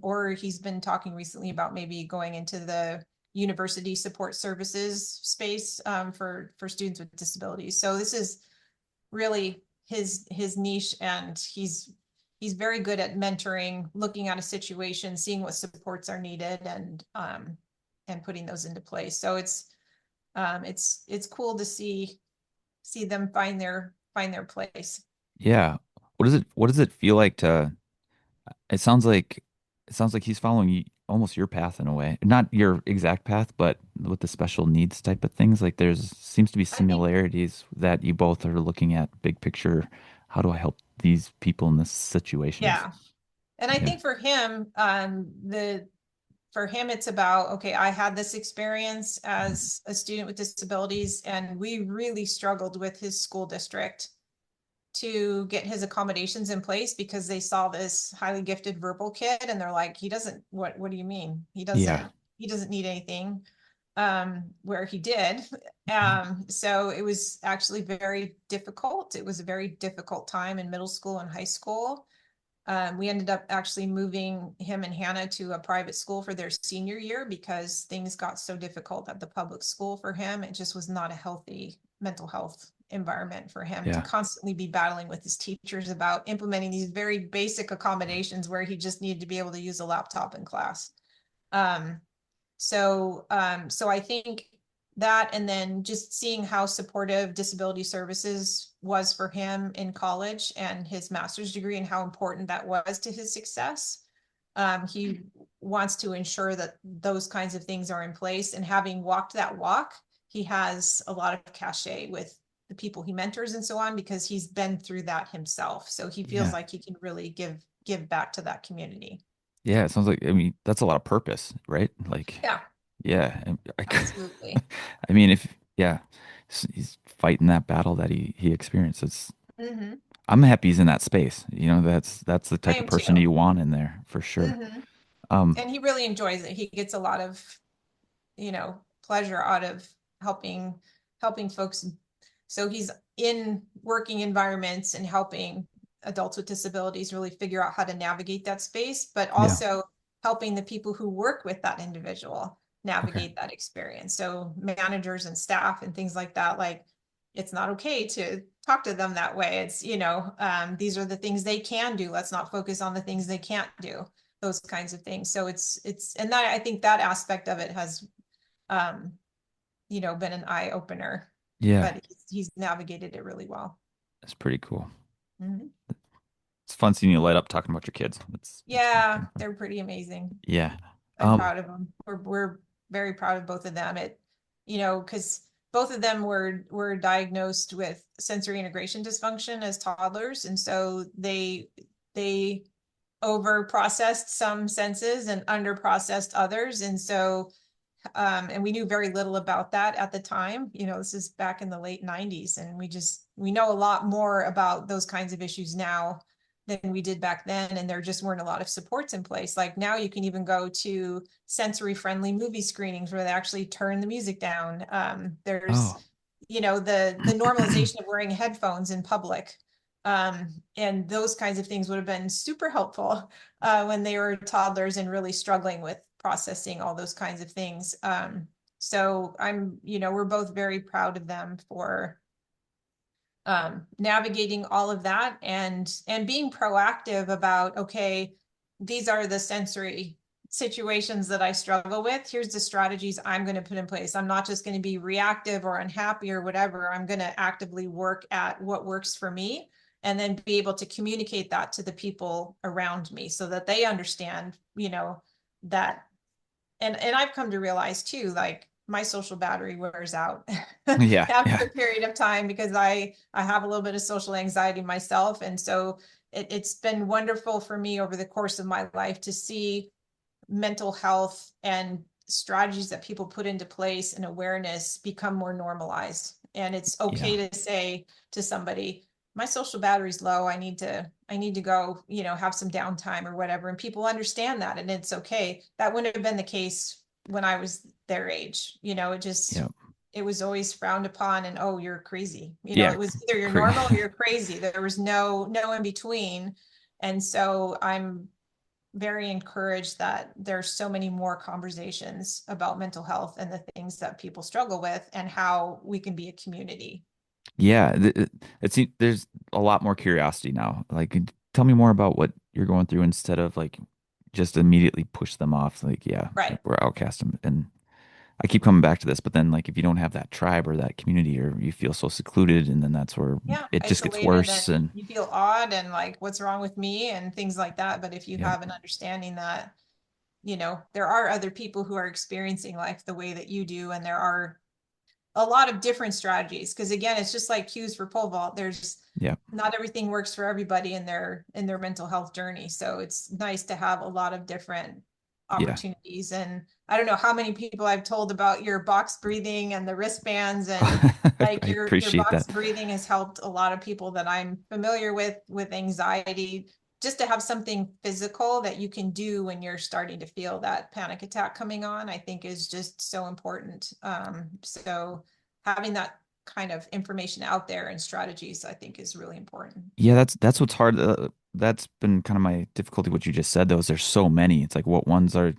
Speaker 2: Or he's been talking recently about maybe going into the university support services space for students with disabilities. So this is really his niche, and he's very good at mentoring, looking at a situation, seeing what supports are needed, and putting those into place. So it's cool to see them find their place.
Speaker 1: Yeah. What does it feel like to, it sounds like it sounds like he's following almost your path in a way. Not your exact path, but with the special needs type of things. Like there's seems to be
Speaker 2: I think,
Speaker 1: similarities that you both are looking at big picture. How do I help these people in this situations?
Speaker 2: yeah. And I
Speaker 1: Yeah.
Speaker 2: think for him, for him, it's about, okay, I had this experience
Speaker 1: Mhm.
Speaker 2: as a student with disabilities, and we really struggled with his school district to get his accommodations in place because they saw this highly gifted verbal kid and they're like, he doesn't, what do you mean?
Speaker 1: Yeah.
Speaker 2: He doesn't need anything. Where he did. So it was actually very difficult. It was a very difficult time in middle school and high school. We ended up actually moving him and Hannah to a private school for their senior year because things got so difficult at the public school for him. It just was not a healthy mental health environment for him to
Speaker 1: Yeah.
Speaker 2: constantly be battling with his teachers about implementing these very basic accommodations where he just needed to be able to use a laptop in class. Um, so I think that, and then just seeing how supportive disability services was for him in college and his master's degree and how important that was to his success. He wants to ensure that those kinds of things are in place, and having walked that walk, he has a lot of cachet with the people he mentors and so on because he's been through that himself. So he feels
Speaker 1: Yeah.
Speaker 2: like he can really give back to that community.
Speaker 1: Yeah. It sounds like, I mean, that's a lot of purpose, right? Like,
Speaker 2: Yeah,
Speaker 1: yeah.
Speaker 2: absolutely.
Speaker 1: I mean, if, yeah, he's fighting that battle that he experiences.
Speaker 2: Hmm.
Speaker 1: I'm happy he's in that space. That's the
Speaker 2: I
Speaker 1: type of
Speaker 2: am
Speaker 1: person
Speaker 2: too.
Speaker 1: you want in there for sure.
Speaker 2: Hmm.
Speaker 1: Um,
Speaker 2: And he really enjoys it. He gets a lot of, pleasure out of helping helping folks. So he's in working environments and helping adults with disabilities really figure out how to navigate that space, but
Speaker 1: yeah.
Speaker 2: also helping the people who work with that individual
Speaker 1: Okay.
Speaker 2: navigate that experience. So managers and staff and things like that, like it's not okay to talk to them that way. It's, these are the things they can do. Let's not focus on the things they can't do, those kinds of things. So and that, I think that aspect of it has, um, been an eye opener,
Speaker 1: Yeah,
Speaker 2: but he's navigated it really well.
Speaker 1: that's pretty cool.
Speaker 2: Mhm.
Speaker 1: It's fun seeing you light up talking about your kids. It's
Speaker 2: Yeah,
Speaker 1: kind of fun.
Speaker 2: they're pretty amazing.
Speaker 1: Yeah.
Speaker 2: I'm
Speaker 1: Um,
Speaker 2: proud of them. We're very proud of both of them. Because both of them were diagnosed with sensory integration dysfunction as toddlers, and so they over processed some senses and under processed others, and so and we knew very little about that at the time. This is back in the late 90s, and we know a lot more about those kinds of issues now than we did back then. And there just weren't a lot of supports in place. Like now you can even go to sensory friendly movie screenings where they actually turn the music down. There's,
Speaker 1: oh,
Speaker 2: the normalization of wearing headphones in public. And those kinds of things would have been super helpful when they were toddlers and really struggling with processing all those kinds of things. So we're both very proud of them for navigating all of that and being proactive about, okay, these are the sensory situations that I struggle with. Here's the strategies I'm going to put in place. I'm not just going to be reactive or unhappy or whatever. I'm going to actively work at what works for me and then be able to communicate that to the people around me so that they understand, that. And I've come to realize too, like my social battery wears out
Speaker 1: yeah,
Speaker 2: after
Speaker 1: yeah,
Speaker 2: a period of time because I have a little bit of social anxiety myself. And so it's been wonderful for me over the course of my life to see mental health and strategies that people put into place and awareness become more normalized. And it's
Speaker 1: yeah,
Speaker 2: okay to say to somebody, my social battery's low. I need to go, have some downtime or whatever. And people understand that and it's okay. That wouldn't have been the case when I was their age.
Speaker 1: yeah,
Speaker 2: It was always frowned upon and, oh, you're crazy.
Speaker 1: yeah.
Speaker 2: It was either you're
Speaker 1: Cra-
Speaker 2: normal or you're crazy. There was no in between. And so I'm very encouraged that there's so many more conversations about mental health and the things that people struggle with and how we can be a community.
Speaker 1: yeah, there's a lot more curiosity now. Like, tell me more about what you're going through instead of like just immediately push them off. Like, yeah,
Speaker 2: Right.
Speaker 1: we're outcast and I keep coming back to this, but then like if you don't have that tribe or that community, or you feel so secluded, and then that's where
Speaker 2: Yeah,
Speaker 1: it just gets
Speaker 2: isolated,
Speaker 1: worse.
Speaker 2: and
Speaker 1: And
Speaker 2: you feel odd and like, what's wrong with me and things like that. But if you
Speaker 1: yeah,
Speaker 2: have an understanding that, there are other people who are experiencing life the way that you do, and there are a lot of different strategies. Because again, it's just like cues for pole vault. There's
Speaker 1: yeah,
Speaker 2: not everything works for everybody in their mental health journey. So it's nice to have a lot of different
Speaker 1: yeah.
Speaker 2: opportunities. And I don't know how many people I've told about your box breathing and the wristbands, and
Speaker 1: I
Speaker 2: like your
Speaker 1: appreciate
Speaker 2: box
Speaker 1: that.
Speaker 2: breathing has helped a lot of people that I'm familiar with anxiety, just to have something physical that you can do when you're starting to feel that panic attack coming on, I think is just so important. So having that kind of information out there and strategies, I think is really important.
Speaker 1: Yeah, that's what's hard. That's been kind of my difficulty. What you just said, though, is there's so many. It's like what ones are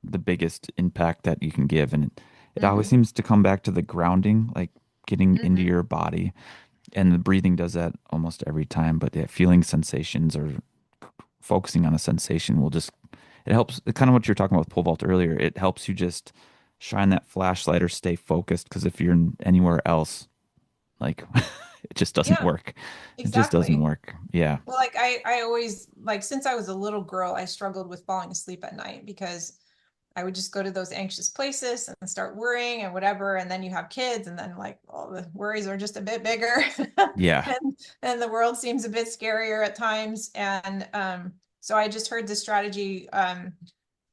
Speaker 1: the biggest impact that you can give, and it always
Speaker 2: Mm-hmm.
Speaker 1: seems to come back to the grounding, like getting into
Speaker 2: Mm-hmm.
Speaker 1: your body, and the breathing does that almost every time. But yeah, feeling sensations or focusing on a sensation will just it helps. Kind of what you're talking about with pole vault earlier. It helps you just shine that flashlight or stay focused, because if you're anywhere else, like it just doesn't
Speaker 2: Yeah,
Speaker 1: work. It just doesn't
Speaker 2: exactly.
Speaker 1: work. Yeah.
Speaker 2: Well, like I always like since I was a little girl, I struggled with falling asleep at night because I would just go to those anxious places and start worrying and whatever. And then you have kids, and then like all the worries are just a bit bigger.
Speaker 1: Yeah.
Speaker 2: And the world seems a bit scarier at times. And so I just heard the strategy. Um,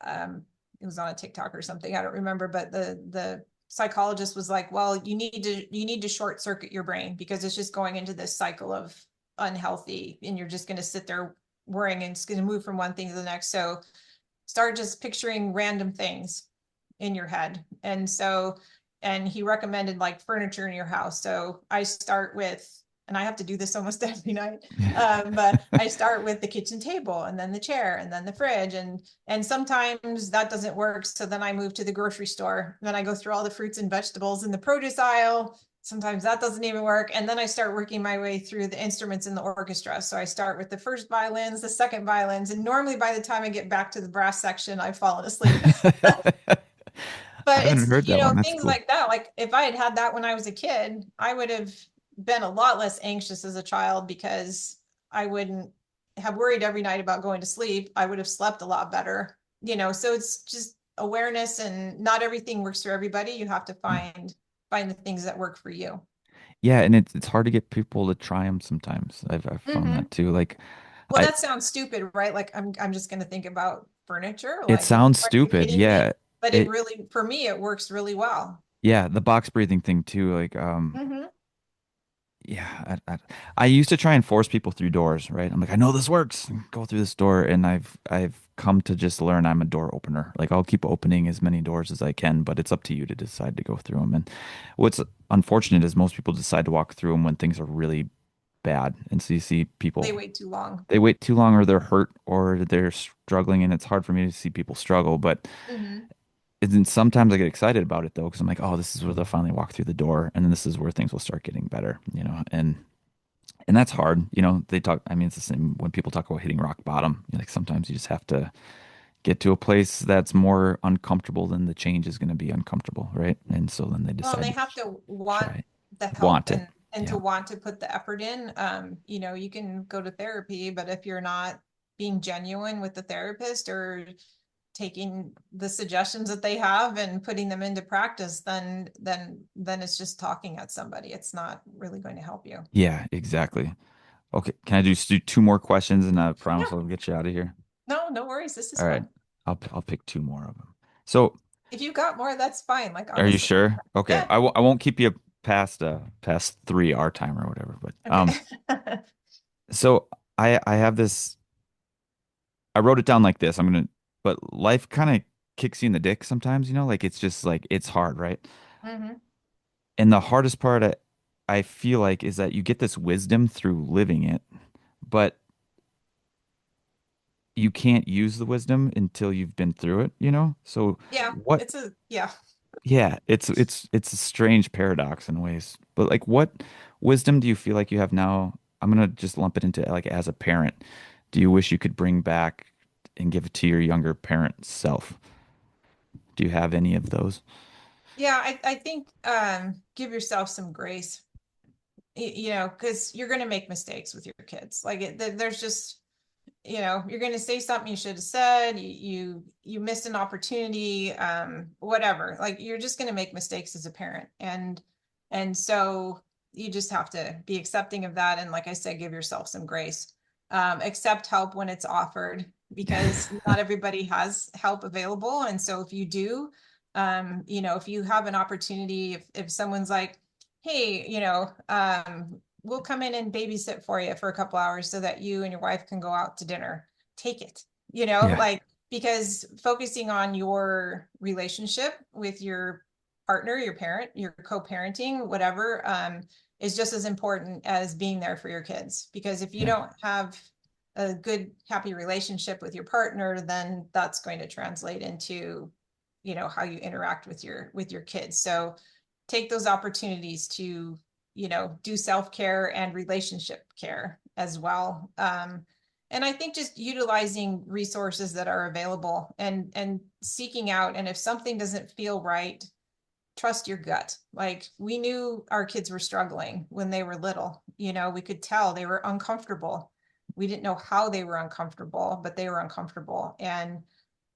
Speaker 2: it was on a TikTok or something. I don't remember, but the psychologist was like, well, you need to short circuit your brain because it's just going into this cycle of unhealthy, and you're just going to sit there worrying, and it's going to move from one thing to the next. So start just picturing random things in your head. And he recommended like furniture in your house. So I start with, and I have to do this almost every night. But I start with the kitchen table, and then the chair, and then the fridge, and sometimes that doesn't work. So then I move to the grocery store. Then I go through all the fruits and vegetables in the produce aisle. Sometimes that doesn't even work. And then I start working my way through the instruments in the orchestra. So I start with the first violins, the second violins, and normally by the time I get back to the brass section, I've fallen asleep.
Speaker 1: I
Speaker 2: But
Speaker 1: haven't
Speaker 2: it's,
Speaker 1: heard that one. That's
Speaker 2: things
Speaker 1: cool.
Speaker 2: like that. Like if I had had that when I was a kid, I would have been a lot less anxious as a child because I wouldn't have worried every night about going to sleep. I would have slept a lot better, so it's just awareness, and not everything works for everybody. You have to
Speaker 1: Yeah.
Speaker 2: find the things that work for you.
Speaker 1: Yeah, and it's hard to get people to try them sometimes. I've found
Speaker 2: Hmm.
Speaker 1: that too. Like
Speaker 2: Well,
Speaker 1: I
Speaker 2: that sounds stupid, right? Like I'm just going to think about furniture.
Speaker 1: it
Speaker 2: Like,
Speaker 1: sounds
Speaker 2: are you
Speaker 1: stupid.
Speaker 2: kidding me?
Speaker 1: Yeah.
Speaker 2: But it
Speaker 1: It
Speaker 2: really, for me, it works really well.
Speaker 1: yeah, the box breathing thing too. Like
Speaker 2: Hmm.
Speaker 1: yeah, I used to try and force people through doors, right? I'm like, I know this works. Go through this door, and I've come to just learn I'm a door opener. Like I'll keep opening as many doors as I can, but it's up to you to decide to go through them. And what's unfortunate is most people decide to walk through them when things are really bad, and so you see
Speaker 2: They
Speaker 1: people
Speaker 2: wait too long.
Speaker 1: they wait too long, or they're hurt, or they're struggling, and it's hard for me to see people struggle. But
Speaker 2: Hmm.
Speaker 1: and then sometimes I get excited about it though, because I'm like, oh, this is where they'll finally walk through the door, and then this is where things will start getting better, and that's hard. They talk, I mean, it's the same when people talk about hitting rock bottom. Like sometimes you just have to get to a place that's more uncomfortable than the change is going to be uncomfortable, right? And so then they
Speaker 2: Well, and
Speaker 1: decide
Speaker 2: they
Speaker 1: to
Speaker 2: have to want
Speaker 1: try,
Speaker 2: the help,
Speaker 1: want it.
Speaker 2: and to
Speaker 1: Yeah.
Speaker 2: want to put the effort in. You can go to therapy, but if you're not being genuine with the therapist or taking the suggestions that they have and putting them into practice, then it's just talking at somebody. It's not really going to help you.
Speaker 1: Yeah, exactly. Okay. Can I just do two more questions, and I promise
Speaker 2: Yeah,
Speaker 1: I'll get you out of here?
Speaker 2: no, no worries. This is
Speaker 1: All right.
Speaker 2: fun.
Speaker 1: I'll pick two more of them. So,
Speaker 2: If you got more, that's fine. Like
Speaker 1: are you
Speaker 2: honestly.
Speaker 1: sure? Okay.
Speaker 2: Yeah.
Speaker 1: I won't keep you past three our time or whatever, but
Speaker 2: Okay.
Speaker 1: so I have this. I wrote it down like this. But life kind of kicks you in the dick sometimes, like it's just like it's hard, right?
Speaker 2: Hmm.
Speaker 1: And the hardest part I feel like is that you get this wisdom through living it, but you can't use the wisdom until you've been through it? So
Speaker 2: Yeah,
Speaker 1: what,
Speaker 2: yeah.
Speaker 1: yeah, it's a strange paradox in ways. But like what wisdom do you feel like you have now? I'm gonna just lump it into like as a parent. Do you wish you could bring back and give it to your younger parent self? Do you have any of those?
Speaker 2: Yeah, I think give yourself some grace, you know, because you're going to make mistakes with your kids. Like there's just, you know, you're going to say something you should have said, you missed an opportunity, whatever. Like you're just going to make mistakes as a parent. And so you just have to be accepting of that. And like I said, give yourself some grace. Accept help when it's offered because not everybody has help available. And so if you do, you know, if you have an opportunity, if someone's like, hey, you know, we'll come in and babysit for you for a couple hours so that you and your wife can go out to dinner. Take it, you know,
Speaker 1: Yeah.
Speaker 2: like because focusing on your relationship with your partner, your parent, your co-parenting, whatever, is just as important as being there for your kids. Because if you
Speaker 1: Yeah.
Speaker 2: don't have a good, happy relationship with your partner, then that's going to translate into, you know, how you interact with your kids. So take those opportunities to, you know, do self-care and relationship care as well. And I think just utilizing resources that are available and seeking out. And if something doesn't feel right, trust your gut. Like we knew our kids were struggling when they were little. You know, we could tell they were uncomfortable. We didn't know how they were uncomfortable, but they were uncomfortable. And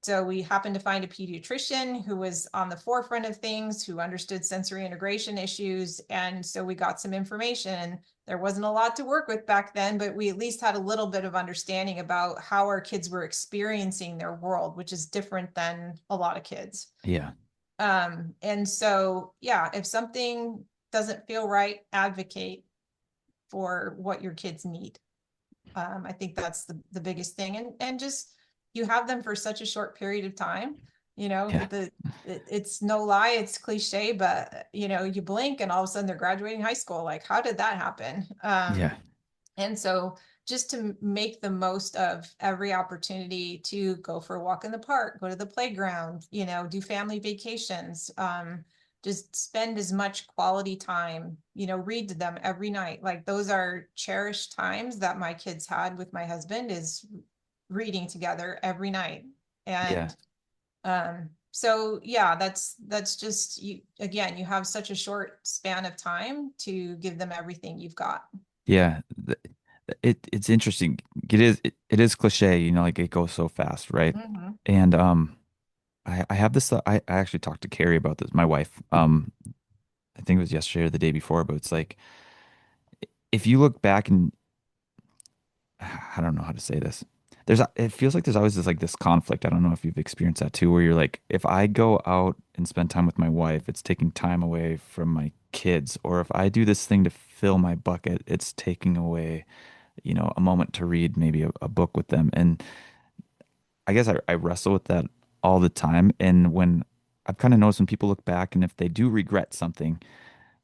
Speaker 2: so we happened to find a pediatrician who was on the forefront of things, who understood sensory integration issues. And so we got some information. There wasn't a lot to work with back then, but we at least had a little bit of understanding about how our kids were experiencing their world, which is different than a lot of kids.
Speaker 1: Yeah.
Speaker 2: And so, yeah, if something doesn't feel right, advocate for what your kids need. I think that's the biggest thing. And just you have them for such a short period of time, you know,
Speaker 1: Yeah.
Speaker 2: it's no lie, it's cliche, but you know, you blink and all of a sudden they're graduating high school. Like, how did that happen?
Speaker 1: Yeah.
Speaker 2: And so just to make the most of every opportunity to go for a walk in the park, go to the playground, you know, do family vacations, just spend as much quality time, you know, read to them every night. Like those are cherished times that my kids had with my husband is reading together every night.
Speaker 1: Yeah.
Speaker 2: And so yeah, that's just you again, you have such a short span of time to give them everything you've got.
Speaker 1: Yeah. It's interesting. It is cliche, you know, like it goes so fast, right?
Speaker 2: Mhm.
Speaker 1: And I have this I actually talked to Carrie about this, my wife. I think it was yesterday or the day before, but it's like if you look back and I don't know how to say this. It feels like there's always this conflict. I don't know if you've experienced that too, where you're like, if I go out and spend time with my wife, it's taking time away from my kids. Or if I do this thing to fill my bucket, it's taking away, you know, a moment to read maybe a book with them. And I guess I wrestle with that all the time. And when I've kind of noticed when people look back and if they do regret something,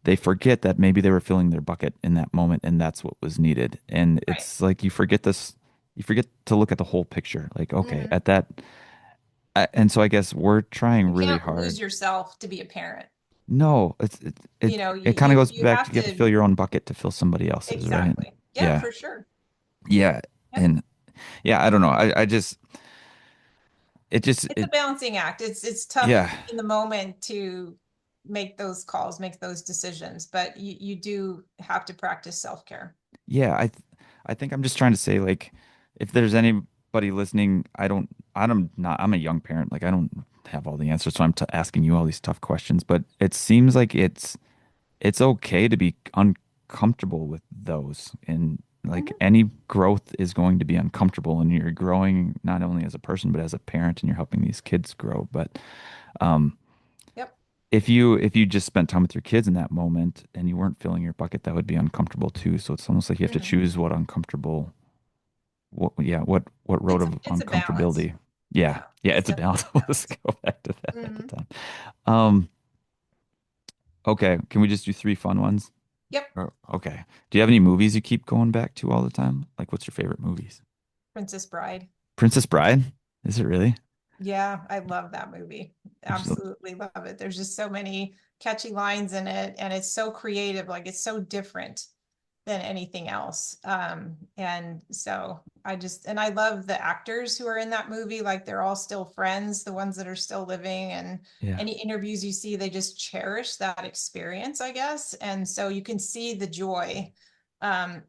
Speaker 1: they forget that maybe they were filling their bucket in that moment and that's what was needed. And
Speaker 2: Right.
Speaker 1: it's like you forget to look at the whole picture. Like, okay,
Speaker 2: Mhm.
Speaker 1: at that, and so I guess we're trying
Speaker 2: You
Speaker 1: really
Speaker 2: can't lose
Speaker 1: hard.
Speaker 2: yourself to be a parent.
Speaker 1: No,
Speaker 2: You know,
Speaker 1: it kind of goes
Speaker 2: you
Speaker 1: back to
Speaker 2: have
Speaker 1: you have to fill
Speaker 2: to
Speaker 1: your own bucket to fill somebody else's, right?
Speaker 2: exactly. Yeah,
Speaker 1: Yeah.
Speaker 2: for sure.
Speaker 1: Yeah.
Speaker 2: Yep.
Speaker 1: And yeah, I don't know. I just,
Speaker 2: It's a balancing act. It's tough
Speaker 1: yeah.
Speaker 2: in the moment to make those calls, make those decisions, but you do have to practice self-care.
Speaker 1: Yeah, I think I'm just trying to say like if there's anybody listening, I'm a young parent, like I don't have all the answers, so I'm t asking you all these tough questions, but it seems like it's okay to be uncomfortable with those and like
Speaker 2: Mhm.
Speaker 1: any growth is going to be uncomfortable and you're growing not only as a person but as a parent and you're helping these kids grow. But um
Speaker 2: Yep.
Speaker 1: if you just spent time with your kids in that moment and you weren't filling your bucket, that would be uncomfortable too. So it's almost like you have to
Speaker 2: Mhm.
Speaker 1: choose what road of
Speaker 2: It's a balance.
Speaker 1: uncomfortability. Yeah.
Speaker 2: Yeah,
Speaker 1: Yeah,
Speaker 2: it's
Speaker 1: it's a
Speaker 2: definitely
Speaker 1: balance.
Speaker 2: a
Speaker 1: Let's
Speaker 2: balance.
Speaker 1: go back to that every
Speaker 2: Mhm.
Speaker 1: time. Um, okay. Can we just do three fun ones?
Speaker 2: Yep.
Speaker 1: Okay. Do you have any movies you keep going back to all the time? Like what's your favorite movies?
Speaker 2: Princess Bride.
Speaker 1: Princess Bride? Is it really?
Speaker 2: Yeah, I love that movie. Absolutely love it. There's just so many catchy lines in it, and it's so creative. Like it's so different than anything else. And so I love the actors who are in that movie. Like they're all still friends, the ones that are still living, and
Speaker 1: Yeah.
Speaker 2: any interviews you see, they just cherish that experience, I guess. And so you can see the joy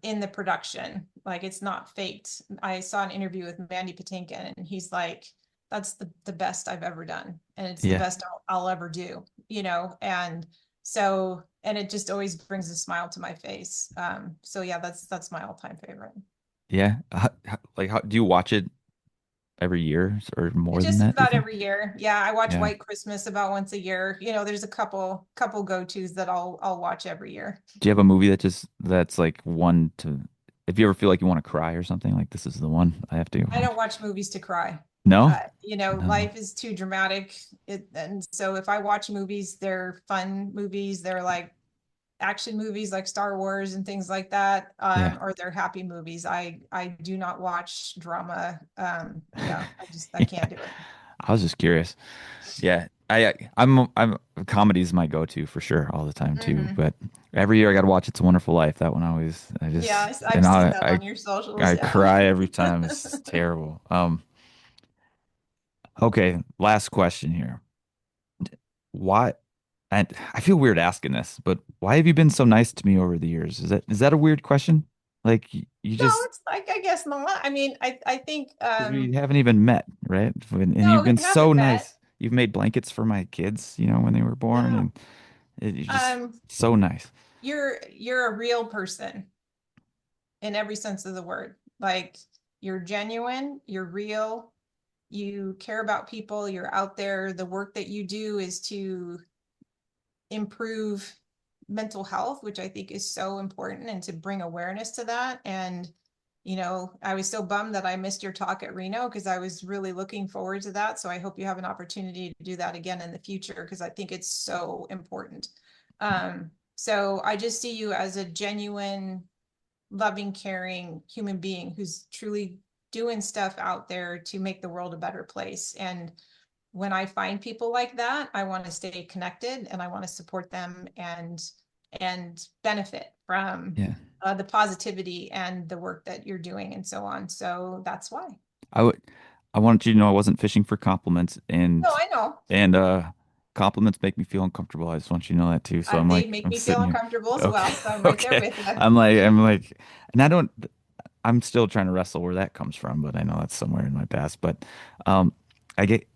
Speaker 2: in the production. Like it's not faked. I saw an interview with Mandy Patinkin and he's like, that's the best I've ever done. And it's the
Speaker 1: Yeah.
Speaker 2: best I'll ever do, you know? And so, and it just always brings a smile to my face. So yeah, that's my all-time favorite.
Speaker 1: Yeah. Like, how do you watch it every year or more than
Speaker 2: Just
Speaker 1: that, do you
Speaker 2: about
Speaker 1: think?
Speaker 2: every year. Yeah, I watch
Speaker 1: Yeah.
Speaker 2: White Christmas about once a year. You know, there's a couple go-tos that I'll watch every year.
Speaker 1: Do you have a movie that's like one to, if you ever feel like you want to cry or something, like this is the one I have to
Speaker 2: I
Speaker 1: watch?
Speaker 2: don't watch movies to cry.
Speaker 1: No?
Speaker 2: You know,
Speaker 1: No.
Speaker 2: life is too dramatic. And so if I watch movies, they're fun movies. They're like action movies like Star Wars and things like that,
Speaker 1: Yeah.
Speaker 2: or they're happy movies. I do not watch drama. Yeah, I can't do it.
Speaker 1: I was just curious. Yeah. I'm comedy's my go-to for sure all the time too.
Speaker 2: Hmm.
Speaker 1: But every year I gotta watch It's a Wonderful Life. That one always I
Speaker 2: Yeah,
Speaker 1: just
Speaker 2: I've
Speaker 1: and
Speaker 2: seen
Speaker 1: I
Speaker 2: that
Speaker 1: I,
Speaker 2: on your socials.
Speaker 1: I
Speaker 2: Yeah.
Speaker 1: cry every time. It's terrible. Okay, last question here. Why and I feel weird asking this, but why have you been so nice to me over the years? Is that a weird question? Like you
Speaker 2: No,
Speaker 1: just
Speaker 2: it's like I guess not. I mean, I think
Speaker 1: because we haven't even met, right? And
Speaker 2: no,
Speaker 1: you've
Speaker 2: we
Speaker 1: been so
Speaker 2: haven't met.
Speaker 1: nice. You've made blankets for my kids, when they were born,
Speaker 2: No.
Speaker 1: and you're just
Speaker 2: Um,
Speaker 1: so nice.
Speaker 2: you're a real person in every sense of the word. Like you're genuine, you're real, you care about people, you're out there. The work that you do is to improve mental health, which I think is so important, and to bring awareness to that. And, you know, I was so bummed that I missed your talk at Reno because I was really looking forward to that. So I hope you have an opportunity to do that again in the future because I think it's so important. So I just see you as a genuine, loving, caring human being who's truly doing stuff out there to make the world a better place. And when I find people like that, I want to stay connected and I want to support them and benefit from
Speaker 1: Yeah.
Speaker 2: the positivity and the work that you're doing and so on. So that's why.
Speaker 1: I would I wanted you to know I wasn't fishing for compliments
Speaker 2: No, I know.
Speaker 1: and compliments make me feel uncomfortable. I just want you to know that too. So
Speaker 2: They make
Speaker 1: I'm
Speaker 2: me feel
Speaker 1: sitting here.
Speaker 2: uncomfortable as
Speaker 1: Okay.
Speaker 2: well. So I'm right there
Speaker 1: Okay.
Speaker 2: with you.
Speaker 1: I'm like and I'm still trying to wrestle where that comes from, but I know that's somewhere in my past. But um I get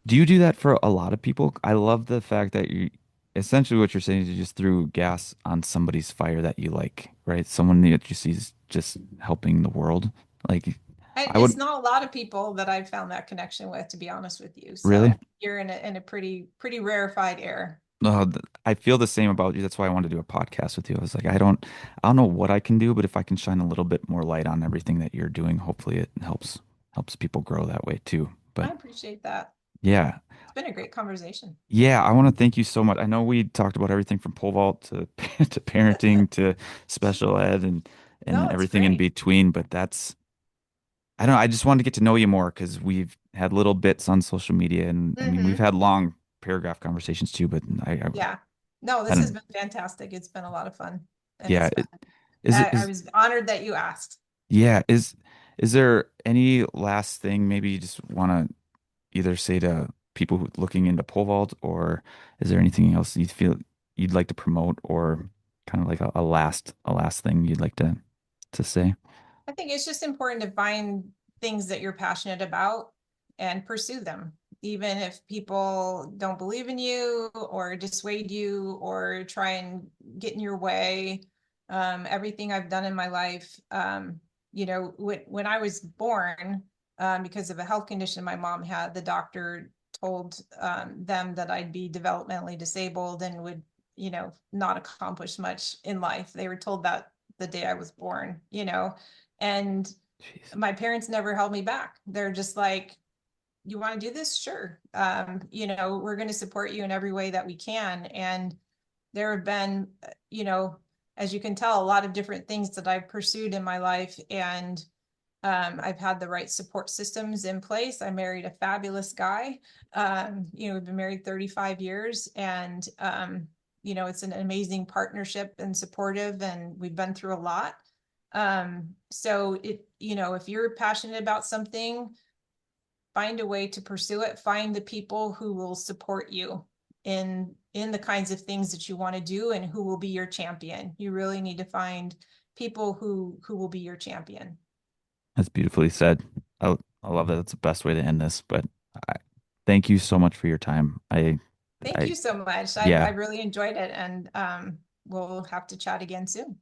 Speaker 1: do you do that for a lot of people? I love the fact that you essentially what you're saying is you just threw gas on somebody's fire that you like, right? Someone that you see is just helping the world. Like I
Speaker 2: It's
Speaker 1: would
Speaker 2: not a lot of people that I've found that connection with, to be honest with you.
Speaker 1: really.
Speaker 2: So you're in a pretty rarefied air.
Speaker 1: No, I feel the same about you. That's why I wanted to do a podcast with you. I was like, I don't know what I can do, but if I can shine a little bit more light on everything that you're doing, hopefully it helps people grow that way too.
Speaker 2: I
Speaker 1: But
Speaker 2: appreciate that.
Speaker 1: yeah,
Speaker 2: It's been a great conversation.
Speaker 1: yeah, I want to thank you so much. I know we talked about everything from pole vault to to parenting to special ed and
Speaker 2: No, it's
Speaker 1: everything in
Speaker 2: great.
Speaker 1: between, but I don't know. I just wanted to get to know you more because we've had little bits on social media, and I mean, we've
Speaker 2: Hmm.
Speaker 1: had long paragraph conversations too. But
Speaker 2: Yeah. No,
Speaker 1: I
Speaker 2: this has
Speaker 1: don't.
Speaker 2: been fantastic. It's been a lot of fun. And
Speaker 1: Yeah,
Speaker 2: it's been,
Speaker 1: is it
Speaker 2: I
Speaker 1: is
Speaker 2: was honored that you asked.
Speaker 1: yeah is there any last thing maybe you just want to either say to people looking into pole vault, or is there anything else you feel you'd like to promote, or kind of like a last thing you'd like to say?
Speaker 2: I think it's just important to find things that you're passionate about and pursue them, even if people don't believe in you or dissuade you or try and get in your way. Everything I've done in my life, you know, when I was born, because of a health condition my mom had, the doctor told them that I'd be developmentally disabled and would, you know, not accomplish much in life. They were told that the day I was born, you know, and
Speaker 1: Jeez.
Speaker 2: my parents never held me back. They're just like, you want to do this? Sure. You know, we're going to support you in every way that we can. And there have been, you know, as you can tell, a lot of different things that I've pursued in my life. And I've had the right support systems in place. I married a fabulous guy. You know, we've been married 35 years and, it's an amazing partnership and supportive, and we've been through a lot. So if you're passionate about something, find a way to pursue it. Find the people who will support you in the kinds of things that you want to do, and who will be your champion. You really need to find people who will be your champion.
Speaker 1: That's beautifully said. I love that. That's the best way to end this. But I, thank you so much for your time.
Speaker 2: Thank
Speaker 1: I,
Speaker 2: you so much. I
Speaker 1: yeah,
Speaker 2: really enjoyed it, and we'll have to chat again soon.